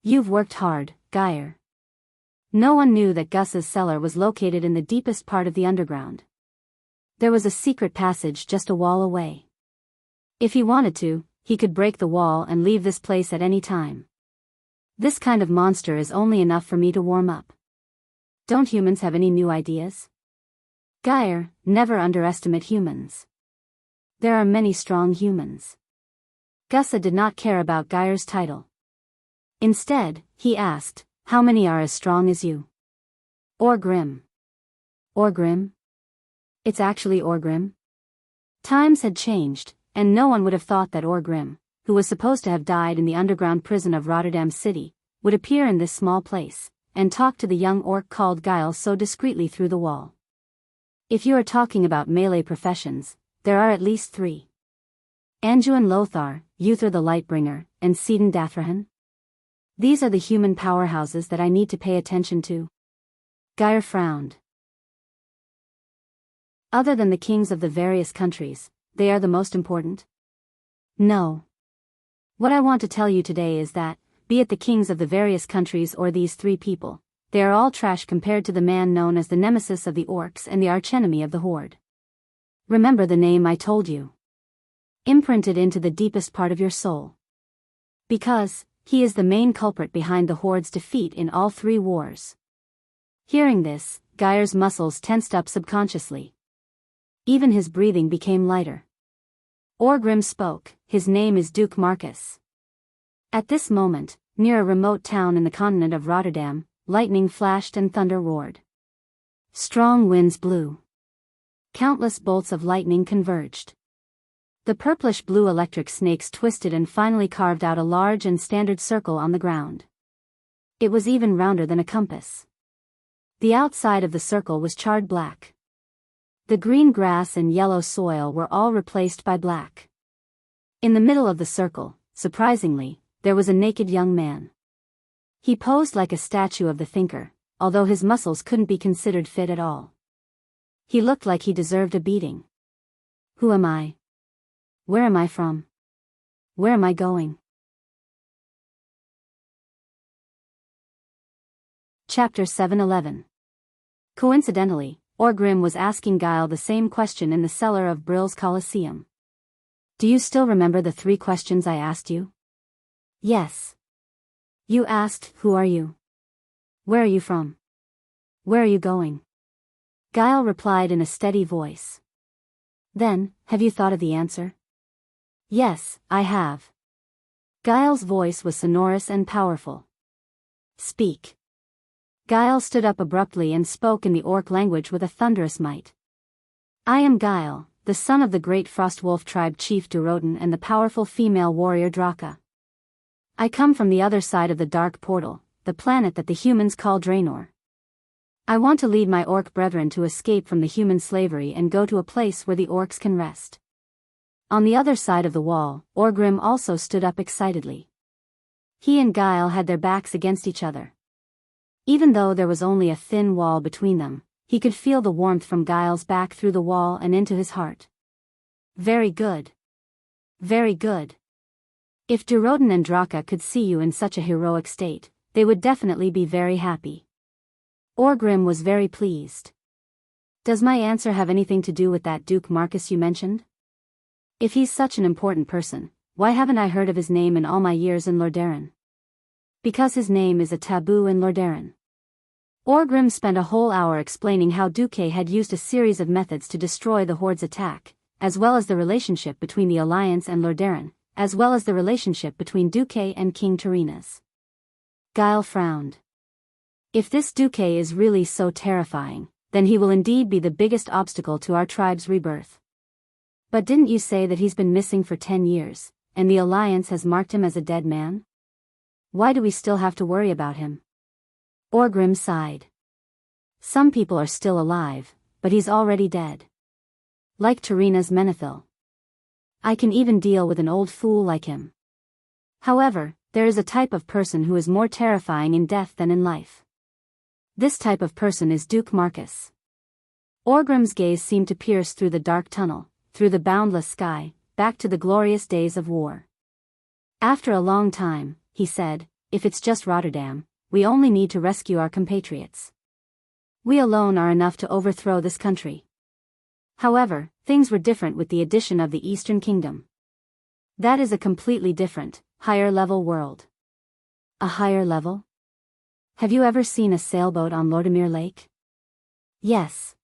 You've worked hard, Geyer. No one knew that Gusa's cellar was located in the deepest part of the underground. There was a secret passage just a wall away. If he wanted to, he could break the wall and leave this place at any time. This kind of monster is only enough for me to warm up. Don't humans have any new ideas? Geyer, never underestimate humans. There are many strong humans. Gusa did not care about Geyer's title. Instead, he asked, how many are as strong as you? Orgrim. Orgrim? It's actually Orgrim? Times had changed, and no one would have thought that Orgrim, who was supposed to have died in the underground prison of Rotterdam City, would appear in this small place, and talk to the young orc called Guile so discreetly through the wall. If you are talking about melee professions, there are at least 3. Anduin Lothar, Uther the Lightbringer, and Sedin Dathrahan. These are the human powerhouses that I need to pay attention to. Geyer frowned. Other than the kings of the various countries, they are the most important? No. What I want to tell you today is that, be it the kings of the various countries or these 3 people, they are all trash compared to the man known as the nemesis of the orcs and the archenemy of the Horde. Remember the name I told you. Imprinted into the deepest part of your soul. Because, he is the main culprit behind the Horde's defeat in all 3 wars. Hearing this, Geyer's muscles tensed up subconsciously. Even his breathing became lighter. Orgrim spoke, his name is Duke Marcus. At this moment, near a remote town in the continent of Rotterdam, lightning flashed and thunder roared. Strong winds blew. Countless bolts of lightning converged. The purplish-blue electric snakes twisted and finally carved out a large and standard circle on the ground. It was even rounder than a compass. The outside of the circle was charred black. The green grass and yellow soil were all replaced by black. In the middle of the circle, surprisingly, there was a naked young man. He posed like a statue of the thinker, although his muscles couldn't be considered fit at all. He looked like he deserved a beating. Who am I? Where am I from? Where am I going? Chapter 7:11. Coincidentally, Orgrim was asking Guile the same question in the cellar of Brill's Colosseum. Do you still remember the 3 questions I asked you? Yes. You asked, who are you? Where are you from? Where are you going? Guile replied in a steady voice. Then, have you thought of the answer? Yes, I have. Guile's voice was sonorous and powerful. Speak. Guile stood up abruptly and spoke in the orc language with a thunderous might. I am Guile, the son of the great Frostwolf tribe chief Durotan and the powerful female warrior Draka. I come from the other side of the dark portal, the planet that the humans call Draenor. I want to lead my orc brethren to escape from the human slavery and go to a place where the orcs can rest. On the other side of the wall, Orgrim also stood up excitedly. He and Guile had their backs against each other. Even though there was only a thin wall between them, he could feel the warmth from Guile's back through the wall and into his heart. Very good. Very good. If Durotan and Draka could see you in such a heroic state, they would definitely be very happy. Orgrim was very pleased. Does my answer have anything to do with that Duke Marcus you mentioned? If he's such an important person, why haven't I heard of his name in all my years in Lordaeron? Because his name is a taboo in Lordaeron. Orgrim spent a whole hour explaining how Duque had used a series of methods to destroy the Horde's attack, as well as the relationship between the Alliance and Lordaeron, as well as the relationship between Duque and King Tyrrhenus. Guile frowned. If this Duque is really so terrifying, then he will indeed be the biggest obstacle to our tribe's rebirth. But didn't you say that he's been missing for 10 years, and the Alliance has marked him as a dead man? Why do we still have to worry about him? Orgrim sighed. Some people are still alive, but he's already dead. Like Tyrrhena's Menethil. I can even deal with an old fool like him. However, there is a type of person who is more terrifying in death than in life. This type of person is Duke Marcus. Orgrim's gaze seemed to pierce through the dark tunnel, through the boundless sky, back to the glorious days of war. After a long time, he said, if it's just Rotterdam, we only need to rescue our compatriots. We alone are enough to overthrow this country. However, things were different with the addition of the Eastern Kingdom. That is a completely different, higher-level world. A higher level? Have you ever seen a sailboat on Lordimir Lake? Yes.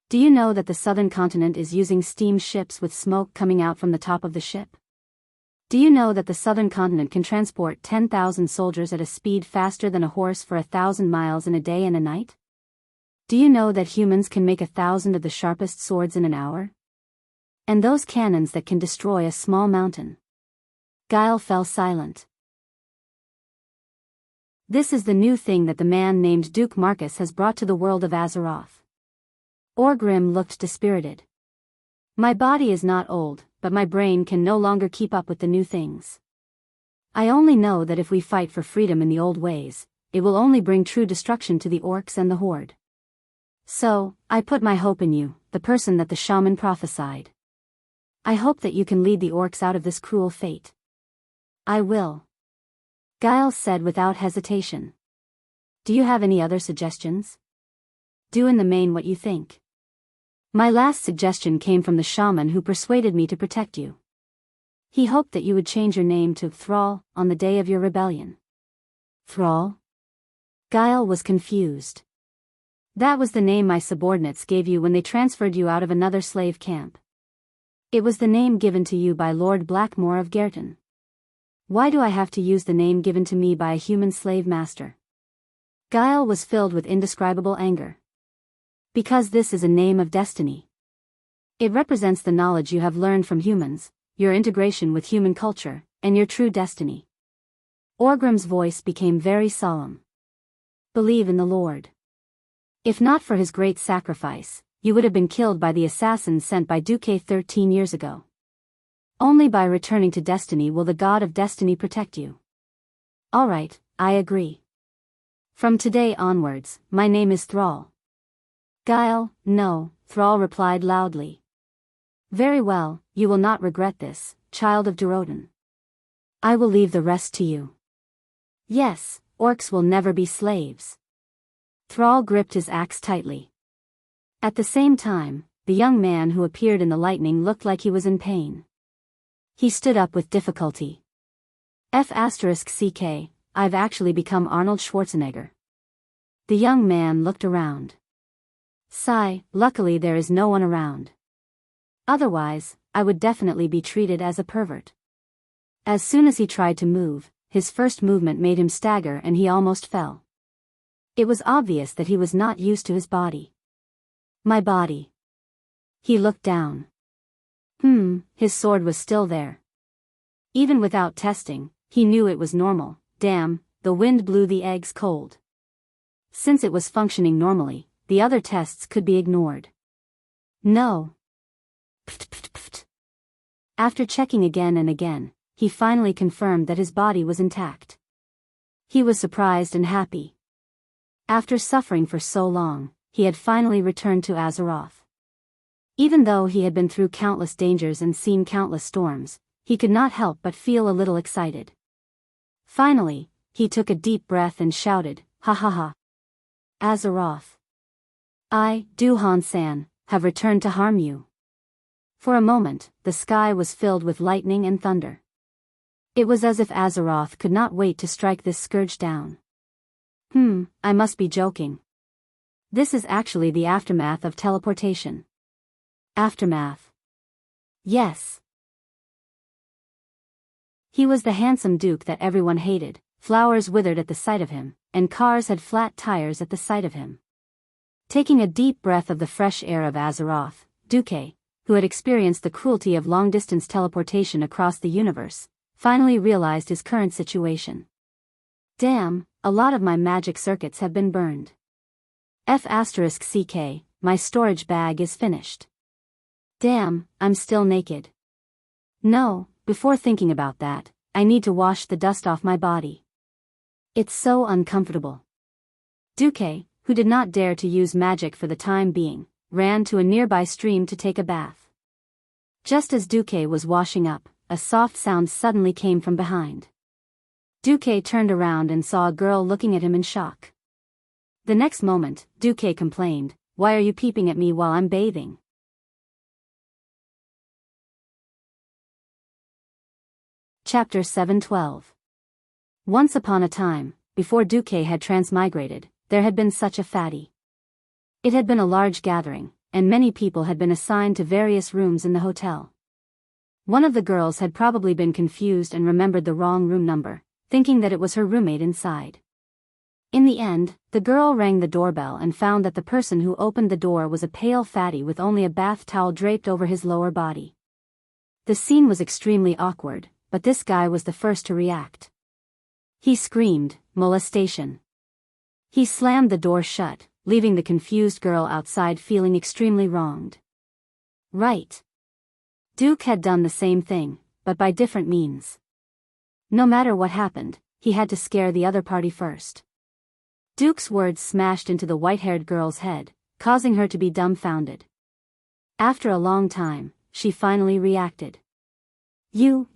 Do you know that the southern continent is using steam ships with smoke coming out from the top of the ship? Do you know that the southern continent can transport 10,000 soldiers at a speed faster than a horse for 1,000 miles in a day and a night? Do you know that humans can make 1,000 of the sharpest swords in an hour? And those cannons that can destroy a small mountain. Guile fell silent. This is the new thing that the man named Duke Marcus has brought to the world of Azeroth. Orgrim looked dispirited. My body is not old, but my brain can no longer keep up with the new things. I only know that if we fight for freedom in the old ways, it will only bring true destruction to the orcs and the Horde. So, I put my hope in you, the person that the shaman prophesied. I hope that you can lead the orcs out of this cruel fate. I will. Guile said without hesitation. Do you have any other suggestions? Do in the main what you think. My last suggestion came from the shaman who persuaded me to protect you. He hoped that you would change your name to Thrall on the day of your rebellion. Thrall? Guile was confused. That was the name my subordinates gave you when they transferred you out of another slave camp. It was the name given to you by Lord Blackmore of Gerton. Why do I have to use the name given to me by a human slave master? Guile was filled with indescribable anger. Because this is a name of destiny. It represents the knowledge you have learned from humans, your integration with human culture, and your true destiny. Orgrim's voice became very solemn. Believe in the Lord. If not for his great sacrifice, you would have been killed by the assassins sent by Duque 13 years ago. Only by returning to destiny will the God of destiny protect you. All right, I agree. From today onwards, my name is Thrall. Guile, no, Thrall replied loudly. Very well, you will not regret this, child of Durotan. I will leave the rest to you. Yes, orcs will never be slaves. Thrall gripped his axe tightly. At the same time, the young man who appeared in the lightning looked like he was in pain. He stood up with difficulty. F***CK, I've actually become Arnold Schwarzenegger. The young man looked around. Sigh, luckily there is no one around. Otherwise, I would definitely be treated as a pervert. As soon as he tried to move, his first movement made him stagger and he almost fell. It was obvious that he was not used to his body. My body. He looked down. His sword was still there. Even without testing, he knew it was normal. Damn, the wind blew the eggs cold. Since it was functioning normally, the other tests could be ignored. No. Pft. After checking again and again, he finally confirmed that his body was intact. He was surprised and happy. After suffering for so long, he had finally returned to Azeroth. Even though he had been through countless dangers and seen countless storms, he could not help but feel a little excited. Finally, he took a deep breath and shouted, "Ha ha ha! Azeroth! I, Duhan-san, have returned to harm you." For a moment, the sky was filled with lightning and thunder. It was as if Azeroth could not wait to strike this scourge down. I must be joking. This is actually the aftermath of teleportation. Aftermath. Yes. He was the handsome duke that everyone hated, flowers withered at the sight of him, and cars had flat tires at the sight of him. Taking a deep breath of the fresh air of Azeroth, Duque, who had experienced the cruelty of long-distance teleportation across the universe, finally realized his current situation. Damn, a lot of my magic circuits have been burned. F***CK, my storage bag is finished. Damn, I'm still naked. No, before thinking about that, I need to wash the dust off my body. It's so uncomfortable. Duque, who did not dare to use magic for the time being, ran to a nearby stream to take a bath. Just as Duque was washing up, a soft sound suddenly came from behind. Duque turned around and saw a girl looking at him in shock. The next moment, Duque complained, "Why are you peeping at me while I'm bathing?" Chapter 712. Once upon a time, before Duque had transmigrated, there had been such a fatty. It had been a large gathering, and many people had been assigned to various rooms in the hotel. One of the girls had probably been confused and remembered the wrong room number, thinking that it was her roommate inside. In the end, the girl rang the doorbell and found that the person who opened the door was a pale fatty with only a bath towel draped over his lower body. The scene was extremely awkward, but this guy was the first to react. He screamed, "Molestation." He slammed the door shut, leaving the confused girl outside feeling extremely wronged. Right. Duke had done the same thing, but by different means. No matter what happened, he had to scare the other party first. Duke's words smashed into the white-haired girl's head, causing her to be dumbfounded. After a long time, she finally reacted. You,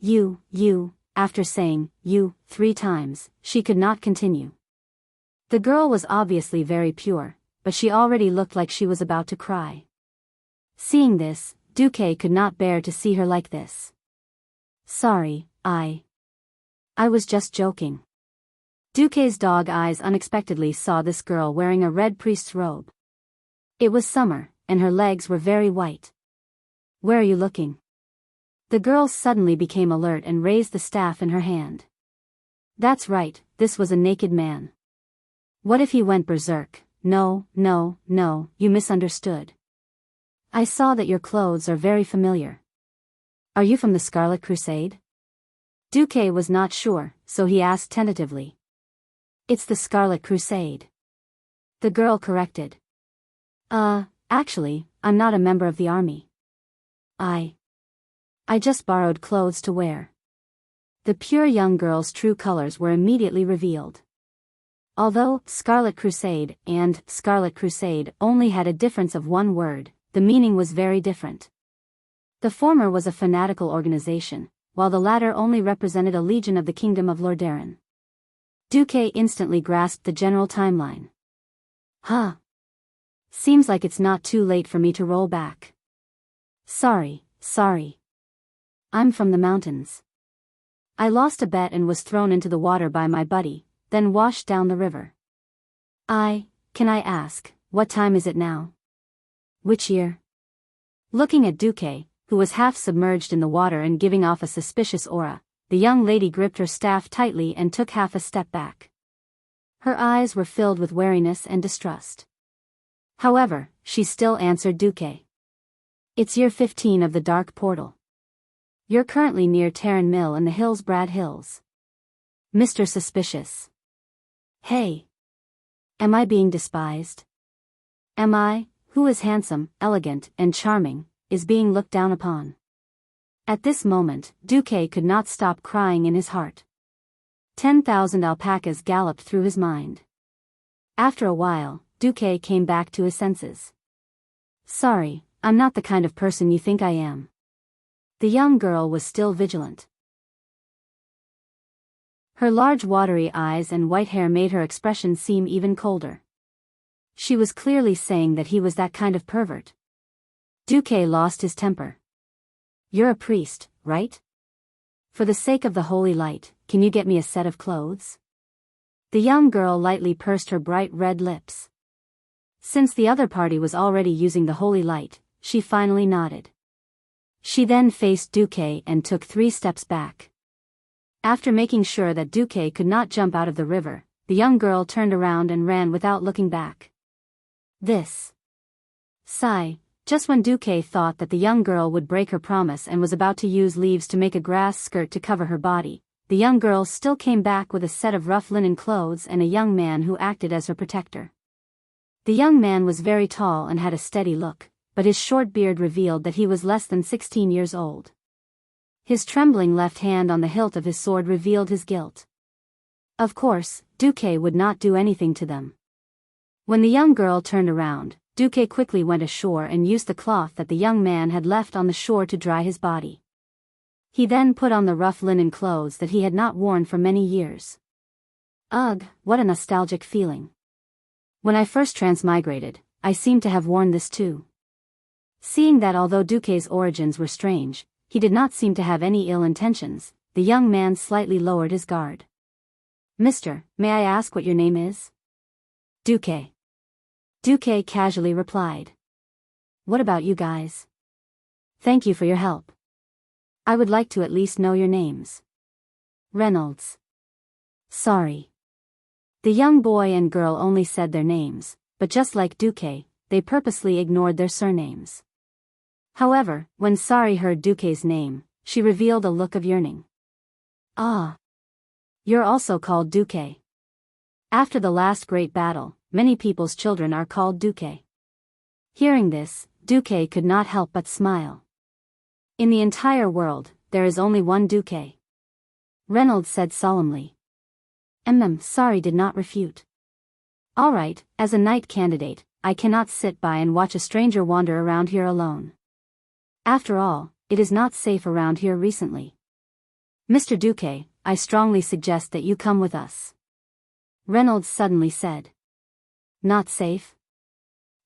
after saying, "you," 3 times, she could not continue. The girl was obviously very pure, but she already looked like she was about to cry. Seeing this, Duque could not bear to see her like this. "Sorry, I was just joking." Duque's dog eyes unexpectedly saw this girl wearing a red priest's robe. It was summer, and her legs were very white. "Where are you looking?" The girl suddenly became alert and raised the staff in her hand. That's right, this was a naked man. What if he went berserk? No, no, no, you misunderstood. I saw that your clothes are very familiar. Are you from the Scarlet Crusade? Duque was not sure, so he asked tentatively. It's the Scarlet Crusade. The girl corrected. Actually, I'm not a member of the army. I just borrowed clothes to wear. The pure young girl's true colors were immediately revealed. Although Scarlet Crusade and Scarlet Crusade only had a difference of one word, the meaning was very different. The former was a fanatical organization, while the latter only represented a legion of the Kingdom of Lordaeron. Duque instantly grasped the general timeline. Huh. Seems like it's not too late for me to roll back. Sorry. I'm from the mountains. I lost a bet and was thrown into the water by my buddy, then washed down the river. Can I ask, what time is it now? Which year? Looking at Duque, who was half submerged in the water and giving off a suspicious aura, the young lady gripped her staff tightly and took half a step back. Her eyes were filled with wariness and distrust. However, she still answered Duque. It's year 15 of the Dark Portal. You're currently near Terran Mill in the Hillsbrad Hills. Mr. Suspicious. Hey. Am I being despised? Am I, who is handsome, elegant, and charming, is being looked down upon? At this moment, Duque could not stop crying in his heart. 10,000 alpacas galloped through his mind. After a while, Duque came back to his senses. Sorry, I'm not the kind of person you think I am. The young girl was still vigilant. Her large watery eyes and white hair made her expression seem even colder. She was clearly saying that he was that kind of pervert. Duque lost his temper. You're a priest, right? For the sake of the holy light, can you get me a set of clothes? The young girl lightly pursed her bright red lips. Since the other party was already using the holy light, she finally nodded. She then faced Duque and took 3 steps back. After making sure that Duque could not jump out of the river, the young girl turned around and ran without looking back. Sigh. Just when Duque thought that the young girl would break her promise and was about to use leaves to make a grass skirt to cover her body, the young girl still came back with a set of rough linen clothes and a young man who acted as her protector. The young man was very tall and had a steady look, but his short beard revealed that he was less than 16 years old. His trembling left hand on the hilt of his sword revealed his guilt. Of course, Duque would not do anything to them. When the young girl turned around, Duque quickly went ashore and used the cloth that the young man had left on the shore to dry his body. He then put on the rough linen clothes that he had not worn for many years. Ugh, what a nostalgic feeling. When I first transmigrated, I seemed to have worn this too. Seeing that although Duque's origins were strange, he did not seem to have any ill intentions, the young man slightly lowered his guard. Mister, may I ask what your name is? Duque. Duque casually replied. What about you guys? Thank you for your help. I would like to at least know your names. Reynolds. Sorry. The young boy and girl only said their names, but just like Duque, they purposely ignored their surnames. However, when Sari heard Duque's name, she revealed a look of yearning. Ah. You're also called Duque. After the last great battle, many people's children are called Duque. Hearing this, Duque could not help but smile. In the entire world, there is only one Duque. Reynolds said solemnly. Sari did not refute. Alright, as a knight candidate, I cannot sit by and watch a stranger wander around here alone. After all, it is not safe around here recently. Mr. Duque, I strongly suggest that you come with us. Reynolds suddenly said. Not safe?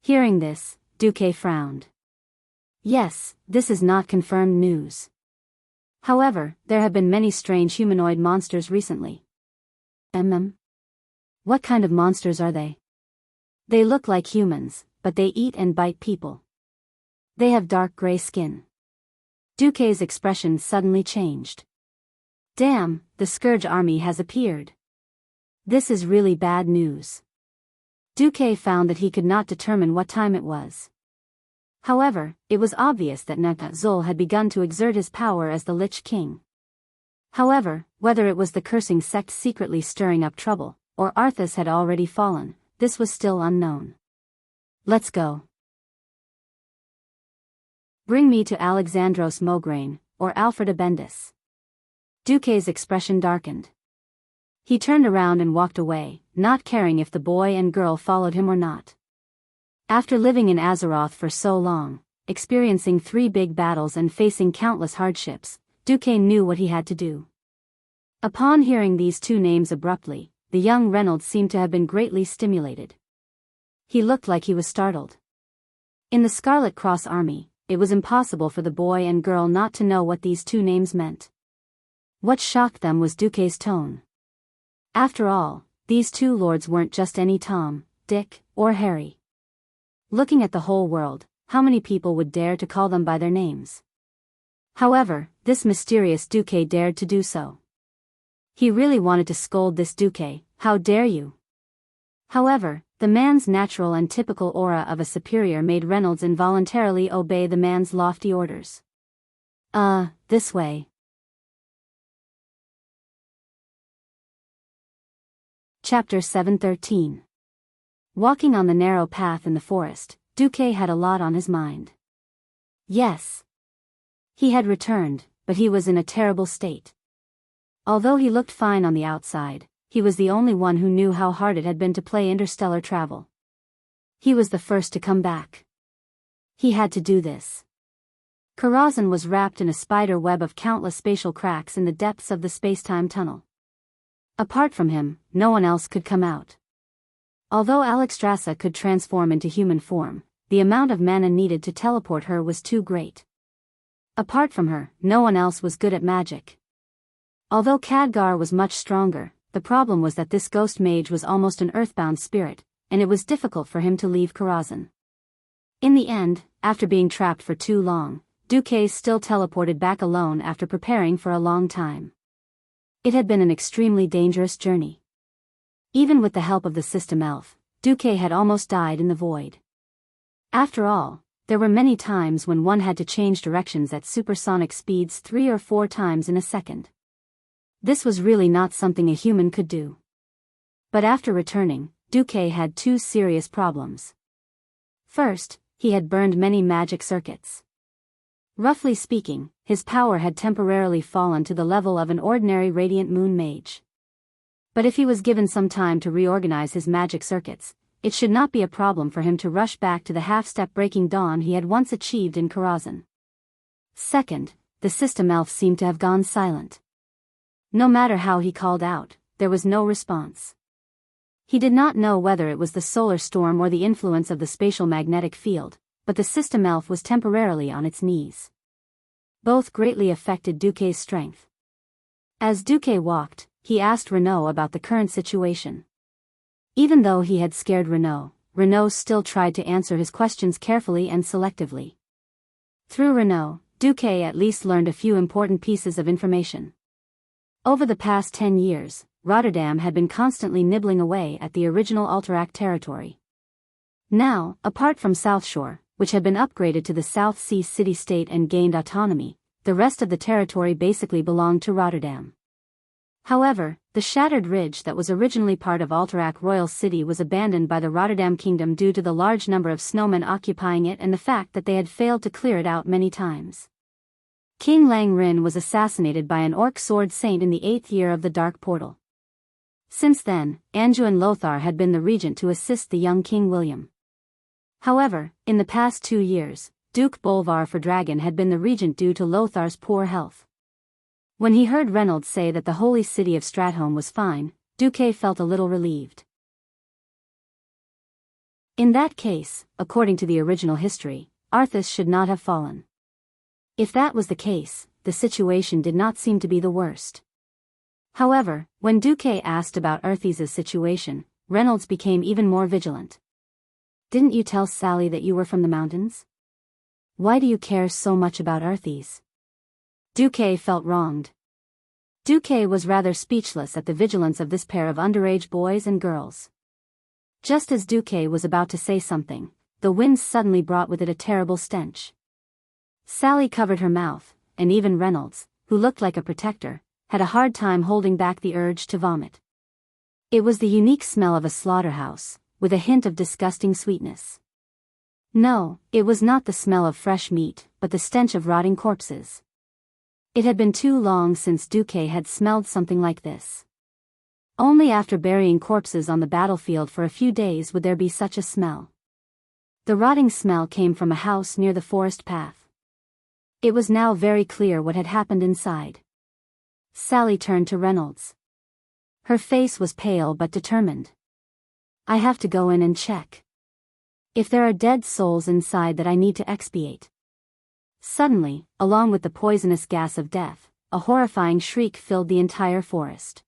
Hearing this, Duque frowned. Yes, this is not confirmed news. However, there have been many strange humanoid monsters recently. What kind of monsters are they? They look like humans, but they eat and bite people. They have dark gray skin. Duque's expression suddenly changed. Damn, the Scourge army has appeared. This is really bad news. Duque found that he could not determine what time it was. However, it was obvious that Zul had begun to exert his power as the Lich King. However, whether it was the cursing sect secretly stirring up trouble, or Arthas had already fallen, this was still unknown. Let's go. Bring me to Alexandros Mograine, or Alfreda Bendis. Duque's expression darkened. He turned around and walked away, not caring if the boy and girl followed him or not. After living in Azeroth for so long, experiencing 3 big battles and facing countless hardships, Duque knew what he had to do. Upon hearing these 2 names abruptly, the young Reynolds seemed to have been greatly stimulated. He looked like he was startled. In the Scarlet Cross Army, it was impossible for the boy and girl not to know what these 2 names meant. What shocked them was Duque's tone. After all, these 2 lords weren't just any Tom, Dick, or Harry. Looking at the whole world, how many people would dare to call them by their names? However, this mysterious Duque dared to do so. He really wanted to scold this Duque, "How dare you?" However, the man's natural and typical aura of a superior made Reynolds involuntarily obey the man's lofty orders. This way. Chapter 713. Walking on the narrow path in the forest, Duque had a lot on his mind. Yes. He had returned, but he was in a terrible state. Although he looked fine on the outside, he was the only one who knew how hard it had been to play interstellar travel. He was the first to come back. He had to do this. Karazhan was wrapped in a spider web of countless spatial cracks in the depths of the spacetime tunnel. Apart from him, no one else could come out. Although Alexstrasza could transform into human form, the amount of mana needed to teleport her was too great. Apart from her, no one else was good at magic. Although Khadgar was much stronger, the problem was that this ghost mage was almost an earthbound spirit, and it was difficult for him to leave Karazhan. In the end, after being trapped for too long, Duque still teleported back alone after preparing for a long time. It had been an extremely dangerous journey. Even with the help of the system elf, Duque had almost died in the void. After all, there were many times when one had to change directions at supersonic speeds 3 or 4 times in a second. This was really not something a human could do. But after returning, Duque had 2 serious problems. First, he had burned many magic circuits. Roughly speaking, his power had temporarily fallen to the level of an ordinary Radiant Moon mage. But if he was given some time to reorganize his magic circuits, it should not be a problem for him to rush back to the half-step breaking dawn he had once achieved in Karazhan. Second, the system elf seemed to have gone silent. No matter how he called out, there was no response. He did not know whether it was the solar storm or the influence of the spatial magnetic field, but the system elf was temporarily on its knees. Both greatly affected Duque's strength. As Duque walked, he asked Renaud about the current situation. Even though he had scared Renaud still tried to answer his questions carefully and selectively. Through Renaud, Duque at least learned a few important pieces of information. Over the past 10 years, Rotterdam had been constantly nibbling away at the original Alterac territory. Now, apart from South Shore, which had been upgraded to the South Sea city-state and gained autonomy, the rest of the territory basically belonged to Rotterdam. However, the shattered ridge that was originally part of Alterac Royal City was abandoned by the Rotterdam Kingdom due to the large number of snowmen occupying it and the fact that they had failed to clear it out many times. King Lang Rin was assassinated by an orc sword saint in the 8th year of the Dark Portal. Since then, Anjouan Lothar had been the regent to assist the young King William. However, in the past 2 years, Duke Bolvar for Dragon had been the regent due to Lothar's poor health. When he heard Reynolds say that the holy city of Stratholme was fine, Duque felt a little relieved. In that case, according to the original history, Arthas should not have fallen. If that was the case, the situation did not seem to be the worst. However, when Duque asked about Arthas' situation, Reynolds became even more vigilant. "Didn't you tell Sally that you were from the mountains? Why do you care so much about Arthas?" Duque felt wronged. Duque was rather speechless at the vigilance of this pair of underage boys and girls. Just as Duque was about to say something, the wind suddenly brought with it a terrible stench. Sally covered her mouth, and even Reynolds, who looked like a protector, had a hard time holding back the urge to vomit. It was the unique smell of a slaughterhouse, with a hint of disgusting sweetness. No, it was not the smell of fresh meat, but the stench of rotting corpses. It had been too long since Duque had smelled something like this. Only after burying corpses on the battlefield for a few days would there be such a smell. The rotting smell came from a house near the forest path. It was now very clear what had happened inside. Sally turned to Reynolds. Her face was pale but determined. "I have to go in and check. If there are dead souls inside that I need to expiate." Suddenly, along with the poisonous gas of death, a horrifying shriek filled the entire forest.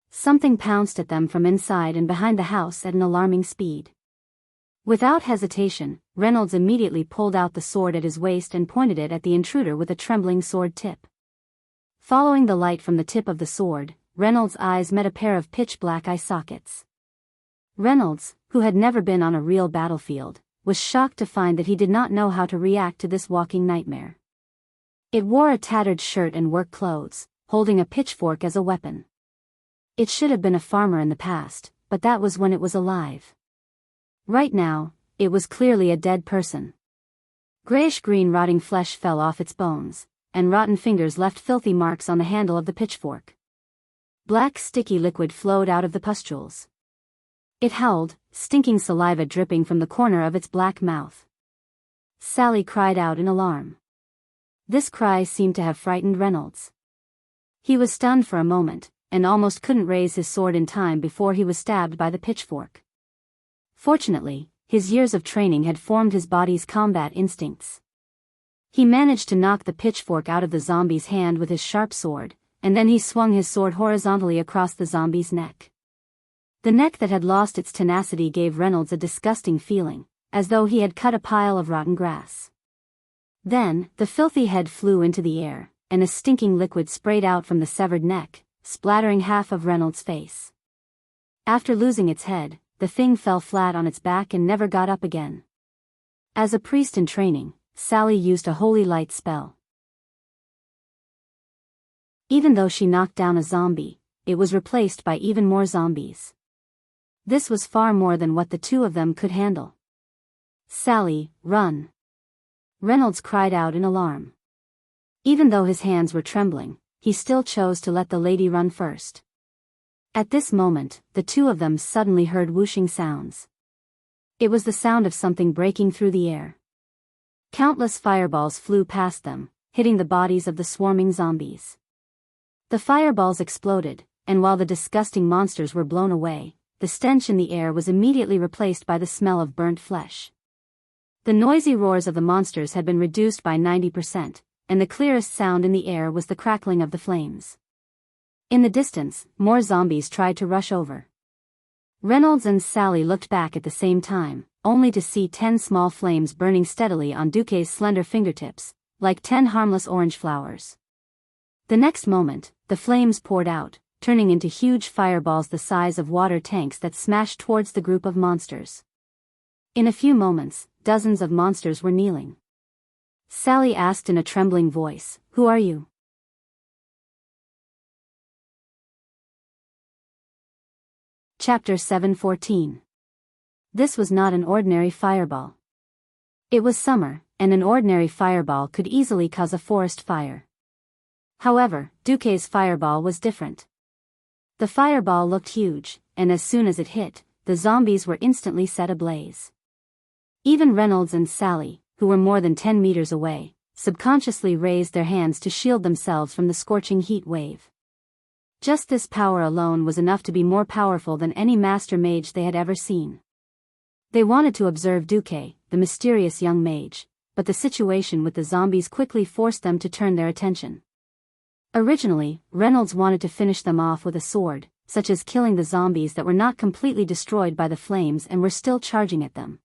Something pounced at them from inside and behind the house at an alarming speed. Without hesitation, Reynolds immediately pulled out the sword at his waist and pointed it at the intruder with a trembling sword tip. Following the light from the tip of the sword, Reynolds' eyes met a pair of pitch-black eye sockets. Reynolds, who had never been on a real battlefield, was shocked to find that he did not know how to react to this walking nightmare. It wore a tattered shirt and work clothes, holding a pitchfork as a weapon. It should have been a farmer in the past, but that was when it was alive. Right now, it was clearly a dead person. Grayish-green rotting flesh fell off its bones, and rotten fingers left filthy marks on the handle of the pitchfork. Black sticky liquid flowed out of the pustules. It howled, stinking saliva dripping from the corner of its black mouth. Sally cried out in alarm. This cry seemed to have frightened Reynolds. He was stunned for a moment, and almost couldn't raise his sword in time before he was stabbed by the pitchfork. Fortunately, his years of training had formed his body's combat instincts. He managed to knock the pitchfork out of the zombie's hand with his sharp sword, and then he swung his sword horizontally across the zombie's neck. The neck that had lost its tenacity gave Reynolds a disgusting feeling, as though he had cut a pile of rotten grass. Then, the filthy head flew into the air, and a stinking liquid sprayed out from the severed neck, splattering half of Reynolds' face. After losing its head, the thing fell flat on its back and never got up again. As a priest in training, Sally used a holy light spell. Even though she knocked down a zombie, it was replaced by even more zombies. This was far more than what the two of them could handle. "Sally, run!" Reynolds cried out in alarm. Even though his hands were trembling, he still chose to let the lady run first. At this moment, the two of them suddenly heard whooshing sounds. It was the sound of something breaking through the air. Countless fireballs flew past them, hitting the bodies of the swarming zombies. The fireballs exploded, and while the disgusting monsters were blown away, the stench in the air was immediately replaced by the smell of burnt flesh. The noisy roars of the monsters had been reduced by 90%, and the clearest sound in the air was the crackling of the flames. In the distance, more zombies tried to rush over. Reynolds and Sally looked back at the same time, only to see 10 small flames burning steadily on Duque's slender fingertips, like 10 harmless orange flowers. The next moment, the flames poured out, turning into huge fireballs the size of water tanks that smashed towards the group of monsters. In a few moments, dozens of monsters were kneeling. Sally asked in a trembling voice, "Who are you?" Chapter 7:14. This was not an ordinary fireball. It was summer, and an ordinary fireball could easily cause a forest fire. However, Duque's fireball was different. The fireball looked huge, and as soon as it hit, the zombies were instantly set ablaze. Even Reynolds and Sally, who were more than 10 meters away, subconsciously raised their hands to shield themselves from the scorching heat wave. Just this power alone was enough to be more powerful than any master mage they had ever seen. They wanted to observe Duque, the mysterious young mage, but the situation with the zombies quickly forced them to turn their attention. Originally, Reynolds wanted to finish them off with a sword, such as killing the zombies that were not completely destroyed by the flames and were still charging at them.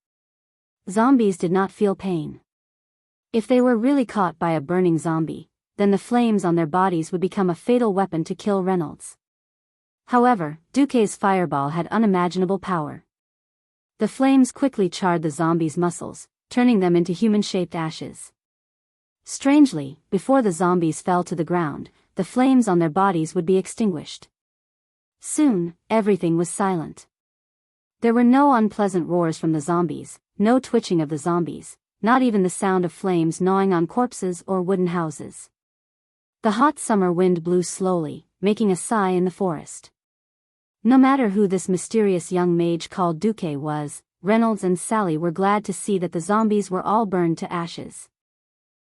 Zombies did not feel pain. If they were really caught by a burning zombie, then the flames on their bodies would become a fatal weapon to kill Reynolds. However, Duque's fireball had unimaginable power. The flames quickly charred the zombies' muscles, turning them into human-shaped ashes. Strangely, before the zombies fell to the ground, the flames on their bodies would be extinguished. Soon, everything was silent. There were no unpleasant roars from the zombies, no twitching of the zombies, not even the sound of flames gnawing on corpses or wooden houses. The hot summer wind blew slowly, making a sigh in the forest. No matter who this mysterious young mage called Duque was, Reynolds and Sally were glad to see that the zombies were all burned to ashes.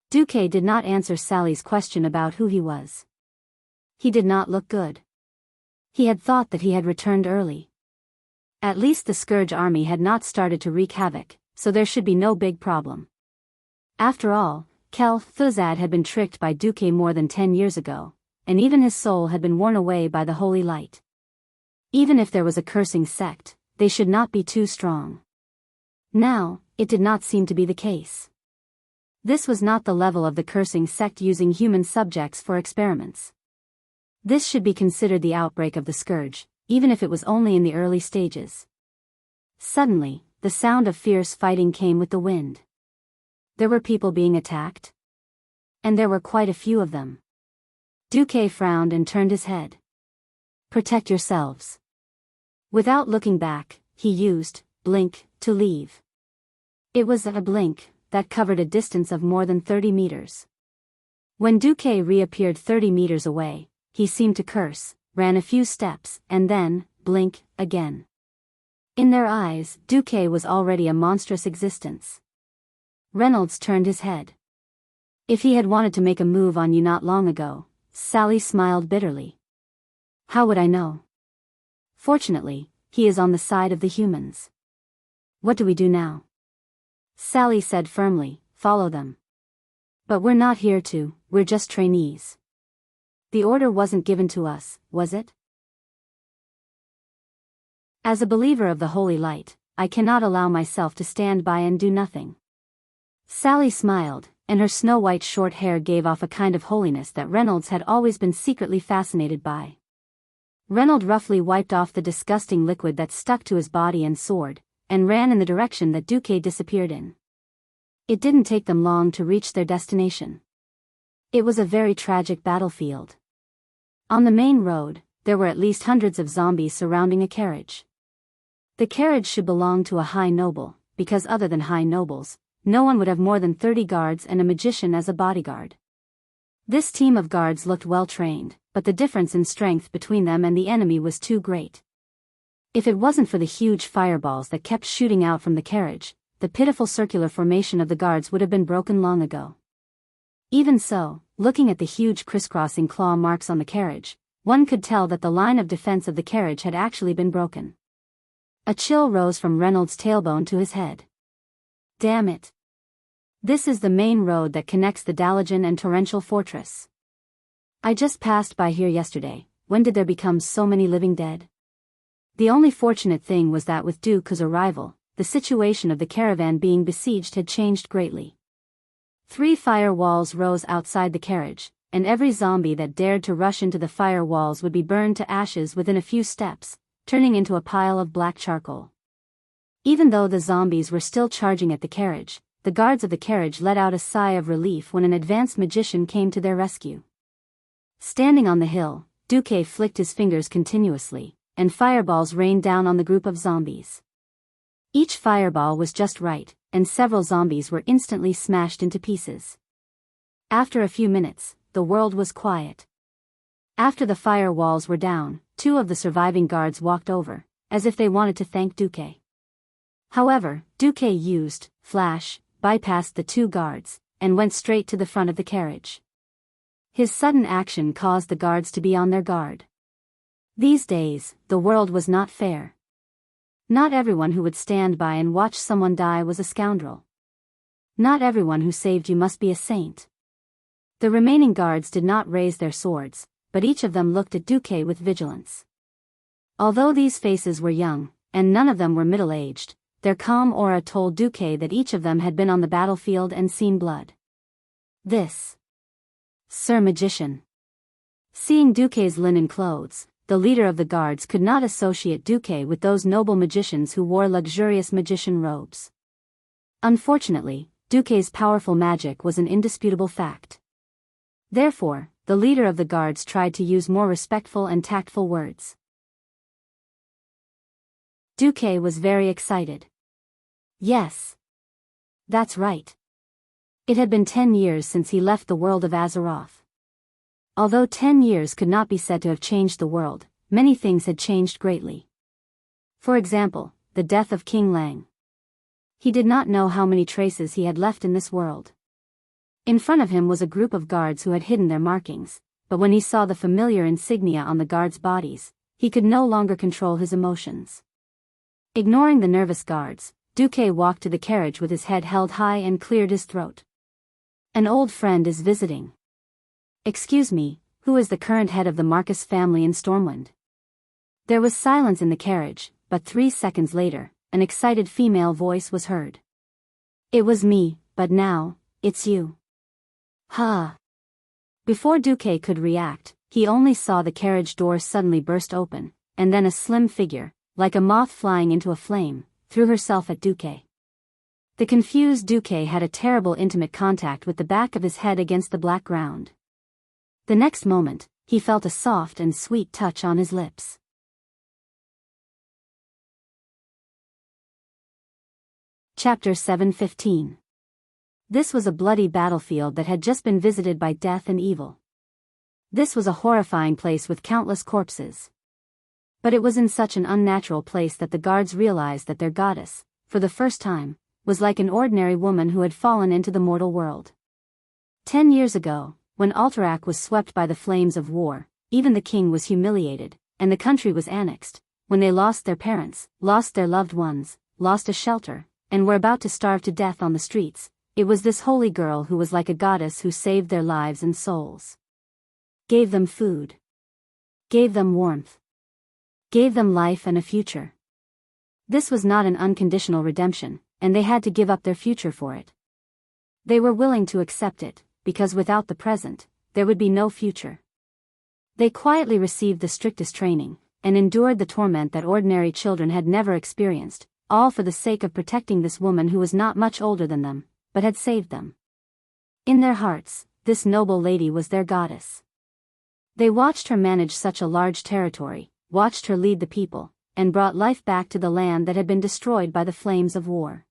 Duque did not answer Sally's question about who he was. He did not look good. He had thought that he had returned early. At least the Scourge army had not started to wreak havoc, so there should be no big problem. After all, Kel Thuzad had been tricked by Duque more than 10 years ago, and even his soul had been worn away by the holy light. Even if there was a cursing sect, they should not be too strong. Now, it did not seem to be the case. This was not the level of the cursing sect using human subjects for experiments. This should be considered the outbreak of the Scourge, even if it was only in the early stages. Suddenly, the sound of fierce fighting came with the wind. There were people being attacked. And there were quite a few of them. Duque frowned and turned his head. Protect yourselves. Without looking back, he used blink to leave. It was a blink that covered a distance of more than 30 meters. When Duque reappeared 30 meters away, he seemed to curse, ran a few steps, and then, blink, again. In their eyes, Duque was already a monstrous existence. Reynolds turned his head. If he had wanted to make a move on you not long ago, Sally smiled bitterly. How would I know? Fortunately, he is on the side of the humans. What do we do now? Sally said firmly, follow them. But we're not here to, we're just trainees. The order wasn't given to us, was it? As a believer of the holy light, I cannot allow myself to stand by and do nothing. Sally smiled, and her snow-white short hair gave off a kind of holiness that Reynolds had always been secretly fascinated by. Reynolds roughly wiped off the disgusting liquid that stuck to his body and sword, and ran in the direction that Duque disappeared in. It didn't take them long to reach their destination. It was a very tragic battlefield. On the main road, there were at least hundreds of zombies surrounding a carriage. The carriage should belong to a high noble, because other than high nobles, no one would have more than 30 guards and a magician as a bodyguard. This team of guards looked well trained, but the difference in strength between them and the enemy was too great. If it wasn't for the huge fireballs that kept shooting out from the carriage, the pitiful circular formation of the guards would have been broken long ago. Even so, looking at the huge crisscrossing claw marks on the carriage, one could tell that the line of defense of the carriage had actually been broken. A chill rose from Reynolds' tailbone to his head. Damn it. This is the main road that connects the Dalajan and Torrential Fortress. I just passed by here yesterday. When did there become so many living dead? The only fortunate thing was that with Duke's arrival, the situation of the caravan being besieged had changed greatly. 3 fire walls rose outside the carriage, and every zombie that dared to rush into the fire walls would be burned to ashes within a few steps, turning into a pile of black charcoal. Even though the zombies were still charging at the carriage, the guards of the carriage let out a sigh of relief when an advanced magician came to their rescue. Standing on the hill, Duque flicked his fingers continuously, and fireballs rained down on the group of zombies. Each fireball was just right, and several zombies were instantly smashed into pieces. After a few minutes, the world was quiet. After the fire walls were down, 2 of the surviving guards walked over, as if they wanted to thank Duque. However, Duque used flash, bypassed the 2 guards, and went straight to the front of the carriage. His sudden action caused the guards to be on their guard. These days, the world was not fair. Not everyone who would stand by and watch someone die was a scoundrel. Not everyone who saved you must be a saint. The remaining guards did not raise their swords, but each of them looked at Duque with vigilance. Although these faces were young, and none of them were middle-aged, their calm aura told Duque that each of them had been on the battlefield and seen blood. This. Sir Magician. Seeing Duque's linen clothes, the leader of the guards could not associate Duque with those noble magicians who wore luxurious magician robes. Unfortunately, Duque's powerful magic was an indisputable fact. Therefore, the leader of the guards tried to use more respectful and tactful words. Duque was very excited. Yes. That's right. It had been 10 years since he left the world of Azeroth. Although 10 years could not be said to have changed the world, many things had changed greatly. For example, the death of King Lang. He did not know how many traces he had left in this world. In front of him was a group of guards who had hidden their markings, but when he saw the familiar insignia on the guards' bodies, he could no longer control his emotions. Ignoring the nervous guards, Duque walked to the carriage with his head held high and cleared his throat. An old friend is visiting. Excuse me, who is the current head of the Marcus family in Stormwind? There was silence in the carriage, but 3 seconds later, an excited female voice was heard. It was me, but now, it's you. Huh. Before Duque could react, he only saw the carriage doors suddenly burst open, and then a slim figure, like a moth flying into a flame, threw herself at Duque. The confused Duque had a terrible intimate contact with the back of his head against the black ground. The next moment, he felt a soft and sweet touch on his lips. Chapter 7:15. This was a bloody battlefield that had just been visited by death and evil. This was a horrifying place with countless corpses. But it was in such an unnatural place that the guards realized that their goddess, for the first time, was like an ordinary woman who had fallen into the mortal world. 10 years ago, when Alterac was swept by the flames of war, even the king was humiliated, and the country was annexed, when they lost their parents, lost their loved ones, lost a shelter, and were about to starve to death on the streets. It was this holy girl who was like a goddess who saved their lives and souls. Gave them food. Gave them warmth. Gave them life and a future. This was not an unconditional redemption, and they had to give up their future for it. They were willing to accept it, because without the present, there would be no future. They quietly received the strictest training, and endured the torment that ordinary children had never experienced, all for the sake of protecting this woman who was not much older than them, but had saved them. In their hearts, this noble lady was their goddess. They watched her manage such a large territory, watched her lead the people, and brought life back to the land that had been destroyed by the flames of war.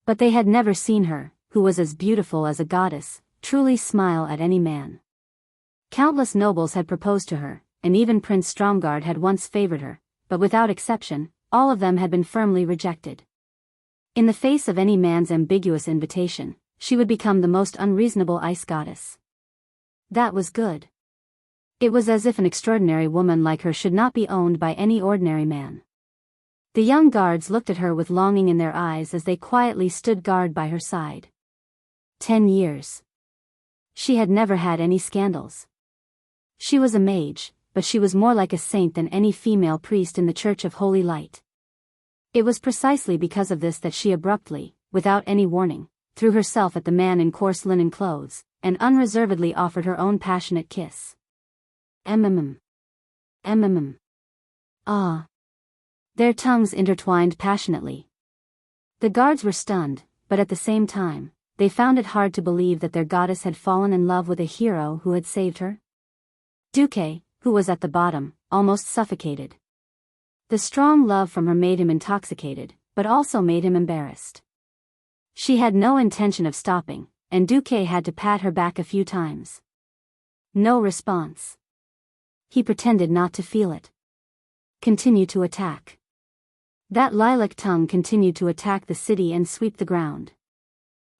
But they had never seen her, who was as beautiful as a goddess, truly smile at any man. Countless nobles had proposed to her, and even Prince Stromgard had once favored her, but without exception, all of them had been firmly rejected. In the face of any man's ambiguous invitation, she would become the most unreasonable ice goddess. That was good. It was as if an extraordinary woman like her should not be owned by any ordinary man. The young guards looked at her with longing in their eyes as they quietly stood guard by her side. 10 years. She had never had any scandals. She was a mage, but she was more like a saint than any female priest in the Church of Holy Light. It was precisely because of this that she abruptly, without any warning, threw herself at the man in coarse linen clothes, and unreservedly offered her own passionate kiss. Mm. Mm. Ah. Their tongues intertwined passionately. The guards were stunned, but at the same time, they found it hard to believe that their goddess had fallen in love with a hero who had saved her. Duque, who was at the bottom, almost suffocated. The strong love from her made him intoxicated, but also made him embarrassed. She had no intention of stopping, and Duque had to pat her back a few times. No response. He pretended not to feel it. Continue to attack. That lilac tongue continued to attack the city and sweep the ground.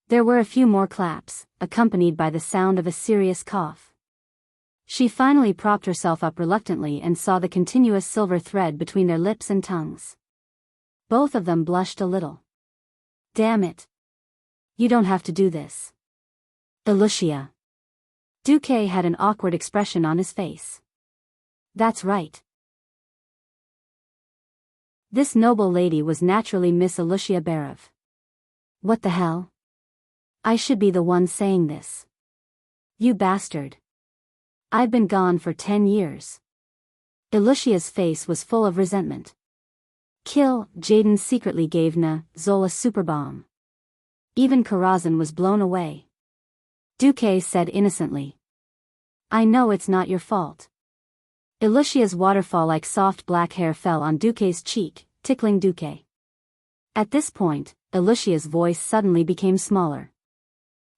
There were a few more claps, accompanied by the sound of a serious cough. She finally propped herself up reluctantly and saw the continuous silver thread between their lips and tongues. Both of them blushed a little. Damn it. You don't have to do this. Lucia. Duque had an awkward expression on his face. That's right. This noble lady was naturally Miss Lucia Barev. What the hell? I should be the one saying this. You bastard. I've been gone for 10 years. Elucia's face was full of resentment. Kill, Jaden secretly gave Zola super bomb. Even Karazhan was blown away. Duque said innocently. I know it's not your fault. Elucia's waterfall-like soft black hair fell on Duque's cheek, tickling Duque. At this point, Elucia's voice suddenly became smaller.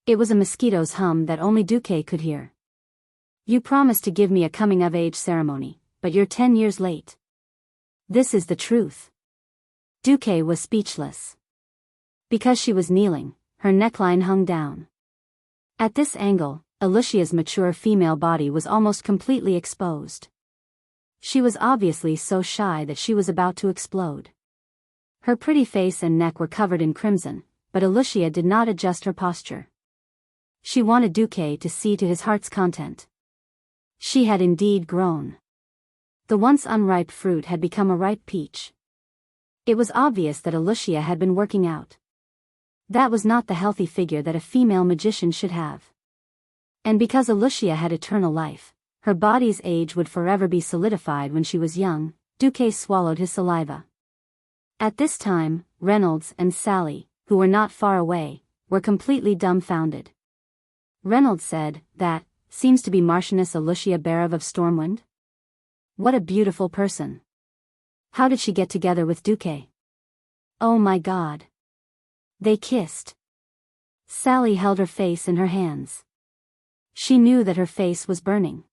It was a mosquito's hum that only Duque could hear. You promised to give me a coming-of-age ceremony, but you're 10 years late. This is the truth. Duque was speechless. Because she was kneeling, her neckline hung down. At this angle, Elucia's mature female body was almost completely exposed. She was obviously so shy that she was about to explode. Her pretty face and neck were covered in crimson, but Elucia did not adjust her posture. She wanted Duque to see to his heart's content. She had indeed grown. The once unripe fruit had become a ripe peach. It was obvious that Elucia had been working out. That was not the healthy figure that a female magician should have. And because Elucia had eternal life, her body's age would forever be solidified when she was young, Duque swallowed his saliva. At this time, Reynolds and Sally, who were not far away, were completely dumbfounded. Reynolds said, that seems to be Marchioness Elucia Barov of Stormwind? What a beautiful person. How did she get together with Duque? Oh my God. They kissed. Sally held her face in her hands. She knew that her face was burning.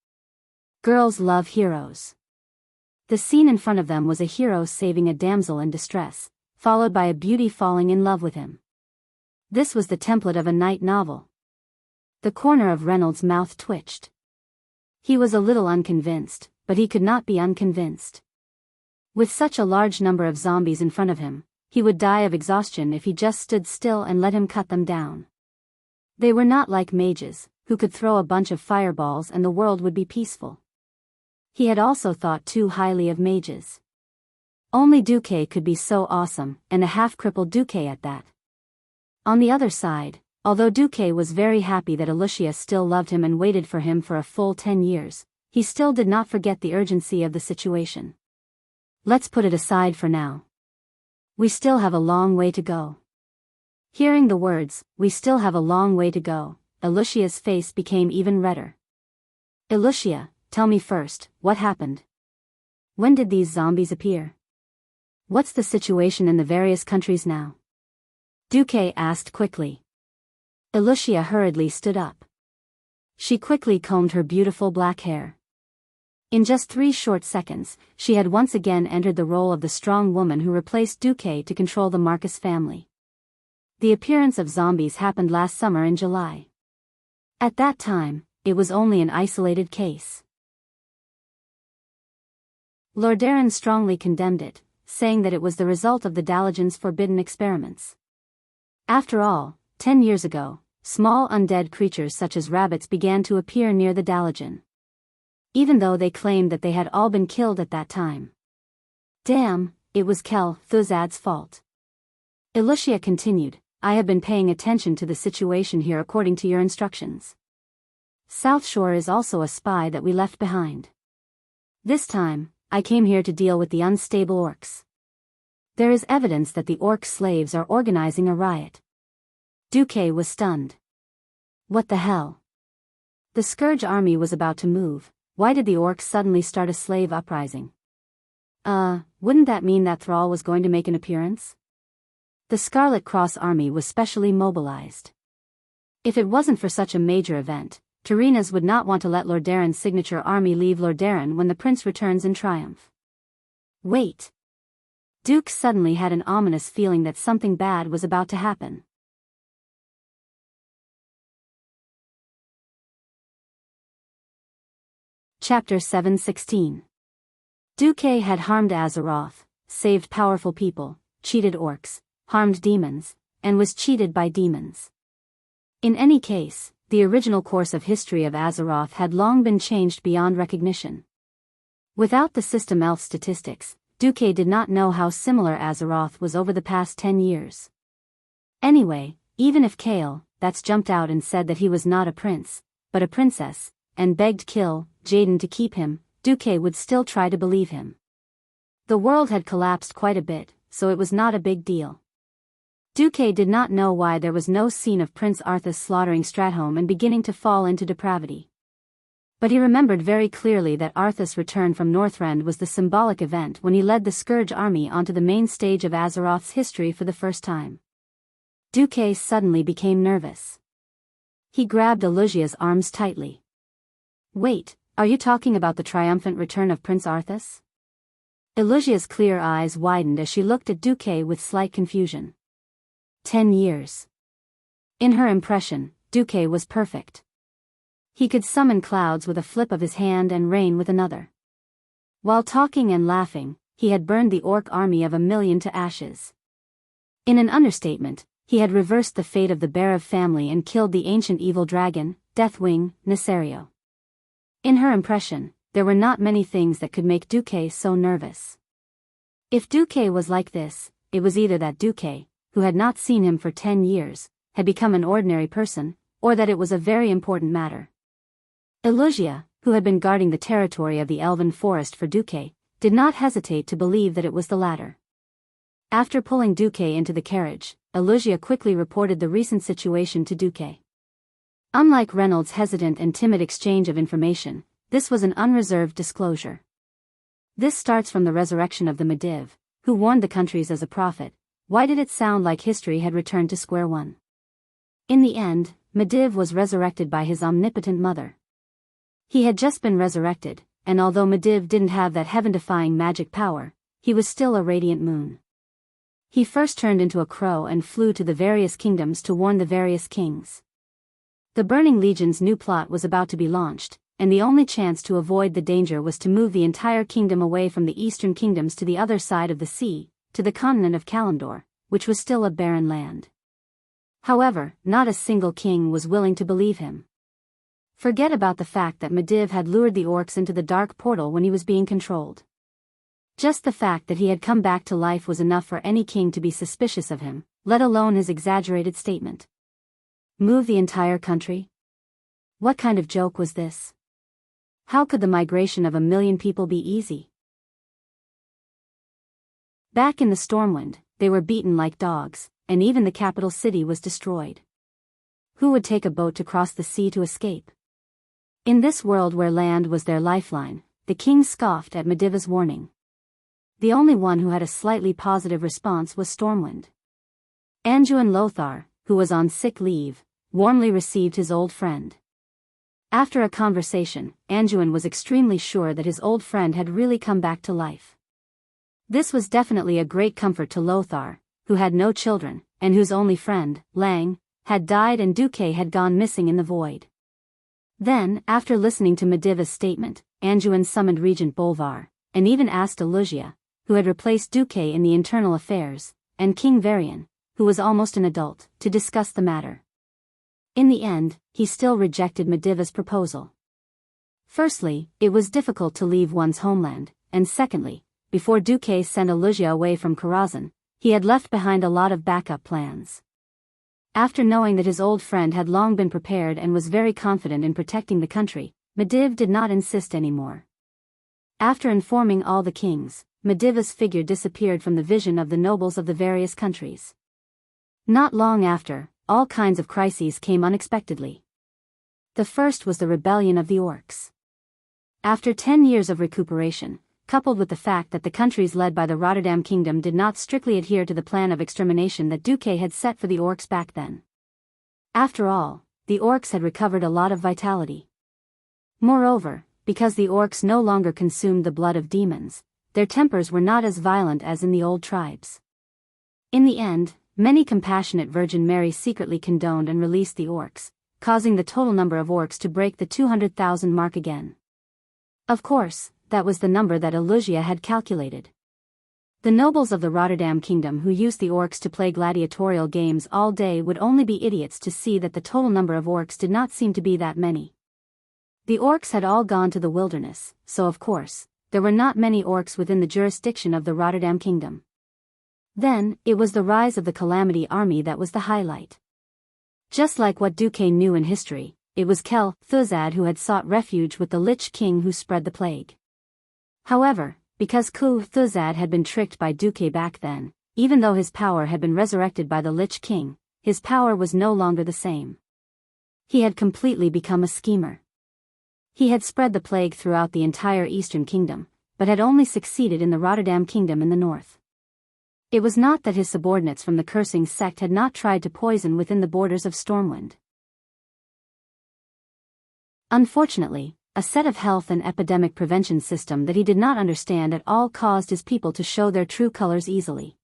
Girls love heroes. The scene in front of them was a hero saving a damsel in distress, followed by a beauty falling in love with him. This was the template of a night novel. The corner of Reynolds' mouth twitched. He was a little unconvinced, but he could not be unconvinced. With such a large number of zombies in front of him, he would die of exhaustion if he just stood still and let him cut them down. They were not like mages, who could throw a bunch of fireballs and the world would be peaceful. He had also thought too highly of mages. Only Duque could be so awesome, and a half-crippled Duque at that. On the other side, although Duque was very happy that Elucia still loved him and waited for him for a full 10 years, he still did not forget the urgency of the situation. Let's put it aside for now. We still have a long way to go. Hearing the words, we still have a long way to go, Elucia's face became even redder. Elucia, tell me first, what happened? When did these zombies appear? What's the situation in the various countries now? Duque asked quickly. Elucia hurriedly stood up. She quickly combed her beautiful black hair. In just 3 short seconds, she had once again entered the role of the strong woman who replaced Duque to control the Marcus family. The appearance of zombies happened last summer in July. At that time, it was only an isolated case. Lordaeron strongly condemned it, saying that it was the result of the Dalajan's forbidden experiments. After all, 10 years ago, small undead creatures such as rabbits began to appear near the Dalajan. Even though they claimed that they had all been killed at that time. Damn, it was Kel Thuzad's fault. Elucia continued, I have been paying attention to the situation here according to your instructions. South Shore is also a spy that we left behind. This time, I came here to deal with the unstable orcs. There is evidence that the orc slaves are organizing a riot. Duque was stunned. What the hell? The Scourge army was about to move. Why did the orcs suddenly start a slave uprising? Wouldn't that mean that Thrall was going to make an appearance? The Scarlet Cross army was specially mobilized. If it wasn't for such a major event, Tyrenas would not want to let Lordaeron's signature army leave Lordaeron when the prince returns in triumph. Wait. Duke suddenly had an ominous feeling that something bad was about to happen. Chapter 7:16. Duque had harmed Azeroth, saved powerful people, cheated orcs, harmed demons, and was cheated by demons. In any case, the original course of history of Azeroth had long been changed beyond recognition. Without the system elf statistics, Duque did not know how similar Azeroth was over the past 10 years. Anyway, even if Kale, that's jumped out and said that he was not a prince, but a princess, and begged Jaden to keep him, Duque would still try to believe him. The world had collapsed quite a bit, so it was not a big deal. Duque did not know why there was no scene of Prince Arthas slaughtering Stratholme and beginning to fall into depravity. But he remembered very clearly that Arthas' return from Northrend was the symbolic event when he led the Scourge army onto the main stage of Azeroth's history for the first time. Duque suddenly became nervous. He grabbed Elusia's arms tightly. "Wait, are you talking about the triumphant return of Prince Arthas?" Elusia's clear eyes widened as she looked at Duque with slight confusion. 10 years. In her impression, Duque was perfect. He could summon clouds with a flip of his hand and rain with another. While talking and laughing, he had burned the orc army of 1,000,000 to ashes. In an understatement, he had reversed the fate of the Berev family and killed the ancient evil dragon, Deathwing, Nesario. In her impression, there were not many things that could make Duque so nervous. If Duque was like this, it was either that Duque, who had not seen him for 10 years, had become an ordinary person, or that it was a very important matter. Elusia, who had been guarding the territory of the elven forest for Duque, did not hesitate to believe that it was the latter. After pulling Duque into the carriage, Elusia quickly reported the recent situation to Duque. Unlike Reynolds' hesitant and timid exchange of information, this was an unreserved disclosure. "This starts from the resurrection of the Mediv, who warned the countries as a prophet. Why did it sound like history had returned to square one? In the end, Mediv was resurrected by his omnipotent mother. He had just been resurrected, and although Mediv didn't have that heaven-defying magic power, he was still a radiant moon. He first turned into a crow and flew to the various kingdoms to warn the various kings. The Burning Legion's new plot was about to be launched, and the only chance to avoid the danger was to move the entire kingdom away from the eastern kingdoms to the other side of the sea, to the continent of Kalimdor, which was still a barren land. However, not a single king was willing to believe him. Forget about the fact that Mediv had lured the orcs into the dark portal when he was being controlled. Just the fact that he had come back to life was enough for any king to be suspicious of him, let alone his exaggerated statement. Move the entire country? What kind of joke was this? How could the migration of 1,000,000 people be easy? Back in the Stormwind, they were beaten like dogs, and even the capital city was destroyed. Who would take a boat to cross the sea to escape? In this world where land was their lifeline, the king scoffed at Medivh's warning. The only one who had a slightly positive response was Stormwind. Anduin Lothar, who was on sick leave, warmly received his old friend. After a conversation, Anduin was extremely sure that his old friend had really come back to life. This was definitely a great comfort to Lothar, who had no children, and whose only friend, Lang, had died and Duque had gone missing in the void. Then, after listening to Medivh's statement, Anduin summoned Regent Bolvar, and even asked Elusia, who had replaced Duque in the internal affairs, and King Varian, who was almost an adult, to discuss the matter. In the end, he still rejected Medivh's proposal. Firstly, it was difficult to leave one's homeland, and secondly, before Duque sent Elusia away from Karazhan, he had left behind a lot of backup plans. After knowing that his old friend had long been prepared and was very confident in protecting the country, Mediv did not insist anymore. After informing all the kings, Medivh's figure disappeared from the vision of the nobles of the various countries. Not long after, all kinds of crises came unexpectedly. The first was the rebellion of the orcs. After 10 years of recuperation, coupled with the fact that the countries led by the Rotterdam Kingdom did not strictly adhere to the plan of extermination that Duque had set for the orcs back then. After all, the orcs had recovered a lot of vitality. Moreover, because the orcs no longer consumed the blood of demons, their tempers were not as violent as in the old tribes. In the end, many compassionate Virgin Mary secretly condoned and released the orcs, causing the total number of orcs to break the 200,000 mark again. Of course, that was the number that Elusia had calculated. The nobles of the Rotterdam Kingdom who used the orcs to play gladiatorial games all day would only be idiots to see that the total number of orcs did not seem to be that many. The orcs had all gone to the wilderness, so of course, there were not many orcs within the jurisdiction of the Rotterdam Kingdom. Then, it was the rise of the Calamity Army that was the highlight. Just like what Duque knew in history, it was Kel Thuzad who had sought refuge with the Lich King who spread the plague. However, because Ku Thuzad had been tricked by Duque back then, even though his power had been resurrected by the Lich King, his power was no longer the same. He had completely become a schemer. He had spread the plague throughout the entire Eastern Kingdom, but had only succeeded in the Rotterdam Kingdom in the north. It was not that his subordinates from the cursing sect had not tried to poison within the borders of Stormwind. Unfortunately, a set of health and epidemic prevention system that he did not understand at all caused his people to show their true colors easily.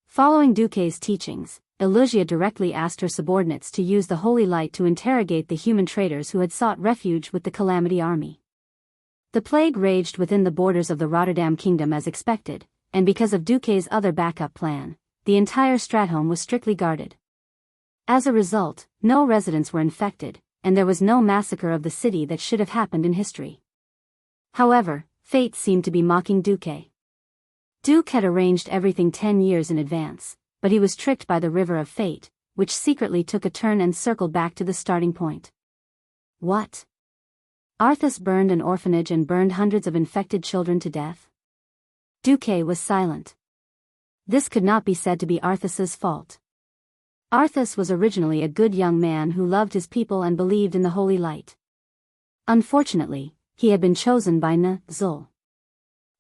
Following Duque's teachings, Elusia directly asked her subordinates to use the holy light to interrogate the human traitors who had sought refuge with the Calamity Army. The plague raged within the borders of the Rotterdam Kingdom as expected, and because of Duque's other backup plan, the entire Stratholme was strictly guarded. As a result, no residents were infected, and there was no massacre of the city that should have happened in history. However, fate seemed to be mocking Duque. Duque had arranged everything 10 years in advance, but he was tricked by the River of Fate, which secretly took a turn and circled back to the starting point. What? Arthas burned an orphanage and burned hundreds of infected children to death? Duque was silent. This could not be said to be Arthas's fault. Arthas was originally a good young man who loved his people and believed in the holy light. Unfortunately, he had been chosen by N-Zul.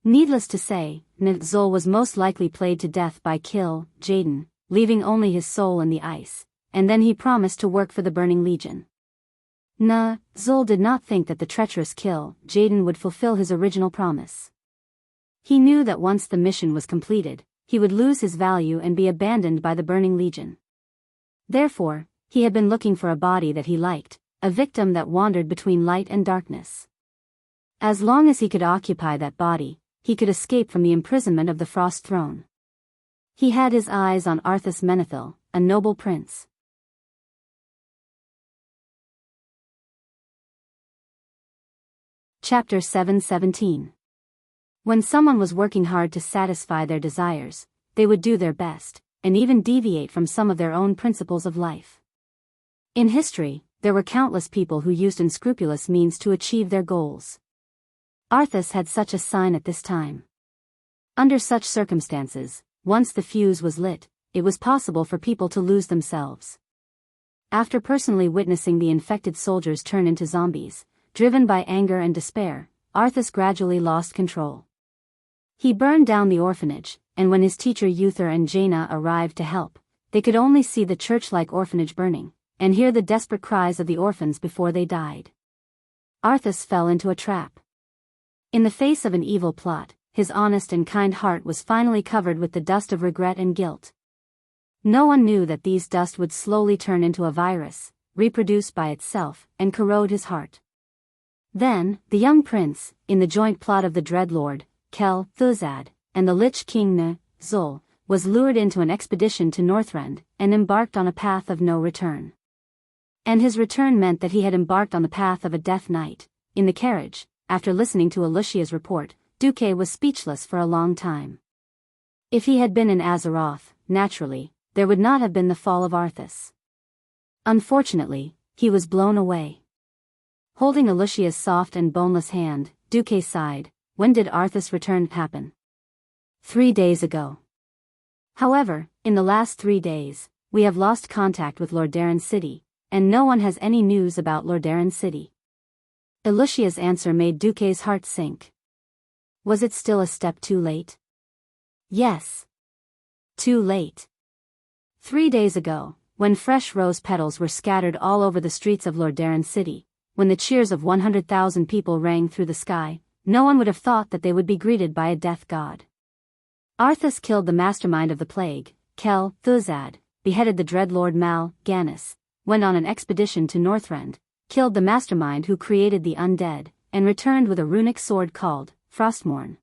Needless to say, N-Zul was most likely played to death by Kill Jaden, leaving only his soul in the ice, and then he promised to work for the Burning Legion. N-Zul did not think that the treacherous Kill Jaden would fulfill his original promise. He knew that once the mission was completed, he would lose his value and be abandoned by the Burning Legion. Therefore, he had been looking for a body that he liked, a victim that wandered between light and darkness. As long as he could occupy that body, he could escape from the imprisonment of the Frost Throne. He had his eyes on Arthas Menethil, a noble prince. Chapter 7:17. When someone was working hard to satisfy their desires, they would do their best, and even deviate from some of their own principles of life. In history, there were countless people who used unscrupulous means to achieve their goals. Arthas had such a sign at this time. Under such circumstances, once the fuse was lit, it was possible for people to lose themselves. After personally witnessing the infected soldiers turn into zombies, driven by anger and despair, Arthas gradually lost control. He burned down the orphanage, and when his teacher Uther and Jaina arrived to help, they could only see the church-like orphanage burning, and hear the desperate cries of the orphans before they died. Arthas fell into a trap. In the face of an evil plot, his honest and kind heart was finally covered with the dust of regret and guilt. No one knew that these dust would slowly turn into a virus, reproduce by itself, and corrode his heart. Then, the young prince, in the joint plot of the Dreadlord, Kel Thuzad, and the Lich King N-Zul, was lured into an expedition to Northrend, and embarked on a path of no return. And his return meant that he had embarked on the path of a death knight. In the carriage, after listening to Elusia's report, Duque was speechless for a long time. If he had been in Azeroth, naturally, there would not have been the fall of Arthas. Unfortunately, he was blown away. Holding Elusia's soft and boneless hand, Duque sighed. When did Arthas' return happen? 3 days ago. However, in the last 3 days, we have lost contact with Lordaeron City, and no one has any news about Lordaeron City. Elusia's answer made Duque's heart sink. Was it still a step too late? Yes. Too late. 3 days ago, when fresh rose petals were scattered all over the streets of Lordaeron City, when the cheers of 100,000 people rang through the sky, no one would have thought that they would be greeted by a death god. Arthas killed the mastermind of the plague, Kel Thuzad, beheaded the Dreadlord Mal Ganis, went on an expedition to Northrend, killed the mastermind who created the undead, and returned with a runic sword called Frostmourne.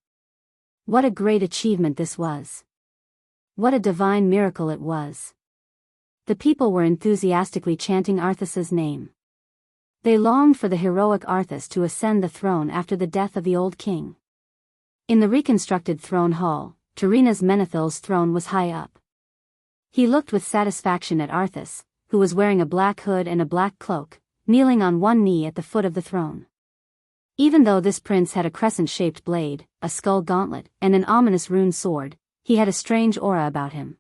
What a great achievement this was. What a divine miracle it was. The people were enthusiastically chanting Arthas's name. They longed for the heroic Arthas to ascend the throne after the death of the old king. In the reconstructed throne hall, Tarina's Menethil's throne was high up. He looked with satisfaction at Arthas, who was wearing a black hood and a black cloak, kneeling on one knee at the foot of the throne. Even though this prince had a crescent-shaped blade, a skull gauntlet, and an ominous rune sword, he had a strange aura about him.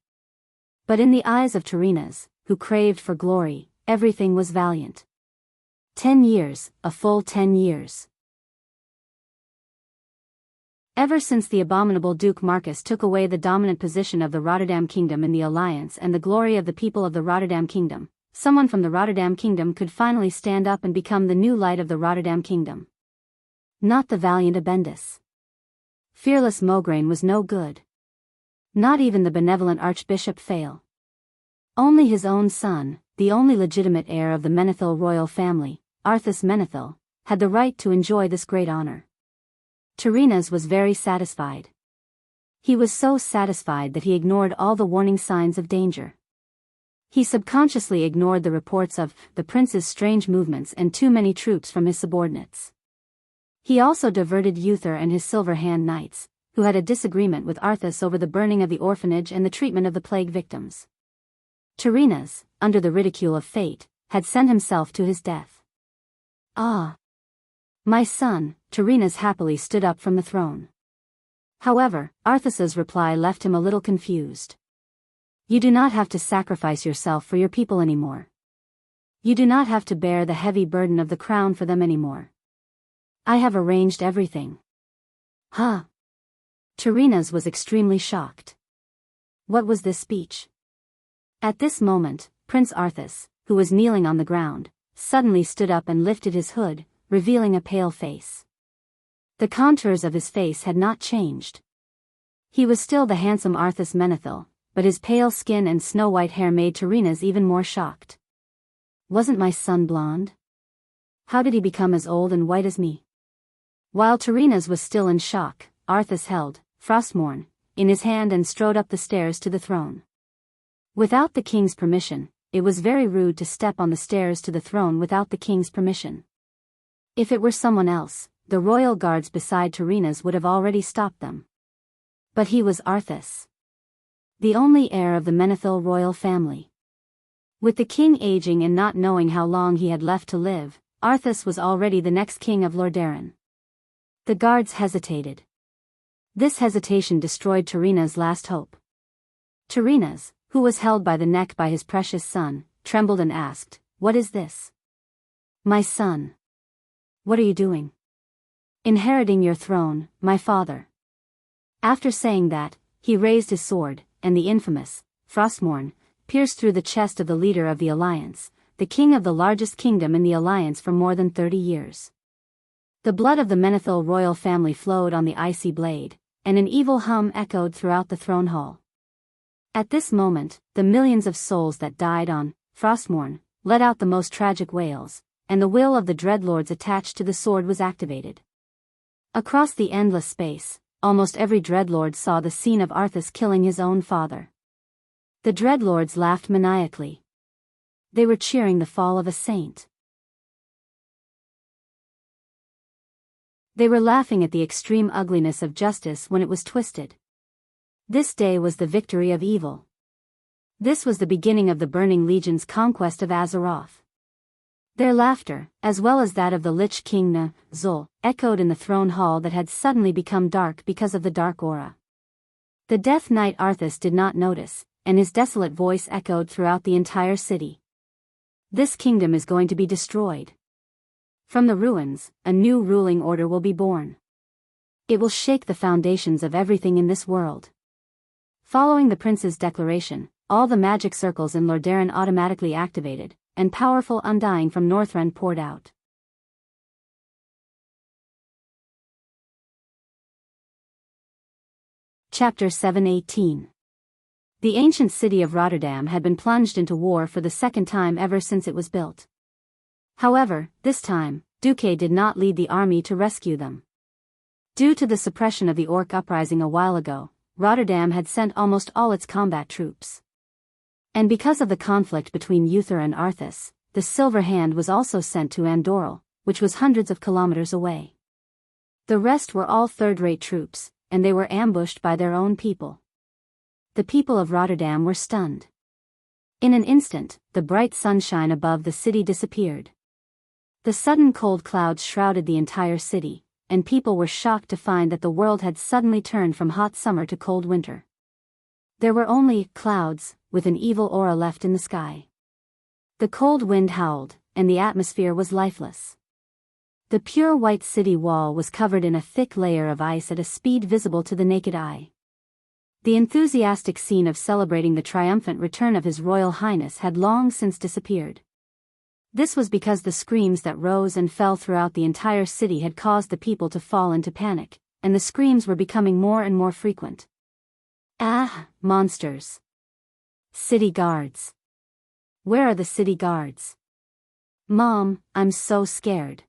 But in the eyes of Tyrrhenas, who craved for glory, everything was valiant. 10 years, a full 10 years. Ever since the abominable Duke Marcus took away the dominant position of the Rotterdam Kingdom in the Alliance and the glory of the people of the Rotterdam Kingdom, someone from the Rotterdam Kingdom could finally stand up and become the new light of the Rotterdam Kingdom. Not the valiant Abendus. Fearless Mograine was no good. Not even the benevolent Archbishop Fail. Only his own son, the only legitimate heir of the Menethil royal family, Arthas Menethil, had the right to enjoy this great honor. Tyrrhenas was very satisfied. He was so satisfied that he ignored all the warning signs of danger. He subconsciously ignored the reports of the prince's strange movements and too many troops from his subordinates. He also diverted Uther and his Silver Hand Knights, who had a disagreement with Arthas over the burning of the orphanage and the treatment of the plague victims. Tyrrhenas, under the ridicule of fate, had sent himself to his death. Ah! My son, Tyrrhenas happily stood up from the throne. However, Arthas's reply left him a little confused. You do not have to sacrifice yourself for your people anymore. You do not have to bear the heavy burden of the crown for them anymore. I have arranged everything. Huh? Tyrrhenas was extremely shocked. What was this speech? At this moment, Prince Arthas, who was kneeling on the ground, suddenly stood up and lifted his hood, revealing a pale face. The contours of his face had not changed. He was still the handsome Arthas Menethil, but his pale skin and snow-white hair made Tyrrhenas even more shocked. Wasn't my son blonde? How did he become as old and white as me? While Tyrrhenas was still in shock, Arthas held Frostmourne in his hand and strode up the stairs to the throne. Without the king's permission, it was very rude to step on the stairs to the throne without the king's permission. If it were someone else, the royal guards beside Tyrrhenas would have already stopped them. But he was Arthas, the only heir of the Menethil royal family. With the king aging and not knowing how long he had left to live, Arthas was already the next king of Lordaeron. The guards hesitated. This hesitation destroyed Tyrrhenas' last hope. Tyrrhenas, who was held by the neck by his precious son, trembled and asked, "What is this?" "My son. What are you doing?" "Inheriting your throne, my father." After saying that, he raised his sword, and the infamous Frostmourne pierced through the chest of the leader of the Alliance, the king of the largest kingdom in the Alliance for more than 30 years. The blood of the Menethil royal family flowed on the icy blade, and an evil hum echoed throughout the throne hall. At this moment, the millions of souls that died on Frostmourne let out the most tragic wails, and the will of the dreadlords attached to the sword was activated. Across the endless space, almost every dreadlord saw the scene of Arthas killing his own father. The dreadlords laughed maniacally. They were cheering the fall of a saint. They were laughing at the extreme ugliness of justice when it was twisted. This day was the victory of evil. This was the beginning of the Burning Legion's conquest of Azeroth. Their laughter, as well as that of the Lich King Zul, echoed in the throne hall that had suddenly become dark because of the dark aura. The Death Knight Arthas did not notice, and his desolate voice echoed throughout the entire city. This kingdom is going to be destroyed. From the ruins, a new ruling order will be born. It will shake the foundations of everything in this world. Following the prince's declaration, all the magic circles in Lordaeron automatically activated, and powerful undying from Northrend poured out. Chapter 7:18. The ancient city of Rotterdam had been plunged into war for the second time ever since it was built. However, this time, Duque did not lead the army to rescue them. Due to the suppression of the Orc uprising a while ago, Rotterdam had sent almost all its combat troops. And because of the conflict between Uther and Arthas, the Silver Hand was also sent to Andoril, which was hundreds of kilometers away. The rest were all third-rate troops, and they were ambushed by their own people. The people of Rotterdam were stunned. In an instant, the bright sunshine above the city disappeared. The sudden cold clouds shrouded the entire city, and people were shocked to find that the world had suddenly turned from hot summer to cold winter. There were only clouds, with an evil aura left in the sky. The cold wind howled, and the atmosphere was lifeless. The pure white city wall was covered in a thick layer of ice at a speed visible to the naked eye. The enthusiastic scene of celebrating the triumphant return of His Royal Highness had long since disappeared. This was because the screams that rose and fell throughout the entire city had caused the people to fall into panic, and the screams were becoming more and more frequent. Ah, monsters! City guards! Where are the city guards? Mom, I'm so scared.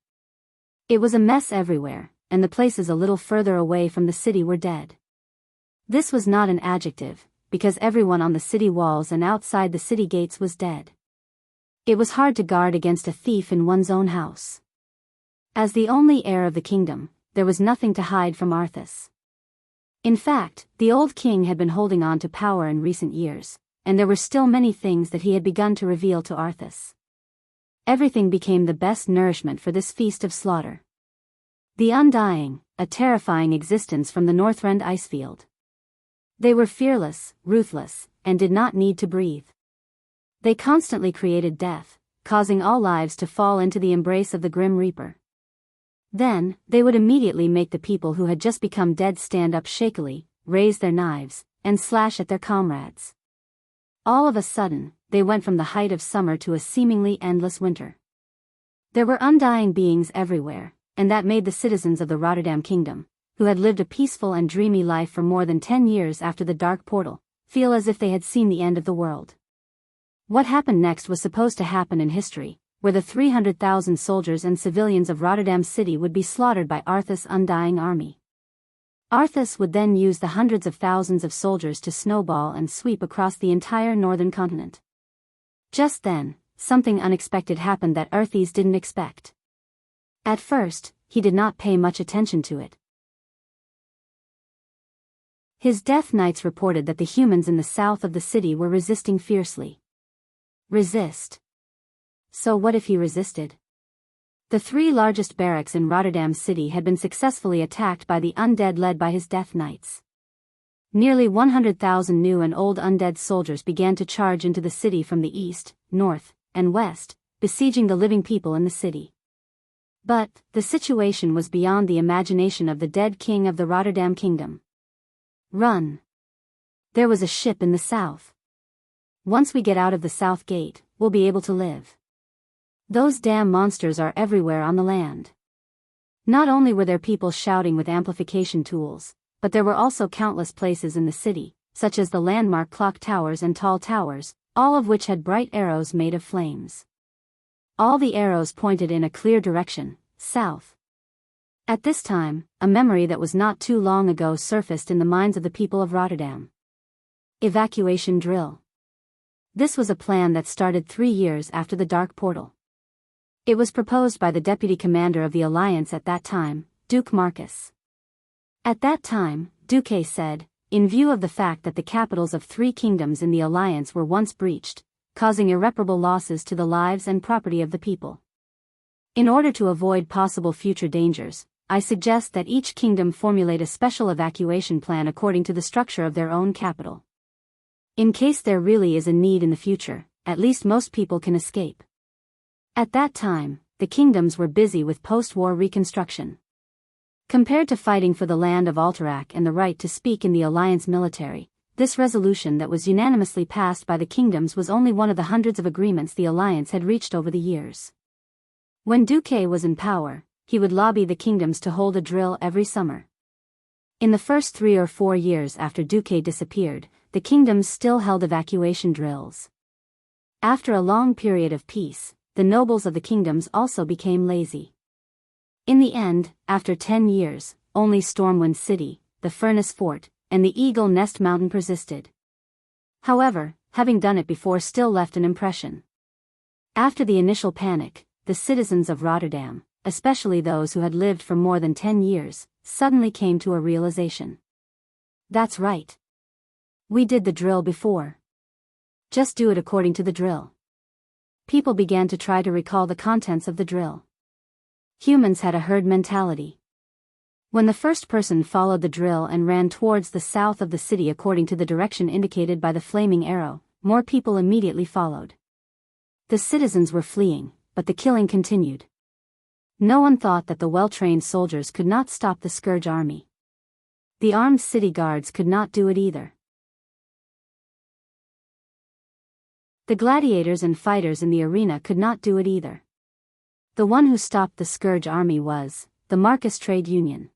It was a mess everywhere, and the places a little further away from the city were dead. This was not an adjective, because everyone on the city walls and outside the city gates was dead. It was hard to guard against a thief in one's own house. As the only heir of the kingdom, there was nothing to hide from Arthas. In fact, the old king had been holding on to power in recent years, and there were still many things that he had begun to reveal to Arthas. Everything became the best nourishment for this feast of slaughter. The Undying, a terrifying existence from the Northrend icefield. They were fearless, ruthless, and did not need to breathe. They constantly created death, causing all lives to fall into the embrace of the Grim Reaper. Then, they would immediately make the people who had just become dead stand up shakily, raise their knives, and slash at their comrades. All of a sudden, they went from the height of summer to a seemingly endless winter. There were undying beings everywhere, and that made the citizens of the Rotterdam Kingdom, who had lived a peaceful and dreamy life for more than 10 years after the Dark Portal, feel as if they had seen the end of the world. What happened next was supposed to happen in history, where the 300,000 soldiers and civilians of Rotterdam City would be slaughtered by Arthas' undying army. Arthas would then use the hundreds of thousands of soldiers to snowball and sweep across the entire northern continent. Just then, something unexpected happened that Arthas didn't expect. At first, he did not pay much attention to it. His death knights reported that the humans in the south of the city were resisting fiercely. Resist. So what if he resisted? The 3 largest barracks in Rotterdam City had been successfully attacked by the undead led by his death knights. Nearly 100,000 new and old undead soldiers began to charge into the city from the east, north, and west, besieging the living people in the city. But, the situation was beyond the imagination of the dead king of the Rotterdam Kingdom. Run! There was a ship in the south. Once we get out of the south gate, we'll be able to live. Those damn monsters are everywhere on the land. Not only were there people shouting with amplification tools, but there were also countless places in the city, such as the landmark clock towers and tall towers, all of which had bright arrows made of flames. All the arrows pointed in a clear direction, south. At this time, a memory that was not too long ago surfaced in the minds of the people of Rotterdam. Evacuation drill. This was a plan that started 3 years after the Dark Portal. It was proposed by the deputy commander of the Alliance at that time, Duke Marcus. At that time, Duque said, in view of the fact that the capitals of 3 kingdoms in the Alliance were once breached, causing irreparable losses to the lives and property of the people. In order to avoid possible future dangers, I suggest that each kingdom formulate a special evacuation plan according to the structure of their own capital. In case there really is a need in the future, at least most people can escape. At that time, the kingdoms were busy with post-war reconstruction. Compared to fighting for the land of Alterac and the right to speak in the Alliance military, this resolution that was unanimously passed by the kingdoms was only one of the hundreds of agreements the Alliance had reached over the years. When Duque was in power, he would lobby the kingdoms to hold a drill every summer. In the first 3 or 4 years after Duque disappeared, the kingdoms still held evacuation drills. After a long period of peace, the nobles of the kingdoms also became lazy. In the end, after 10 years, only Stormwind City, the Furnace Fort, and the Eagle Nest Mountain persisted. However, having done it before still left an impression. After the initial panic, the citizens of Rotterdam, especially those who had lived for more than 10 years, suddenly came to a realization. That's right. We did the drill before. Just do it according to the drill. People began to try to recall the contents of the drill. Humans had a herd mentality. When the first person followed the drill and ran towards the south of the city according to the direction indicated by the flaming arrow, more people immediately followed. The citizens were fleeing, but the killing continued. No one thought that the well-trained soldiers could not stop the Scourge army. The armed city guards could not do it either. The gladiators and fighters in the arena could not do it either. The one who stopped the Scourge army was the Marcus Trade Union.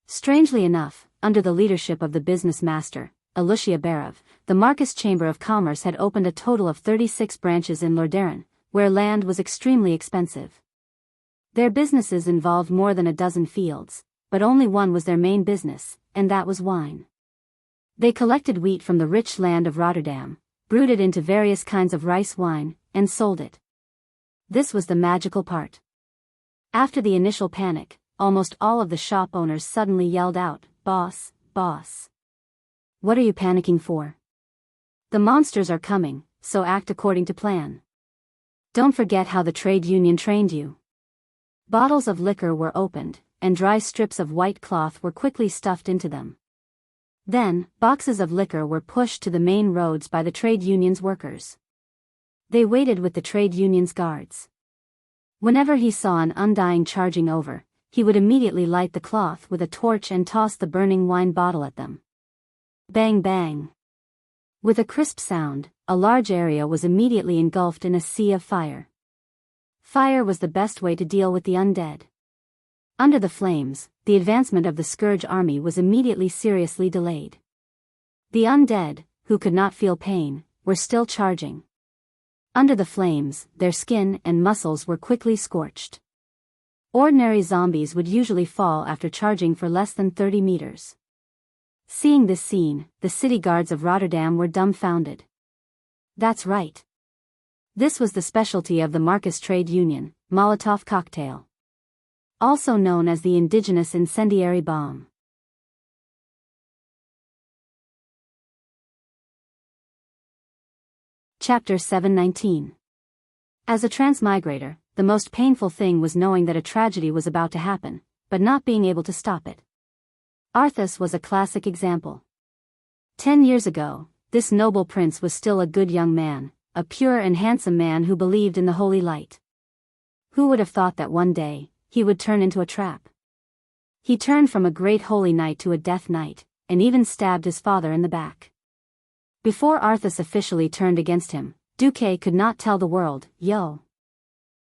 Strangely enough, under the leadership of the business master, Wuxia Chronicles, the Marcus Chamber of Commerce had opened a total of 36 branches in Lordaeron, where land was extremely expensive. Their businesses involved more than a dozen fields, but only one was their main business, and that was wine. They collected wheat from the rich land of Rotterdam, brewed it into various kinds of rice wine, and sold it. This was the magical part. After the initial panic, almost all of the shop owners suddenly yelled out, "Boss, boss. What are you panicking for? The monsters are coming, so act according to plan. Don't forget how the trade union trained you." Bottles of liquor were opened, and dry strips of white cloth were quickly stuffed into them. Then, boxes of liquor were pushed to the main roads by the trade union's workers. They waited with the trade union's guards. Whenever he saw an undying charging over, he would immediately light the cloth with a torch and toss the burning wine bottle at them. Bang bang. With a crisp sound, a large area was immediately engulfed in a sea of fire. Fire was the best way to deal with the undead. Under the flames, the advancement of the Scourge army was immediately seriously delayed. The undead, who could not feel pain, were still charging. Under the flames, their skin and muscles were quickly scorched. Ordinary zombies would usually fall after charging for less than 30 meters. Seeing this scene, the city guards of Rotterdam were dumbfounded. That's right. This was the specialty of the Marcus Trade Union, Molotov cocktail. Also known as the indigenous incendiary bomb. Chapter 719. As a transmigrator, the most painful thing was knowing that a tragedy was about to happen, but not being able to stop it. Arthas was a classic example. 10 years ago, this noble prince was still a good young man, a pure and handsome man who believed in the holy light. Who would have thought that one day, he would turn into a trap? He turned from a great holy knight to a death knight, and even stabbed his father in the back. Before Arthas officially turned against him, Duque could not tell the world, "Yo."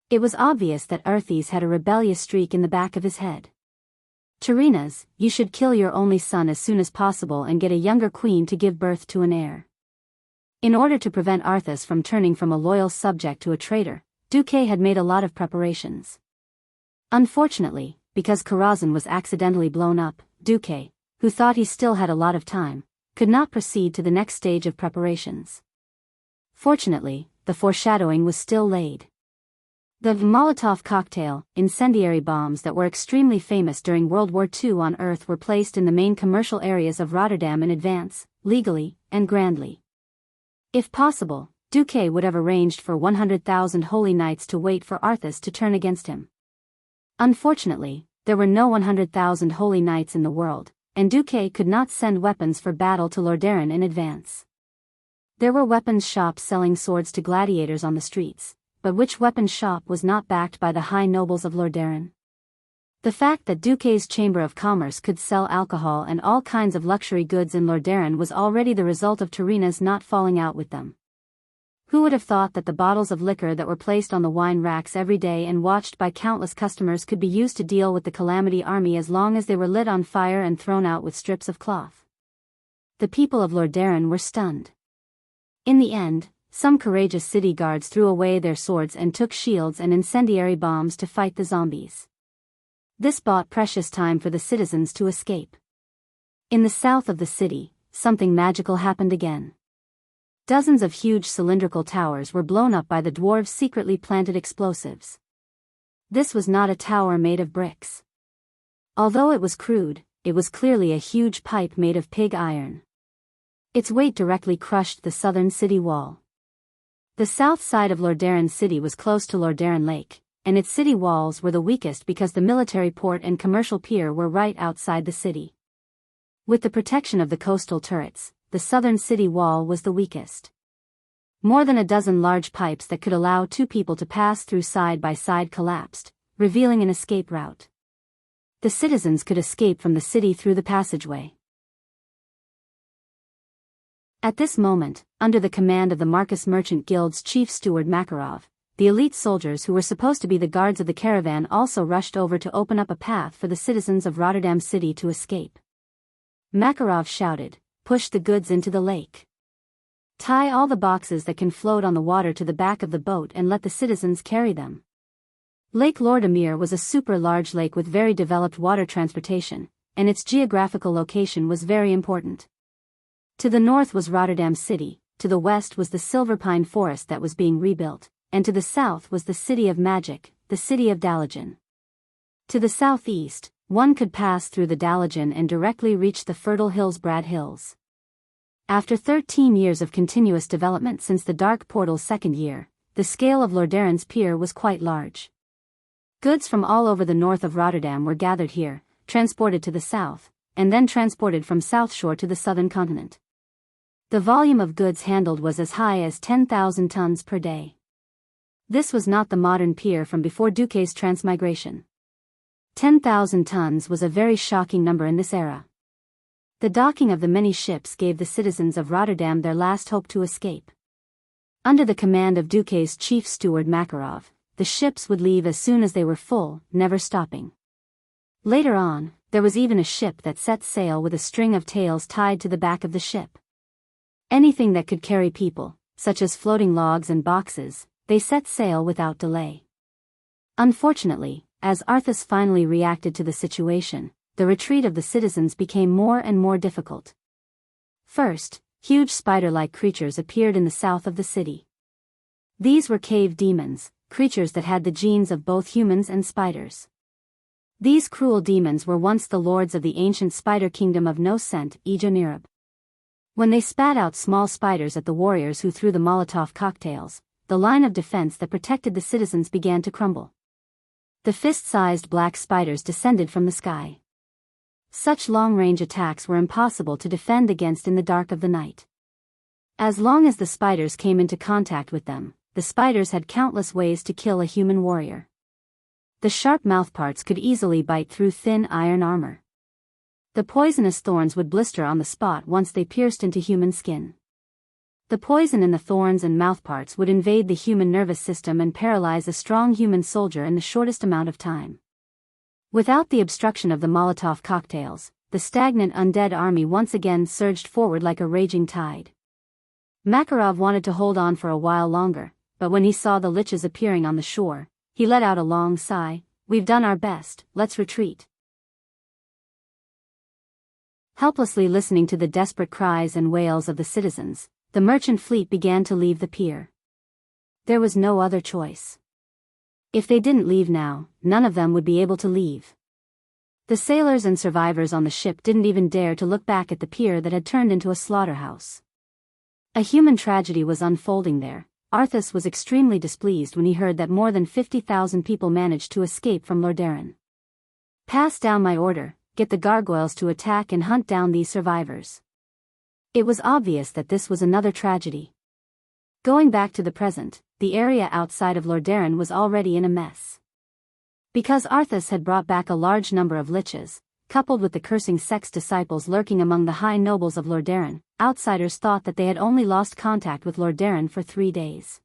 It was obvious that Arthas had a rebellious streak in the back of his head. "Tyrrhenas, you should kill your only son as soon as possible and get a younger queen to give birth to an heir." In order to prevent Arthas from turning from a loyal subject to a traitor, Duque had made a lot of preparations. Unfortunately, because Karazhan was accidentally blown up, Duque, who thought he still had a lot of time, could not proceed to the next stage of preparations. Fortunately, the foreshadowing was still laid. The Molotov cocktail, incendiary bombs that were extremely famous during World War II on Earth were placed in the main commercial areas of Rotterdam in advance, legally, and grandly. If possible, Duque would have arranged for 100,000 holy knights to wait for Arthas to turn against him. Unfortunately, there were no 100,000 holy knights in the world, and Duque could not send weapons for battle to Lordaeron in advance. There were weapons shops selling swords to gladiators on the streets, but which weapons shop was not backed by the high nobles of Lordaeron? The fact that Duque's Chamber of Commerce could sell alcohol and all kinds of luxury goods in Lordaeron was already the result of Tyrrhenas not falling out with them. Who would have thought that the bottles of liquor that were placed on the wine racks every day and watched by countless customers could be used to deal with the Calamity army as long as they were lit on fire and thrown out with strips of cloth? The people of Lordaeron were stunned. In the end, some courageous city guards threw away their swords and took shields and incendiary bombs to fight the zombies. This bought precious time for the citizens to escape. In the south of the city, something magical happened again. Dozens of huge cylindrical towers were blown up by the dwarves' secretly planted explosives. This was not a tower made of bricks. Although it was crude, it was clearly a huge pipe made of pig iron. Its weight directly crushed the southern city wall. The south side of Lordaeron City was close to Lordaeron Lake, and its city walls were the weakest because the military port and commercial pier were right outside the city. With the protection of the coastal turrets, the southern city wall was the weakest. More than a dozen large pipes that could allow two people to pass through side by side collapsed, revealing an escape route. The citizens could escape from the city through the passageway. At this moment, under the command of the Marcus Merchant Guild's chief steward Makarov, the elite soldiers who were supposed to be the guards of the caravan also rushed over to open up a path for the citizens of Rotterdam City to escape. Makarov shouted, "Push the goods into the lake. Tie all the boxes that can float on the water to the back of the boat and let the citizens carry them." Lake Lordamir was a super-large lake with very developed water transportation, and its geographical location was very important. To the north was Rotterdam City, to the west was the silver pine forest that was being rebuilt, and to the south was the city of magic, the city of Dalagen. To the southeast, one could pass through the Dalagen and directly reach the fertile Hillsbrad Hills. After 13 years of continuous development since the Dark Portal's second year, the scale of Lordaeron's pier was quite large. Goods from all over the north of Rotterdam were gathered here, transported to the south, and then transported from South Shore to the southern continent. The volume of goods handled was as high as 10,000 tons per day. This was not the modern pier from before Duque's transmigration. 10,000 tons was a very shocking number in this era. The docking of the many ships gave the citizens of Rotterdam their last hope to escape. Under the command of Duque's chief steward Makarov, the ships would leave as soon as they were full, never stopping. Later on, there was even a ship that set sail with a string of tails tied to the back of the ship. Anything that could carry people, such as floating logs and boxes, they set sail without delay. Unfortunately, as Arthas finally reacted to the situation, the retreat of the citizens became more and more difficult. First, huge spider-like creatures appeared in the south of the city. These were cave demons, creatures that had the genes of both humans and spiders. These cruel demons were once the lords of the ancient spider kingdom of Noscent, Ejonirab. When they spat out small spiders at the warriors who threw the Molotov cocktails, the line of defense that protected the citizens began to crumble. The fist-sized black spiders descended from the sky. Such long-range attacks were impossible to defend against in the dark of the night. As long as the spiders came into contact with them, the spiders had countless ways to kill a human warrior. The sharp mouthparts could easily bite through thin iron armor. The poisonous thorns would blister on the spot once they pierced into human skin. The poison in the thorns and mouthparts would invade the human nervous system and paralyze a strong human soldier in the shortest amount of time. Without the obstruction of the Molotov cocktails, the stagnant undead army once again surged forward like a raging tide. Makarov wanted to hold on for a while longer, but when he saw the liches appearing on the shore, he let out a long sigh. "We've done our best, let's retreat." Helplessly listening to the desperate cries and wails of the citizens, the merchant fleet began to leave the pier. There was no other choice. If they didn't leave now, none of them would be able to leave. The sailors and survivors on the ship didn't even dare to look back at the pier that had turned into a slaughterhouse. A human tragedy was unfolding there. Arthas was extremely displeased when he heard that more than 50,000 people managed to escape from Lordaeron. "Pass down my order, get the gargoyles to attack and hunt down these survivors." It was obvious that this was another tragedy. Going back to the present, the area outside of Lordaeron was already in a mess. Because Arthas had brought back a large number of liches, coupled with the cursing sex disciples lurking among the high nobles of Lordaeron, outsiders thought that they had only lost contact with Lordaeron for 3 days.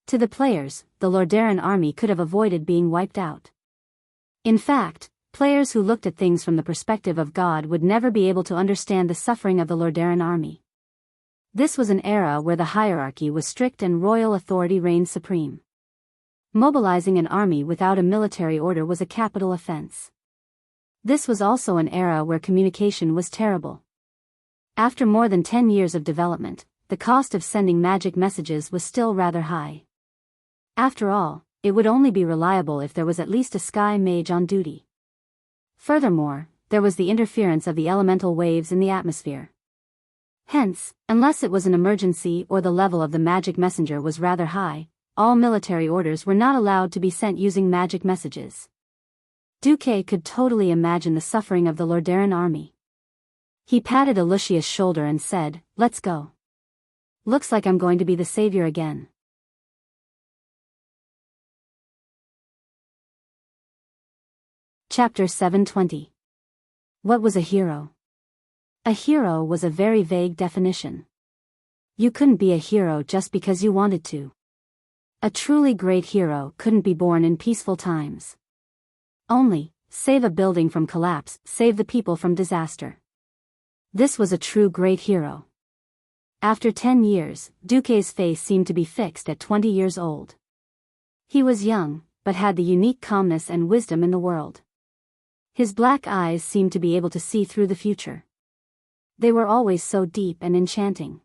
To the players, the Lordaeron army could have avoided being wiped out. In fact, players who looked at things from the perspective of God would never be able to understand the suffering of the Lordaeron army. This was an era where the hierarchy was strict and royal authority reigned supreme. Mobilizing an army without a military order was a capital offense. This was also an era where communication was terrible. After more than 10 years of development, the cost of sending magic messages was still rather high. After all, it would only be reliable if there was at least a sky mage on duty. Furthermore, there was the interference of the elemental waves in the atmosphere. Hence, unless it was an emergency or the level of the magic messenger was rather high, all military orders were not allowed to be sent using magic messages. Duque could totally imagine the suffering of the Lordaeron army. He patted Alicia's shoulder and said, "Let's go. Looks like I'm going to be the savior again." Chapter 720. What was a hero? A hero was a very vague definition. You couldn't be a hero just because you wanted to. A truly great hero couldn't be born in peaceful times. Only, save a building from collapse, save the people from disaster. This was a true great hero. After 10 years, Duque's face seemed to be fixed at 20 years old. He was young, but had the unique calmness and wisdom in the world. His black eyes seemed to be able to see through the future. They were always so deep and enchanting.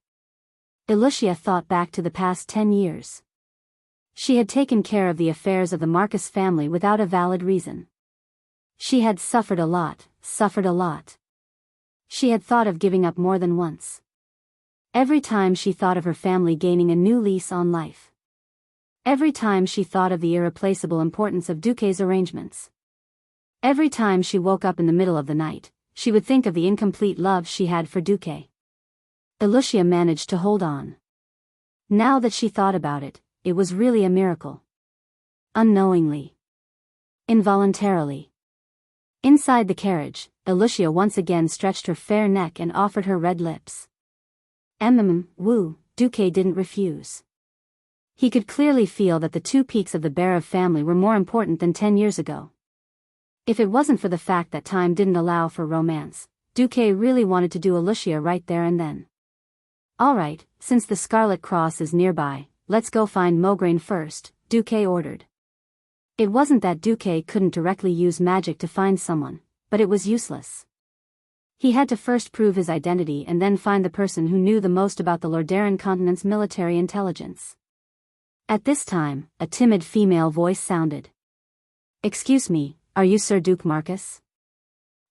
Alicia thought back to the past 10 years. She had taken care of the affairs of the Marcus family without a valid reason. She had suffered a lot. She had thought of giving up more than once. Every time she thought of her family gaining a new lease on life. Every time she thought of the irreplaceable importance of Duque's arrangements. Every time she woke up in the middle of the night, she would think of the incomplete love she had for Duque. Alicia managed to hold on. Now that she thought about it, it was really a miracle. Unknowingly. Involuntarily. Inside the carriage, Alicia once again stretched her fair neck and offered her red lips. Woo, Duque didn't refuse. He could clearly feel that the two peaks of the Barav family were more important than 10 years ago. If it wasn't for the fact that time didn't allow for romance, Duque really wanted to do Alicia right there and then. "Alright, since the Scarlet Cross is nearby, let's go find Mograine first," Duque ordered. It wasn't that Duque couldn't directly use magic to find someone, but it was useless. He had to first prove his identity and then find the person who knew the most about the Lordaeron continent's military intelligence. At this time, a timid female voice sounded. "Excuse me, are you Sir Duke Marcus?"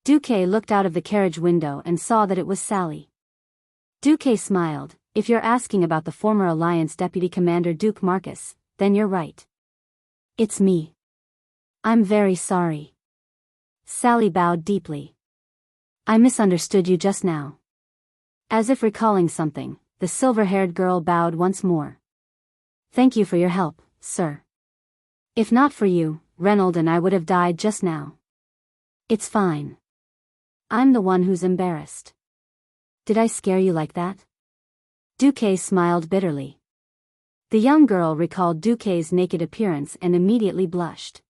Duque looked out of the carriage window and saw that it was Sally. Duque smiled. "If you're asking about the former Alliance Deputy Commander Duke Marcus, then you're right. It's me. I'm very sorry." Sally bowed deeply. "I misunderstood you just now." As if recalling something, the silver-haired girl bowed once more. "Thank you for your help, sir. If not for you, Reynold and I would have died just now." "It's fine. I'm the one who's embarrassed. Did I scare you like that?" Duque smiled bitterly. The young girl recalled Duque's naked appearance and immediately blushed.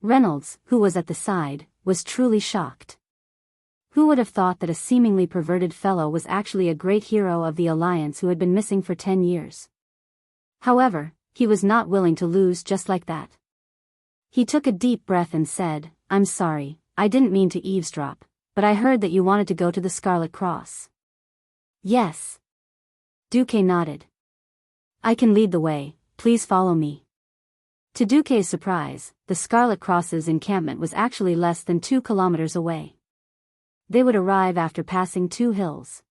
Reynolds, who was at the side, was truly shocked. Who would have thought that a seemingly perverted fellow was actually a great hero of the Alliance who had been missing for 10 years? However, he was not willing to lose just like that. He took a deep breath and said, "I'm sorry, I didn't mean to eavesdrop, but I heard that you wanted to go to the Scarlet Cross." "Yes." Duque nodded. "I can lead the way, please follow me." To Duque's surprise, the Scarlet Cross's encampment was actually less than 2 kilometers away. They would arrive after passing 2 hills.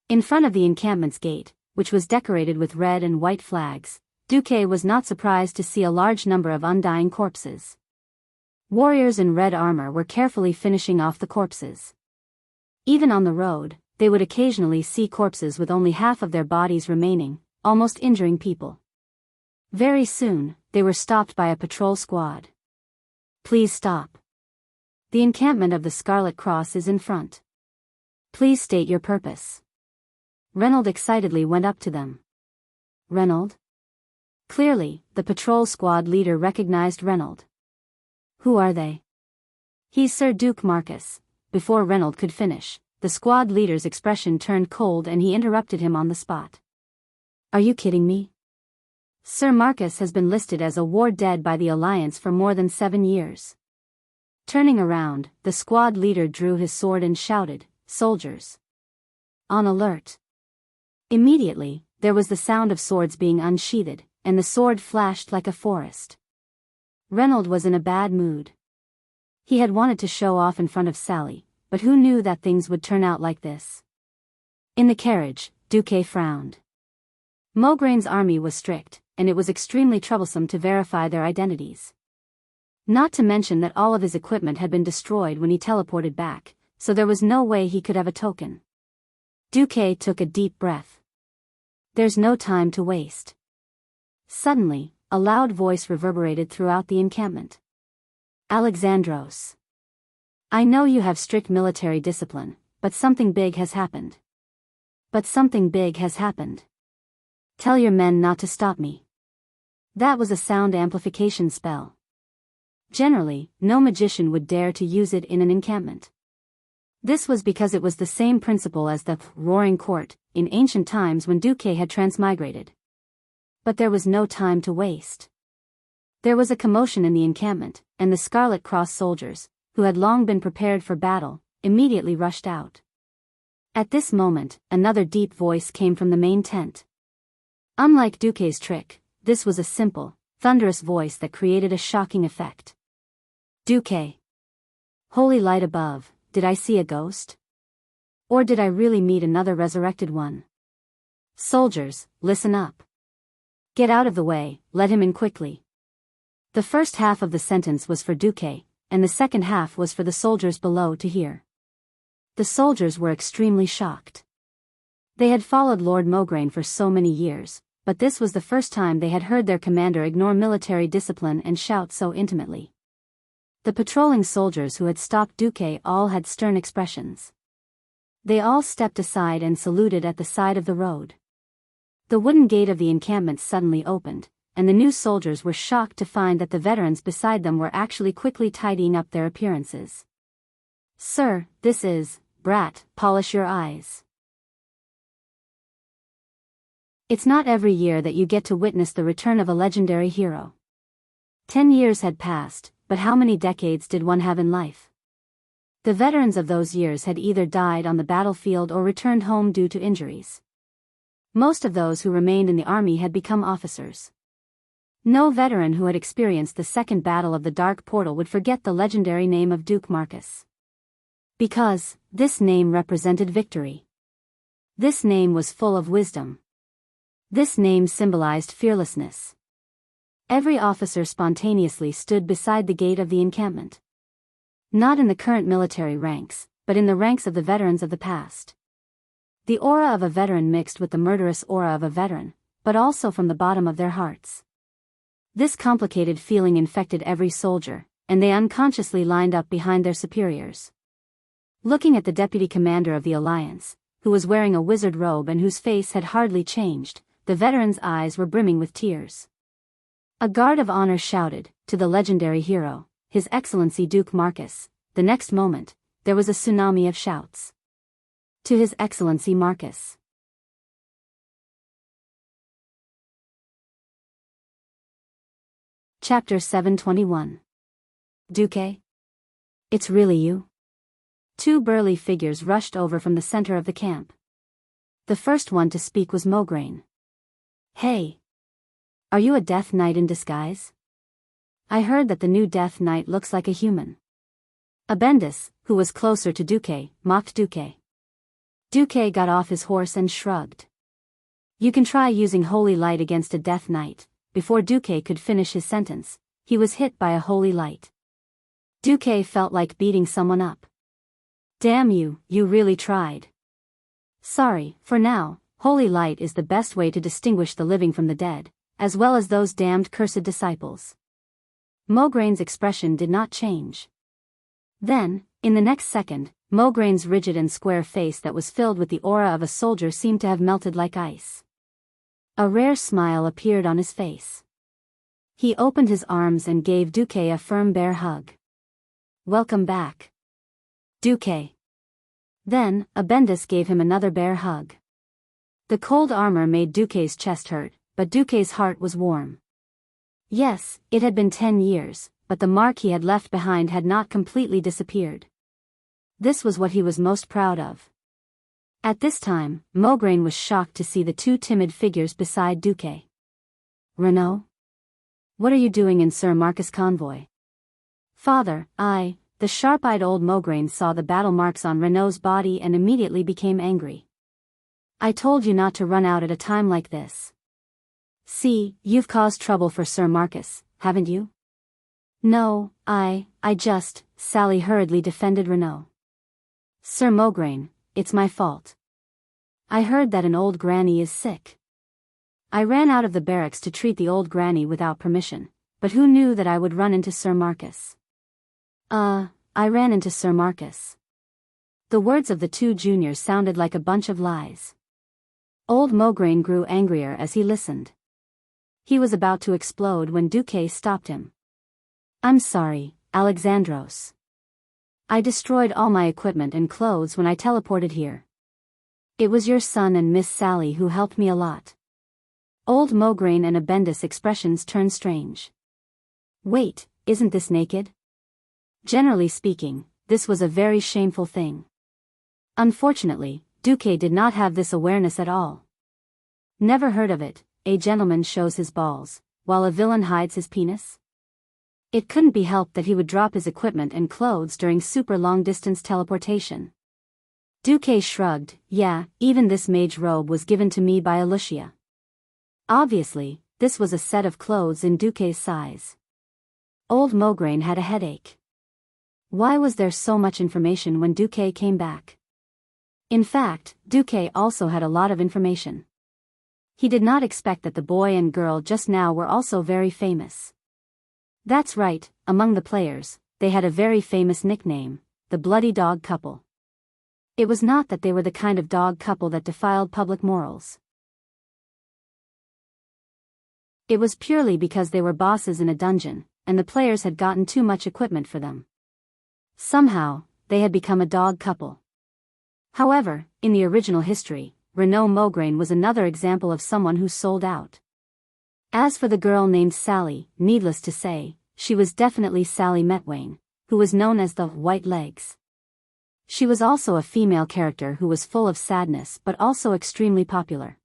In front of the encampment's gate, which was decorated with red and white flags, Duque was not surprised to see a large number of undying corpses. Warriors in red armor were carefully finishing off the corpses. Even on the road, they would occasionally see corpses with only half of their bodies remaining, almost injuring people. Very soon, they were stopped by a patrol squad. "Please stop. The encampment of the Scarlet Cross is in front. Please state your purpose." Reynold excitedly went up to them. "Reynold?" Clearly, the patrol squad leader recognized Reynold. "Who are they?" "He's Sir Duke Marcus." Before Reynold could finish, the squad leader's expression turned cold and he interrupted him on the spot. "Are you kidding me? Sir Marcus has been listed as a war dead by the Alliance for more than 7 years." Turning around, the squad leader drew his sword and shouted, "Soldiers! On alert!" Immediately, there was the sound of swords being unsheathed, and the sword flashed like a forest. Reynold was in a bad mood. He had wanted to show off in front of Sally, but who knew that things would turn out like this? In the carriage, Duque frowned. Mograin's army was strict, and it was extremely troublesome to verify their identities. Not to mention that all of his equipment had been destroyed when he teleported back, so there was no way he could have a token. Duque took a deep breath. There's no time to waste. Suddenly, a loud voice reverberated throughout the encampment. Alexandros. I know you have strict military discipline, but something big has happened. Tell your men not to stop me. That was a sound amplification spell. Generally, no magician would dare to use it in an encampment. This was because it was the same principle as the Roaring Court in ancient times when Duque had transmigrated. But there was no time to waste. There was a commotion in the encampment, and the Scarlet Cross soldiers, who had long been prepared for battle, immediately rushed out. At this moment, another deep voice came from the main tent. Unlike Duque's trick, this was a simple, thunderous voice that created a shocking effect. Duque. Holy light above, did I see a ghost? Or did I really meet another resurrected one? Soldiers, listen up. Get out of the way, let him in quickly. The first half of the sentence was for Duque, and the second half was for the soldiers below to hear. The soldiers were extremely shocked. They had followed Lord Mograine for so many years, but this was the first time they had heard their commander ignore military discipline and shout so intimately. The patrolling soldiers who had stopped Duque all had stern expressions. They all stepped aside and saluted at the side of the road. The wooden gate of the encampment suddenly opened, and the new soldiers were shocked to find that the veterans beside them were actually quickly tidying up their appearances. Sir, this is, brat, polish your eyes. It's not every year that you get to witness the return of a legendary hero. 10 years had passed, but how many decades did one have in life? The veterans of those years had either died on the battlefield or returned home due to injuries. Most of those who remained in the army had become officers. No veteran who had experienced the Second Battle of the Dark Portal would forget the legendary name of Duke Marcus. Because, this name represented victory. This name was full of wisdom. This name symbolized fearlessness. Every officer spontaneously stood beside the gate of the encampment. Not in the current military ranks, but in the ranks of the veterans of the past. The aura of a veteran mixed with the murderous aura of a veteran, but also from the bottom of their hearts. This complicated feeling infected every soldier, and they unconsciously lined up behind their superiors. Looking at the deputy commander of the Alliance, who was wearing a wizard robe and whose face had hardly changed, the veteran's eyes were brimming with tears. A guard of honor shouted, to the legendary hero, His Excellency Duke Marcus. The next moment, there was a tsunami of shouts. To His Excellency Marcus. Chapter 721. Duque? It's really you? Two burly figures rushed over from the center of the camp. The first one to speak was Mograine. Hey! Are you a Death Knight in disguise? I heard that the new Death Knight looks like a human. Abendis, who was closer to Duque, mocked Duque. Duque got off his horse and shrugged. You can try using holy light against a Death Knight. Before Duque could finish his sentence, he was hit by a holy light. Duque felt like beating someone up. Damn you, you really tried. Sorry, for now, holy light is the best way to distinguish the living from the dead, as well as those damned cursed disciples. Mograine's expression did not change. Then, in the next second, Mograine's rigid and square face that was filled with the aura of a soldier seemed to have melted like ice. A rare smile appeared on his face. He opened his arms and gave Duque a firm bear hug. Welcome back. Duque. Then, Abendis gave him another bear hug. The cold armor made Duque's chest hurt, but Duque's heart was warm. Yes, it had been 10 years, but the mark he had left behind had not completely disappeared. This was what he was most proud of. At this time, Mograine was shocked to see the two timid figures beside Duque. Renaud? What are you doing in Sir Marcus' convoy? Father, the sharp-eyed old Mograine saw the battle marks on Renaud's body and immediately became angry. I told you not to run out at a time like this. See, you've caused trouble for Sir Marcus, haven't you? No, Sally hurriedly defended Renaud. Sir Mograine, it's my fault. I heard that an old granny is sick. I ran out of the barracks to treat the old granny without permission, but who knew that I would run into Sir Marcus? I ran into Sir Marcus. The words of the two juniors sounded like a bunch of lies. Old Mograine grew angrier as he listened. He was about to explode when Duque stopped him. I'm sorry, Alexandros. I destroyed all my equipment and clothes when I teleported here. It was your son and Miss Sally who helped me a lot. Old Mograine and Abendus' expressions turned strange. Wait, isn't this naked? Generally speaking, this was a very shameful thing. Unfortunately, Duque did not have this awareness at all. Never heard of it, a gentleman shows his balls, while a villain hides his penis? It couldn't be helped that he would drop his equipment and clothes during super long-distance teleportation. Duque shrugged, yeah, even this mage robe was given to me by Lucia. Obviously, this was a set of clothes in Duque's size. Old Mograine had a headache. Why was there so much information when Duque came back? In fact, Duque also had a lot of information. He did not expect that the boy and girl just now were also very famous. That's right, among the players, they had a very famous nickname, the Bloody Dog Couple. It was not that they were the kind of dog couple that defiled public morals. It was purely because they were bosses in a dungeon, and the players had gotten too much equipment for them. Somehow, they had become a dog couple. However, in the original history, Renaud Mograine was another example of someone who sold out. As for the girl named Sally, needless to say, she was definitely Sally Metwain, who was known as the White Legs. She was also a female character who was full of sadness but also extremely popular.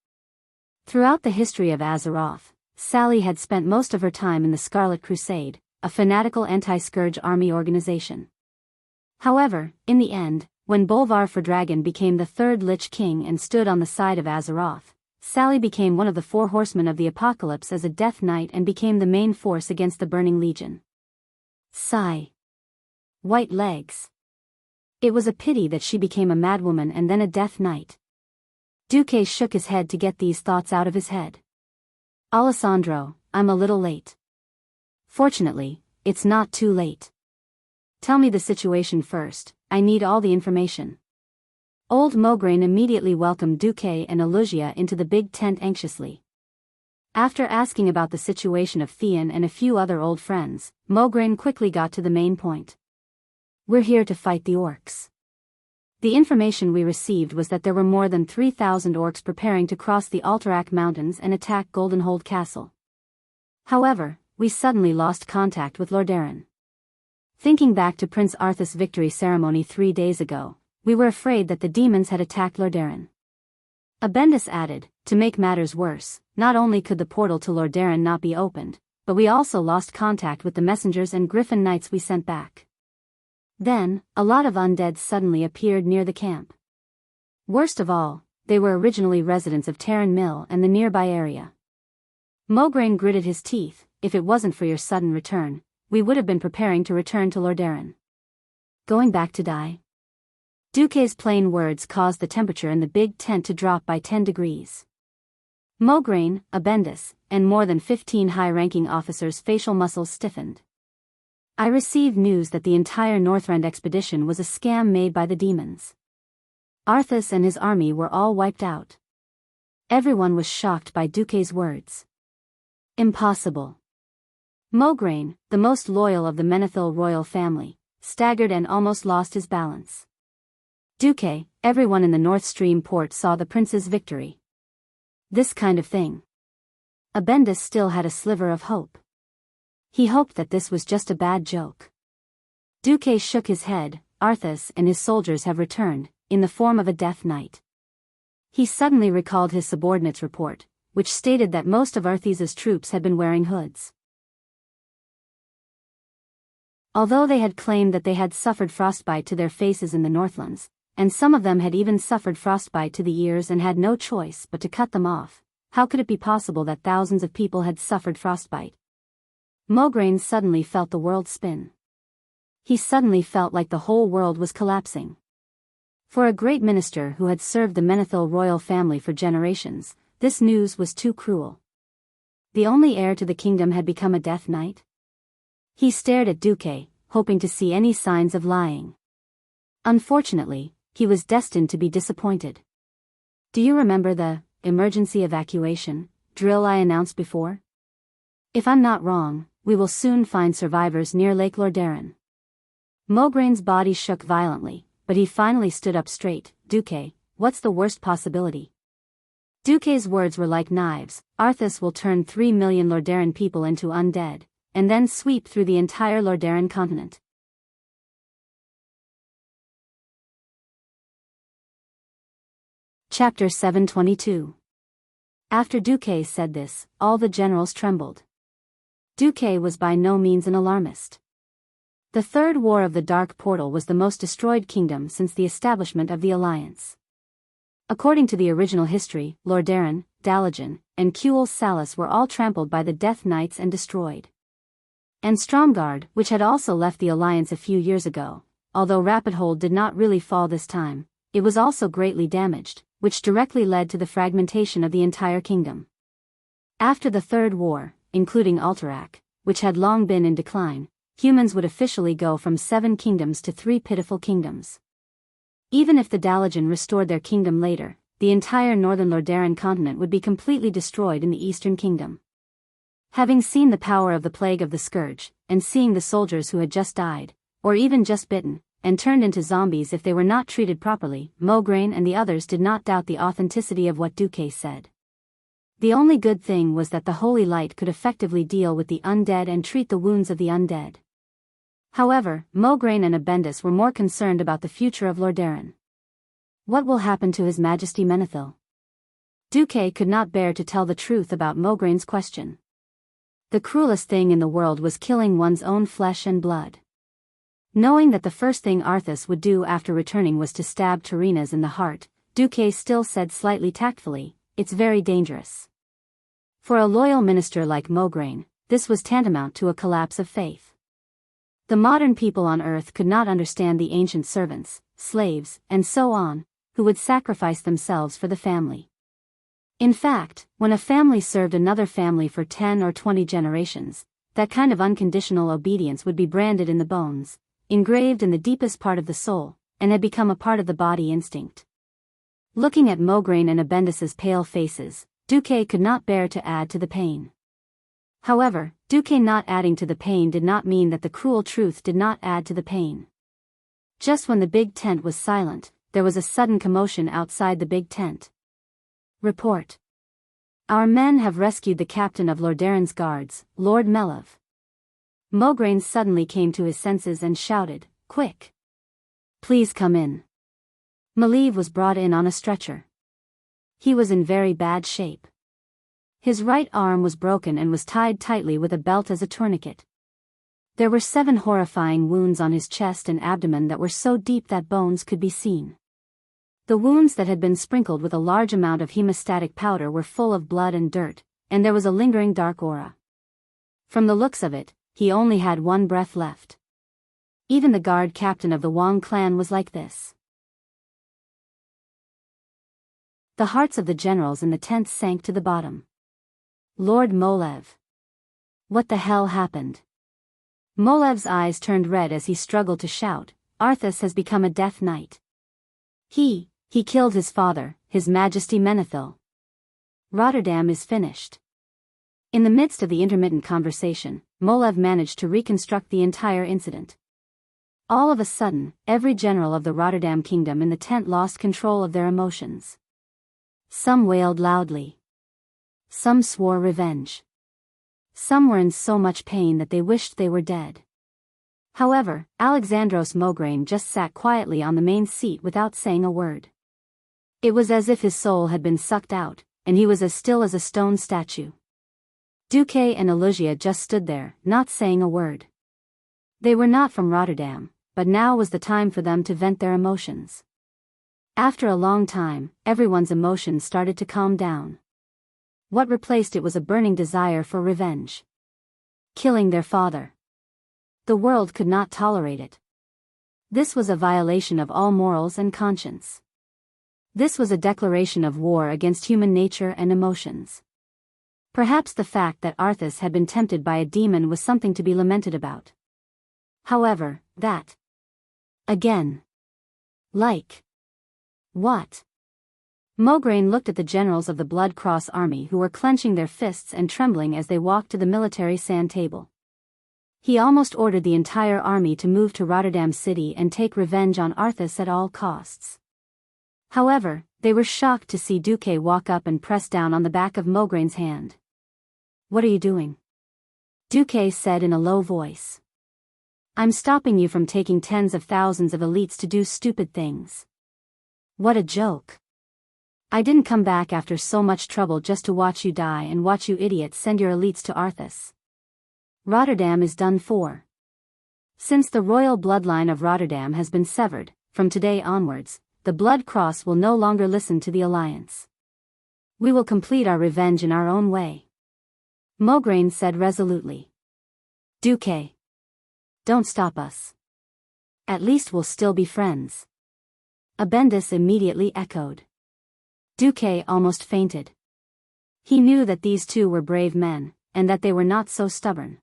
Throughout the history of Azeroth, Sally had spent most of her time in the Scarlet Crusade, a fanatical anti-Scourge army organization. However, in the end, when Bolvar Fordragon became the third Lich King and stood on the side of Azeroth, Sally became one of the four horsemen of the apocalypse as a Death Knight and became the main force against the Burning Legion. Sigh. White Legs. It was a pity that she became a madwoman and then a Death Knight. Duque shook his head to get these thoughts out of his head. Alessandro, I'm a little late. Fortunately, it's not too late. Tell me the situation first, I need all the information. Old Mograine immediately welcomed Duque and Alusia into the big tent anxiously. After asking about the situation of Theon and a few other old friends, Mograine quickly got to the main point. We're here to fight the orcs. The information we received was that there were more than 3,000 orcs preparing to cross the Alterac Mountains and attack Goldenhold Castle. However, we suddenly lost contact with Lordaeron. Thinking back to Prince Arthas' victory ceremony 3 days ago, we were afraid that the demons had attacked Lordaeron. Abendus added, to make matters worse, not only could the portal to Lordaeron not be opened, but we also lost contact with the messengers and Griffin Knights we sent back. Then, a lot of undead suddenly appeared near the camp. Worst of all, they were originally residents of Terran Mill and the nearby area. Mograine gritted his teeth, if it wasn't for your sudden return, we would have been preparing to return to Lordaeron. Going back to die? Duque's plain words caused the temperature in the big tent to drop by 10 degrees. Mograine, Abendus, and more than 15 high-ranking officers' facial muscles stiffened. I received news that the entire Northrend expedition was a scam made by the demons. Arthas and his army were all wiped out. Everyone was shocked by Duque's words. Impossible. Mograine, the most loyal of the Menethil royal family, staggered and almost lost his balance. Duque, everyone in the North Stream port saw the prince's victory. This kind of thing. Abendus still had a sliver of hope. He hoped that this was just a bad joke. Duque shook his head. Arthas and his soldiers have returned, in the form of a Death Knight. He suddenly recalled his subordinate's report, which stated that most of Arthas' troops had been wearing hoods. Although they had claimed that they had suffered frostbite to their faces in the Northlands, and some of them had even suffered frostbite to the ears and had no choice but to cut them off, How could it be possible that thousands of people had suffered frostbite? Mograine suddenly felt the world spin. He suddenly felt like the whole world was collapsing. For a great minister who had served the Menethil royal family for generations, this news was too cruel. The only heir to the kingdom had become a death knight. He stared at Duque, hoping to see any signs of lying. Unfortunately, he was destined to be disappointed. Do you remember the emergency evacuation drill I announced before? If I'm not wrong, we will soon find survivors near Lake Lordaeron. Mograine's body shook violently, but he finally stood up straight. Duque, what's the worst possibility? Duque's words were like knives. Arthas will turn 3 million Lordaeron people into undead, and then sweep through the entire Lordaeron continent. Chapter 722. After Duque said this, all the generals trembled. Duque was by no means an alarmist. The Third War of the Dark Portal was the most destroyed kingdom since the establishment of the Alliance. According to the original history, Lordaeron, Dalagen, and Kuel Salus were all trampled by the Death Knights and destroyed. And Stromgarde, which had also left the Alliance a few years ago, although Rapidhold did not really fall this time, it was also greatly damaged, which directly led to the fragmentation of the entire kingdom. After the Third War, including Alterac, which had long been in decline, humans would officially go from 7 kingdoms to 3 pitiful kingdoms. Even if the Dalagen restored their kingdom later, the entire northern Lordaeron continent would be completely destroyed in the Eastern Kingdom. Having seen the power of the Plague of the Scourge, and seeing the soldiers who had just died, or even just bitten, and turned into zombies if they were not treated properly, Mograine and the others did not doubt the authenticity of what Duque said. The only good thing was that the Holy Light could effectively deal with the undead and treat the wounds of the undead. However, Mograine and Abendus were more concerned about the future of Lordaeron. What will happen to His Majesty Menethil? Duque could not bear to tell the truth about Mograine's question. The cruelest thing in the world was killing one's own flesh and blood. Knowing that the first thing Arthas would do after returning was to stab Tyrrhenas in the heart, Duque still said slightly tactfully, "It's very dangerous." For a loyal minister like Mograine, this was tantamount to a collapse of faith. The modern people on Earth could not understand the ancient servants, slaves, and so on, who would sacrifice themselves for the family. In fact, when a family served another family for 10 or 20 generations, that kind of unconditional obedience would be branded in the bones, engraved in the deepest part of the soul, and had become a part of the body instinct. Looking at Mograine and Abendus's pale faces, Duque could not bear to add to the pain. However, Duque not adding to the pain did not mean that the cruel truth did not add to the pain. Just when the big tent was silent, there was a sudden commotion outside the big tent. Report. Our men have rescued the captain of Lordaeron's guards, Lord Melev. Mograine suddenly came to his senses and shouted, "Quick! Please come in." Melev was brought in on a stretcher. He was in very bad shape. His right arm was broken and was tied tightly with a belt as a tourniquet. There were 7 horrifying wounds on his chest and abdomen that were so deep that bones could be seen. The wounds that had been sprinkled with a large amount of hemostatic powder were full of blood and dirt, and there was a lingering dark aura. From the looks of it, he only had 1 breath left. Even the guard captain of the Wang clan was like this. The hearts of the generals in the tent sank to the bottom. Lord Molev. What the hell happened? Molev's eyes turned red as he struggled to shout, "Arthas has become a death knight. He killed his father, His Majesty Menethil. Rotterdam is finished." In the midst of the intermittent conversation, Molev managed to reconstruct the entire incident. All of a sudden, every general of the Rotterdam kingdom in the tent lost control of their emotions. Some wailed loudly. Some swore revenge. Some were in so much pain that they wished they were dead. However, Alexandros Mograine just sat quietly on the main seat without saying a word. It was as if his soul had been sucked out, and he was as still as a stone statue. Duque and Elugia just stood there, not saying a word. They were not from Rotterdam, but now was the time for them to vent their emotions. After a long time, everyone's emotions started to calm down. What replaced it was a burning desire for revenge. Killing their father. The world could not tolerate it. This was a violation of all morals and conscience. This was a declaration of war against human nature and emotions. Perhaps the fact that Arthas had been tempted by a demon was something to be lamented about. However, that... Again. Like... What? Mograine looked at the generals of the Blood Cross army who were clenching their fists and trembling as they walked to the military sand table. He almost ordered the entire army to move to Rotterdam City and take revenge on Arthas at all costs. However, they were shocked to see Duque walk up and press down on the back of Mograine's hand. "What are you doing?" Duque said in a low voice. "I'm stopping you from taking tens of thousands of elites to do stupid things." What a joke. "I didn't come back after so much trouble just to watch you die and watch you idiots send your elites to Arthas. Rotterdam is done for. Since the royal bloodline of Rotterdam has been severed, from today onwards, the Blood Cross will no longer listen to the alliance. We will complete our revenge in our own way," Mograine said resolutely. "Duque. Don't stop us. At least we'll still be friends." Abendis immediately echoed. Duque almost fainted. He knew that these two were brave men, and that they were not so stubborn.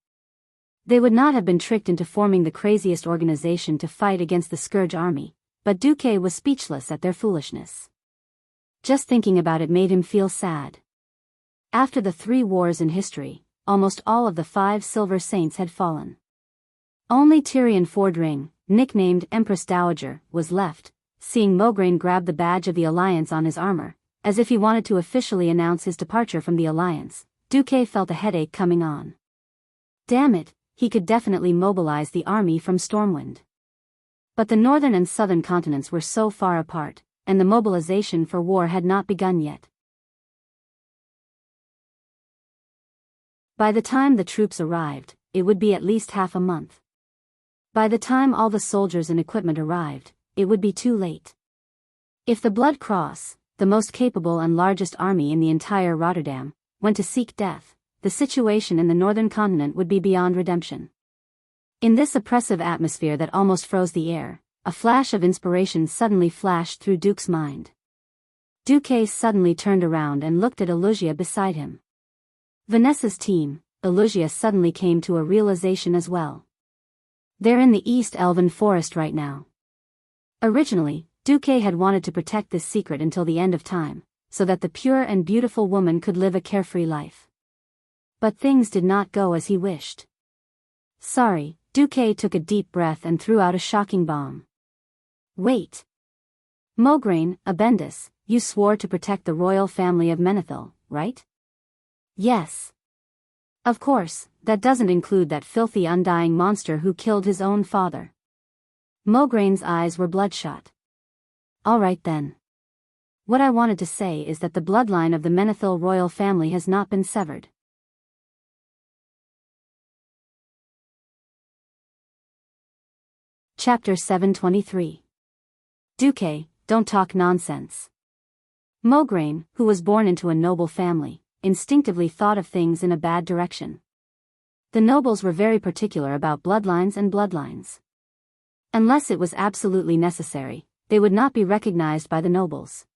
They would not have been tricked into forming the craziest organization to fight against the Scourge army, but Duque was speechless at their foolishness. Just thinking about it made him feel sad. After the 3 wars in history, almost all of the 5 Silver Saints had fallen. Only Tyrion Fordring, nicknamed Empress Dowager, was left, seeing Mograine grab the badge of the Alliance on his armor, as if he wanted to officially announce his departure from the Alliance. Duque felt a headache coming on. Damn it, he could definitely mobilize the army from Stormwind. But the northern and southern continents were so far apart, and the mobilization for war had not begun yet. By the time the troops arrived, it would be at least half a month. By the time all the soldiers and equipment arrived, it would be too late. If the Blood Cross, the most capable and largest army in the entire Rotterdam, went to seek death, the situation in the northern continent would be beyond redemption. In this oppressive atmosphere that almost froze the air, a flash of inspiration suddenly flashed through Duke's mind. Duque suddenly turned around and looked at Elugia beside him. Vanessa's team, Elugia suddenly came to a realization as well. They're in the East Elven Forest right now. Originally, Duque had wanted to protect this secret until the end of time, so that the pure and beautiful woman could live a carefree life. But things did not go as he wished. Sorry, Duque took a deep breath and threw out a shocking bomb. Wait. Mograine, Abendis, you swore to protect the royal family of Menethil, right? Yes. Of course, that doesn't include that filthy undying monster who killed his own father. Mograine's eyes were bloodshot. All right then. What I wanted to say is that the bloodline of the Menethil royal family has not been severed. Chapter 723. Duque, don't talk nonsense. Mograine, who was born into a noble family, instinctively thought of things in a bad direction. The nobles were very particular about bloodlines and bloodlines. Unless it was absolutely necessary, they would not be recognized by the nobles.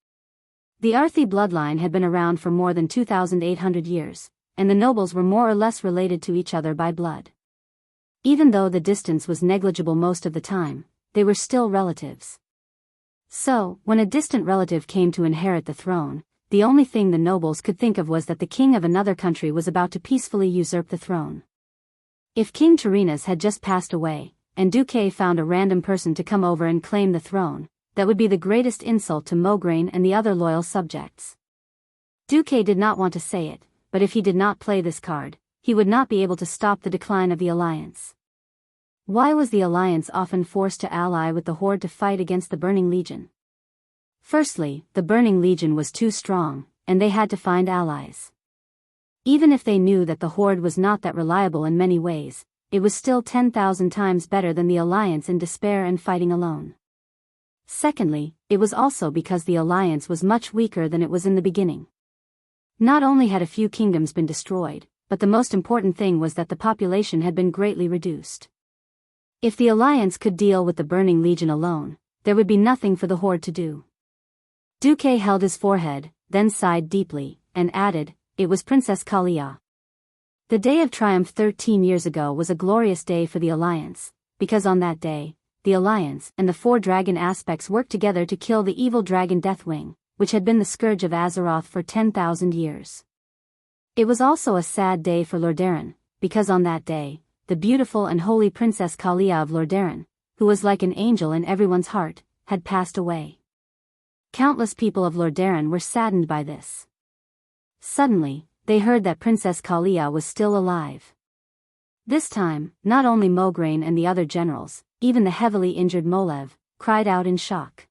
The Arthi bloodline had been around for more than 2,800 years, and the nobles were more or less related to each other by blood. Even though the distance was negligible most of the time, they were still relatives. So, when a distant relative came to inherit the throne, the only thing the nobles could think of was that the king of another country was about to peacefully usurp the throne. If King Turinas had just passed away, and Duque found a random person to come over and claim the throne, that would be the greatest insult to Mograine and the other loyal subjects. Duque did not want to say it, but if he did not play this card, he would not be able to stop the decline of the alliance. Why was the alliance often forced to ally with the Horde to fight against the Burning Legion? Firstly, the Burning Legion was too strong, and they had to find allies. Even if they knew that the Horde was not that reliable in many ways, it was still 10,000 times better than the alliance in despair and fighting alone. Secondly, it was also because the alliance was much weaker than it was in the beginning. Not only had a few kingdoms been destroyed, but the most important thing was that the population had been greatly reduced. If the alliance could deal with the Burning Legion alone, there would be nothing for the Horde to do. Duque held his forehead, then sighed deeply, and added, "It was Princess Kalia." The day of triumph 13 years ago was a glorious day for the alliance, because on that day, the alliance and the 4 dragon aspects worked together to kill the evil dragon Deathwing, which had been the scourge of Azeroth for 10,000 years. It was also a sad day for Lordaeron, because on that day, the beautiful and holy Princess Kalia of Lordaeron, who was like an angel in everyone's heart, had passed away. Countless people of Lordaeron were saddened by this. Suddenly, they heard that Princess Kalia was still alive. This time, not only Mograine and the other generals, even the heavily injured Molev, cried out in shock.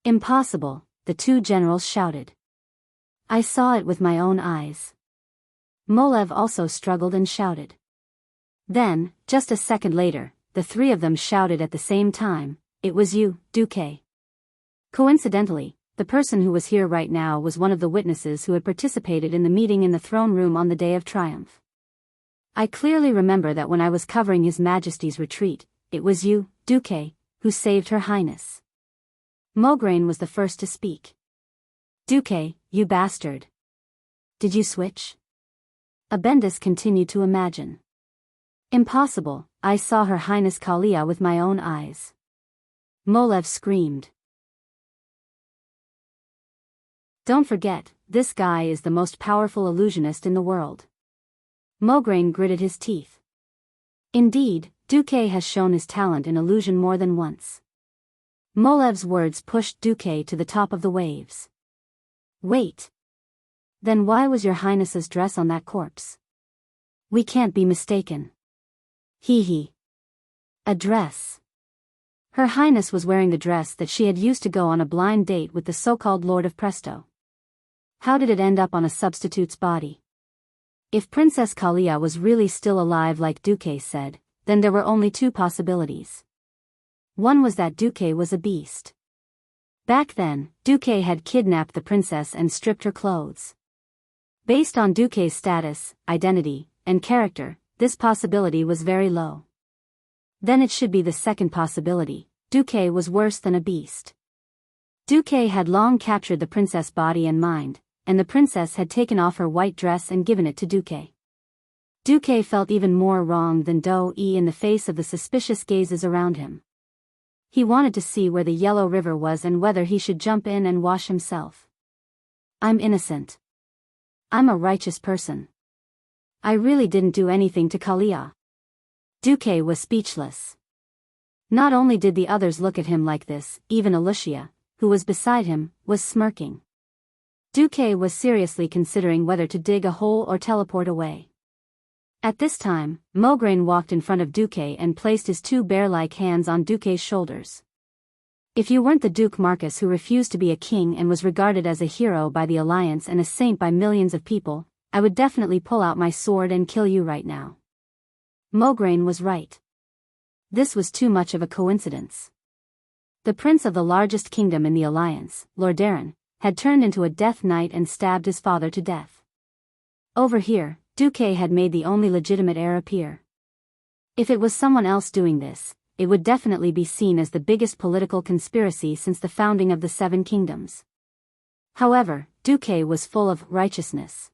"Impossible," the 2 generals shouted. "I saw it with my own eyes." Molev also struggled and shouted. Then, just a second later, the 3 of them shouted at the same time, "It was you, Duque." Coincidentally, the person who was here right now was one of the witnesses who had participated in the meeting in the throne room on the day of triumph. "I clearly remember that when I was covering His Majesty's retreat, it was you, Duque, who saved Her Highness." Mograine was the first to speak. "Duque, you bastard. Did you switch?" Abendus continued to imagine. "Impossible, I saw Her Highness Kalia with my own eyes." Molev screamed. "Don't forget, this guy is the most powerful illusionist in the world." Mograine gritted his teeth. Indeed, Duque has shown his talent in illusion more than once. Molev's words pushed Duque to the top of the waves. "Wait. Then why was Your Highness's dress on that corpse? We can't be mistaken." Hee. A dress. Her Highness was wearing the dress that she had used to go on a blind date with the so-called Lord of Presto. How did it end up on a substitute's body? If Princess Kalia was really still alive like Duque said, then there were only 2 possibilities. One was that Duque was a beast. Back then, Duque had kidnapped the princess and stripped her clothes. Based on Duque's status, identity, and character, this possibility was very low. Then it should be the second possibility: Duque was worse than a beast. Duque had long captured the princess' body and mind, and the princess had taken off her white dress and given it to Duque. Duque felt even more wrong than Doe in the face of the suspicious gazes around him. He wanted to see where the Yellow River was and whether he should jump in and wash himself. "I'm innocent. I'm a righteous person. I really didn't do anything to Kalia." Duque was speechless. Not only did the others look at him like this, even Alicia, who was beside him, was smirking. Duque was seriously considering whether to dig a hole or teleport away. At this time, Mograine walked in front of Duque and placed his 2 bear-like hands on Duque's shoulders. "If you weren't the Duke Marcus who refused to be a king and was regarded as a hero by the Alliance and a saint by millions of people, I would definitely pull out my sword and kill you right now." Mograine was right. This was too much of a coincidence. The prince of the largest kingdom in the Alliance, Lordaeron, had turned into a Death Knight and stabbed his father to death. Over here, Duque had made the only legitimate heir appear. If it was someone else doing this, it would definitely be seen as the biggest political conspiracy since the founding of the 7 kingdoms. However, Duque was full of righteousness.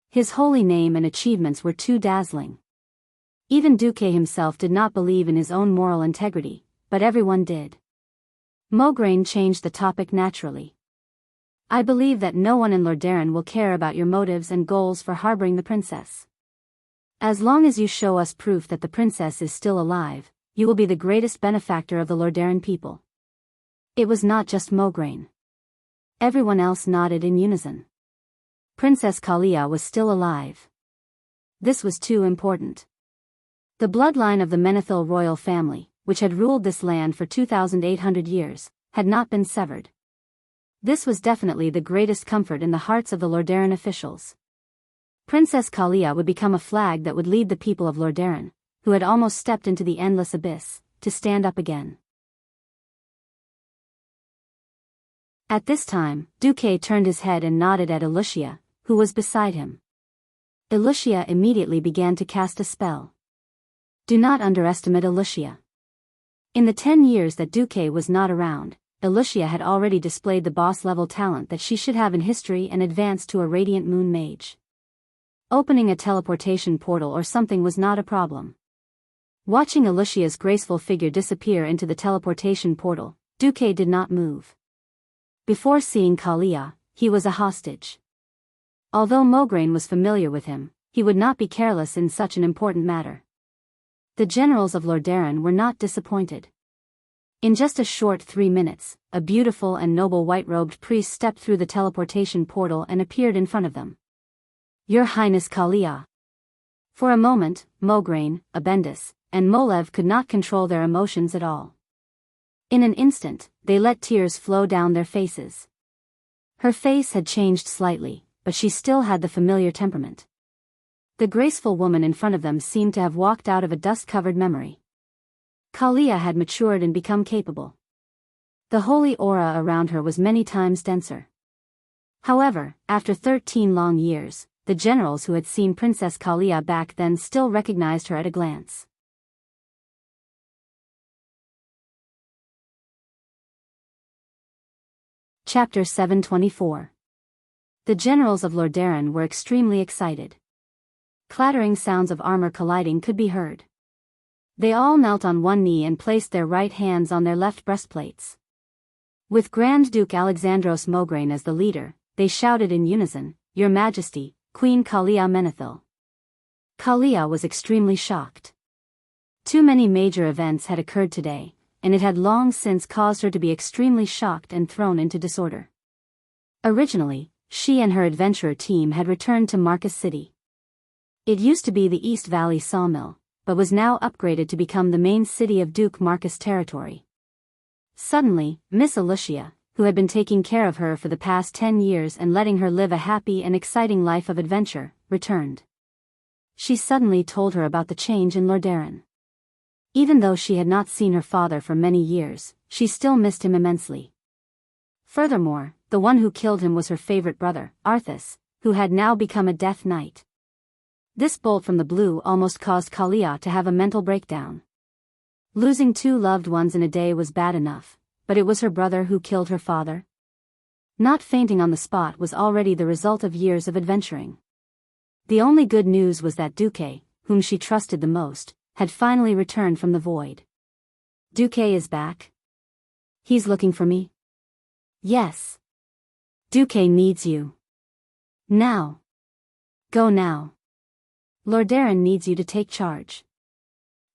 His holy name and achievements were too dazzling. Even Duque himself did not believe in his own moral integrity, but everyone did. Mograine changed the topic naturally. "I believe that no one in Lordaeron will care about your motives and goals for harboring the princess. As long as you show us proof that the princess is still alive, you will be the greatest benefactor of the Lordaeron people." It was not just Mograine. Everyone else nodded in unison. Princess Kalia was still alive. This was too important. The bloodline of the Menethil royal family, which had ruled this land for 2,800 years, had not been severed. This was definitely the greatest comfort in the hearts of the Lordaeron officials. Princess Kalia would become a flag that would lead the people of Lordaeron, who had almost stepped into the endless abyss, to stand up again. At this time, Duque turned his head and nodded at Alicia, who was beside him. Lucia immediately began to cast a spell. Do not underestimate Lucia. In the 10 years that Duque was not around, Lucia had already displayed the boss-level talent that she should have in history and advanced to a Radiant Moon Mage. Opening a teleportation portal or something was not a problem. Watching Lucia's graceful figure disappear into the teleportation portal, Duque did not move. Before seeing Kalia, he was a hostage. Although Mograine was familiar with him, he would not be careless in such an important matter. The generals of Lordaeron were not disappointed. In just a short 3 minutes, a beautiful and noble white-robed priest stepped through the teleportation portal and appeared in front of them. Your Highness Kalia. For a moment, Mograine, Abendis, and Molev could not control their emotions at all. In an instant, they let tears flow down their faces. Her face had changed slightly, but she still had the familiar temperament. The graceful woman in front of them seemed to have walked out of a dust-covered memory. Kalia had matured and become capable. The holy aura around her was many times denser. However, after 13 long years, the generals who had seen Princess Kalia back then still recognized her at a glance. Chapter 724. The generals of Lordaeron were extremely excited. Clattering sounds of armor colliding could be heard. They all knelt on one knee and placed their right hands on their left breastplates. With Grand Duke Alexandros Mograine as the leader, they shouted in unison, Your Majesty, Queen Kalia Menethil. Kalia was extremely shocked. Too many major events had occurred today, and it had long since caused her to be extremely shocked and thrown into disorder. Originally, she and her adventurer team had returned to Marcus City. It used to be the East Valley Sawmill, but was now upgraded to become the main city of Duke Marcus territory. Suddenly, Miss Lucia, who had been taking care of her for the past 10 years and letting her live a happy and exciting life of adventure, returned. She suddenly told her about the change in Lordaeron. Even though she had not seen her father for many years, she still missed him immensely. Furthermore, the one who killed him was her favorite brother, Arthas, who had now become a Death Knight. This bolt from the blue almost caused Kalia to have a mental breakdown. Losing 2 loved ones in a day was bad enough, but it was her brother who killed her father. Not fainting on the spot was already the result of years of adventuring. The only good news was that Duque, whom she trusted the most, had finally returned from the void. Duque is back? He's looking for me? Yes. Duque needs you. Now. Go now. Lordaeron needs you to take charge.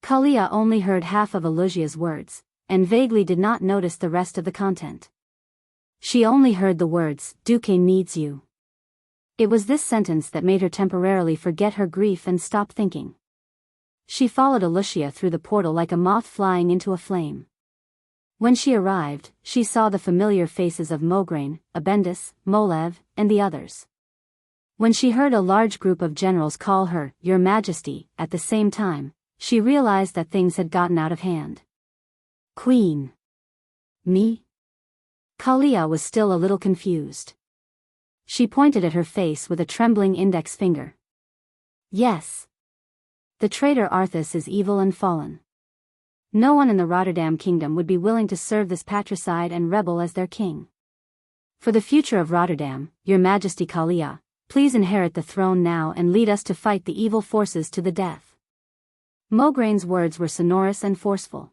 Kalia only heard half of Lucia's words, and vaguely did not notice the rest of the content. She only heard the words, Duque needs you. It was this sentence that made her temporarily forget her grief and stop thinking. She followed Lucia through the portal like a moth flying into a flame. When she arrived, she saw the familiar faces of Mograine, Abendis, Molev, and the others. When she heard a large group of generals call her, Your Majesty, at the same time, she realized that things had gotten out of hand. Queen. Me? Kalia was still a little confused. She pointed at her face with a trembling index finger. Yes. The traitor Arthas is evil and fallen. No one in the Rotterdam kingdom would be willing to serve this patricide and rebel as their king. For the future of Rotterdam, Your Majesty Kalia, please inherit the throne now and lead us to fight the evil forces to the death. Mograine's words were sonorous and forceful.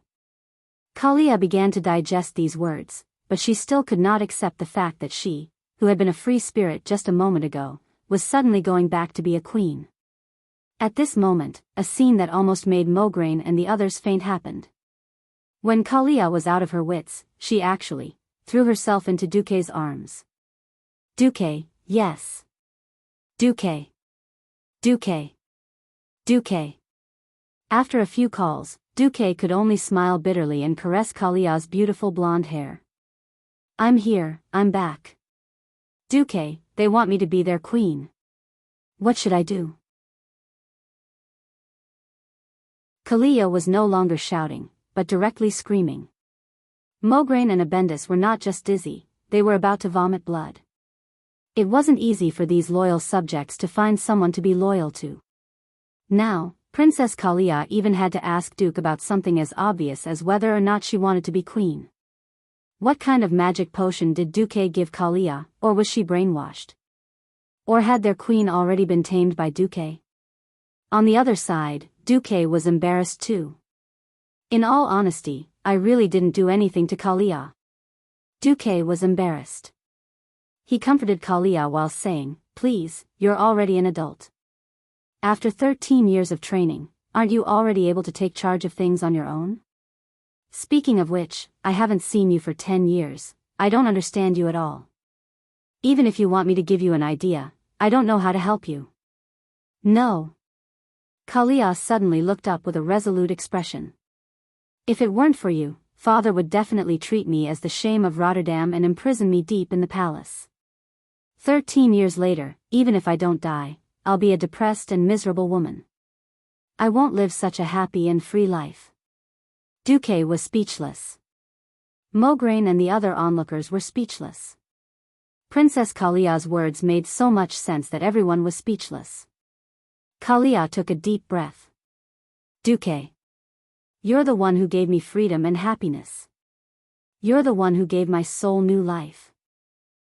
Kalia began to digest these words, but she still could not accept the fact that she, who had been a free spirit just a moment ago, was suddenly going back to be a queen. At this moment, a scene that almost made Mograine and the others faint happened. When Kalia was out of her wits, she actually threw herself into Duque's arms. Duque, yes. Duque. Duque. Duque. After a few calls, Duque could only smile bitterly and caress Kalia's beautiful blonde hair. I'm here, I'm back. Duque, they want me to be their queen. What should I do? Kalia was no longer shouting, but directly screaming. Mograine and Abendis were not just dizzy, they were about to vomit blood. It wasn't easy for these loyal subjects to find someone to be loyal to. Now, Princess Kalia even had to ask Duke about something as obvious as whether or not she wanted to be queen. What kind of magic potion did Duke give Kalia, or was she brainwashed? Or had their queen already been tamed by Duque? On the other side, Duque was embarrassed too. In all honesty, I really didn't do anything to Kalia. Duque was embarrassed. He comforted Kalia while saying, "Please, you're already an adult. After 13 years of training, aren't you already able to take charge of things on your own? Speaking of which, I haven't seen you for 10 years, I don't understand you at all. Even if you want me to give you an idea, I don't know how to help you." "No." Kalia suddenly looked up with a resolute expression. "If it weren't for you, Father would definitely treat me as the shame of Rotterdam and imprison me deep in the palace. 13 years later, even if I don't die, I'll be a depressed and miserable woman. I won't live such a happy and free life." Duque was speechless. Mograine and the other onlookers were speechless. Princess Kalia's words made so much sense that everyone was speechless. Kalia took a deep breath. "Duque. You're the one who gave me freedom and happiness. You're the one who gave my soul new life.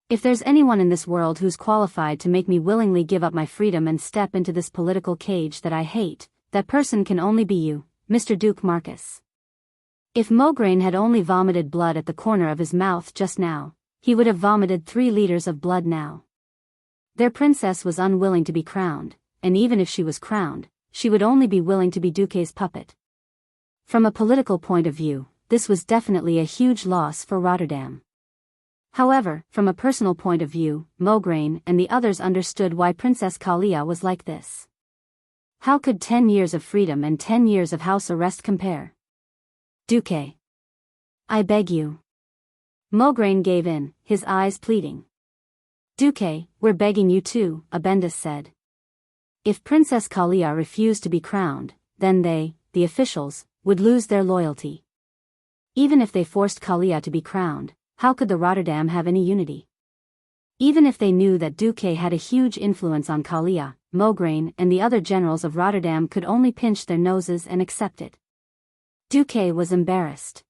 If there's anyone in this world who's qualified to make me willingly give up my freedom and step into this political cage that I hate, that person can only be you, Mr. Duke Marcus." If Mograine had only vomited blood at the corner of his mouth just now, he would have vomited 3 liters of blood now. Their princess was unwilling to be crowned, and even if she was crowned, she would only be willing to be Duque's puppet. From a political point of view, this was definitely a huge loss for Rotterdam. However, from a personal point of view, Mograine and the others understood why Princess Kalia was like this. How could 10 years of freedom and 10 years of house arrest compare? "Duque. I beg you." Mograine gave in, his eyes pleading. "Duque, we're begging you too," Abendus said. If Princess Kalia refused to be crowned, then they, the officials, would lose their loyalty. Even if they forced Kalia to be crowned, how could the Rotterdam have any unity? Even if they knew that Duque had a huge influence on Kalia, Mograine and the other generals of Rotterdam could only pinch their noses and accept it. Duque was embarrassed.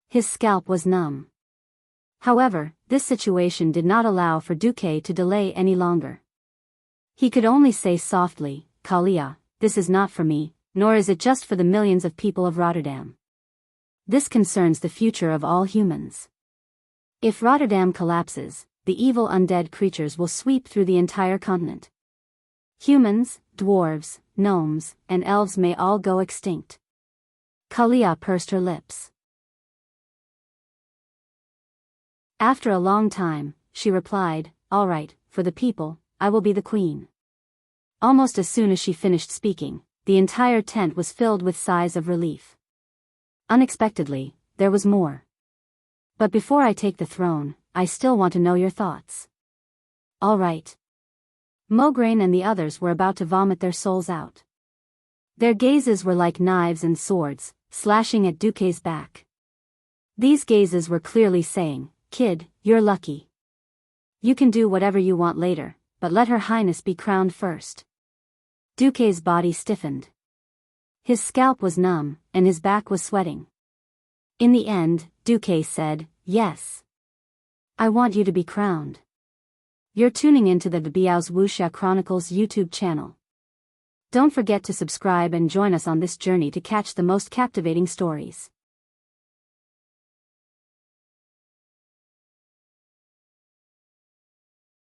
His scalp was numb. However, this situation did not allow for Duque to delay any longer. He could only say softly, "Kalia, this is not for me, nor is it just for the millions of people of Rotterdam. This concerns the future of all humans. If Rotterdam collapses, the evil undead creatures will sweep through the entire continent. Humans, dwarves, gnomes, and elves may all go extinct." Kalia pursed her lips. After a long time, she replied, "All right, for the people, I will be the queen." Almost as soon as she finished speaking, the entire tent was filled with sighs of relief. Unexpectedly, there was more. "But before I take the throne, I still want to know your thoughts." "All right." Mograine and the others were about to vomit their souls out. Their gazes were like knives and swords, slashing at Duque's back. These gazes were clearly saying, "Kid, you're lucky. You can do whatever you want later, but let Her Highness be crowned first." Duque's body stiffened. His scalp was numb, and his back was sweating. In the end, Duque said, "Yes. I want you to be crowned." You're tuning into the Biyao's Wuxia Chronicles YouTube channel. Don't forget to subscribe and join us on this journey to catch the most captivating stories.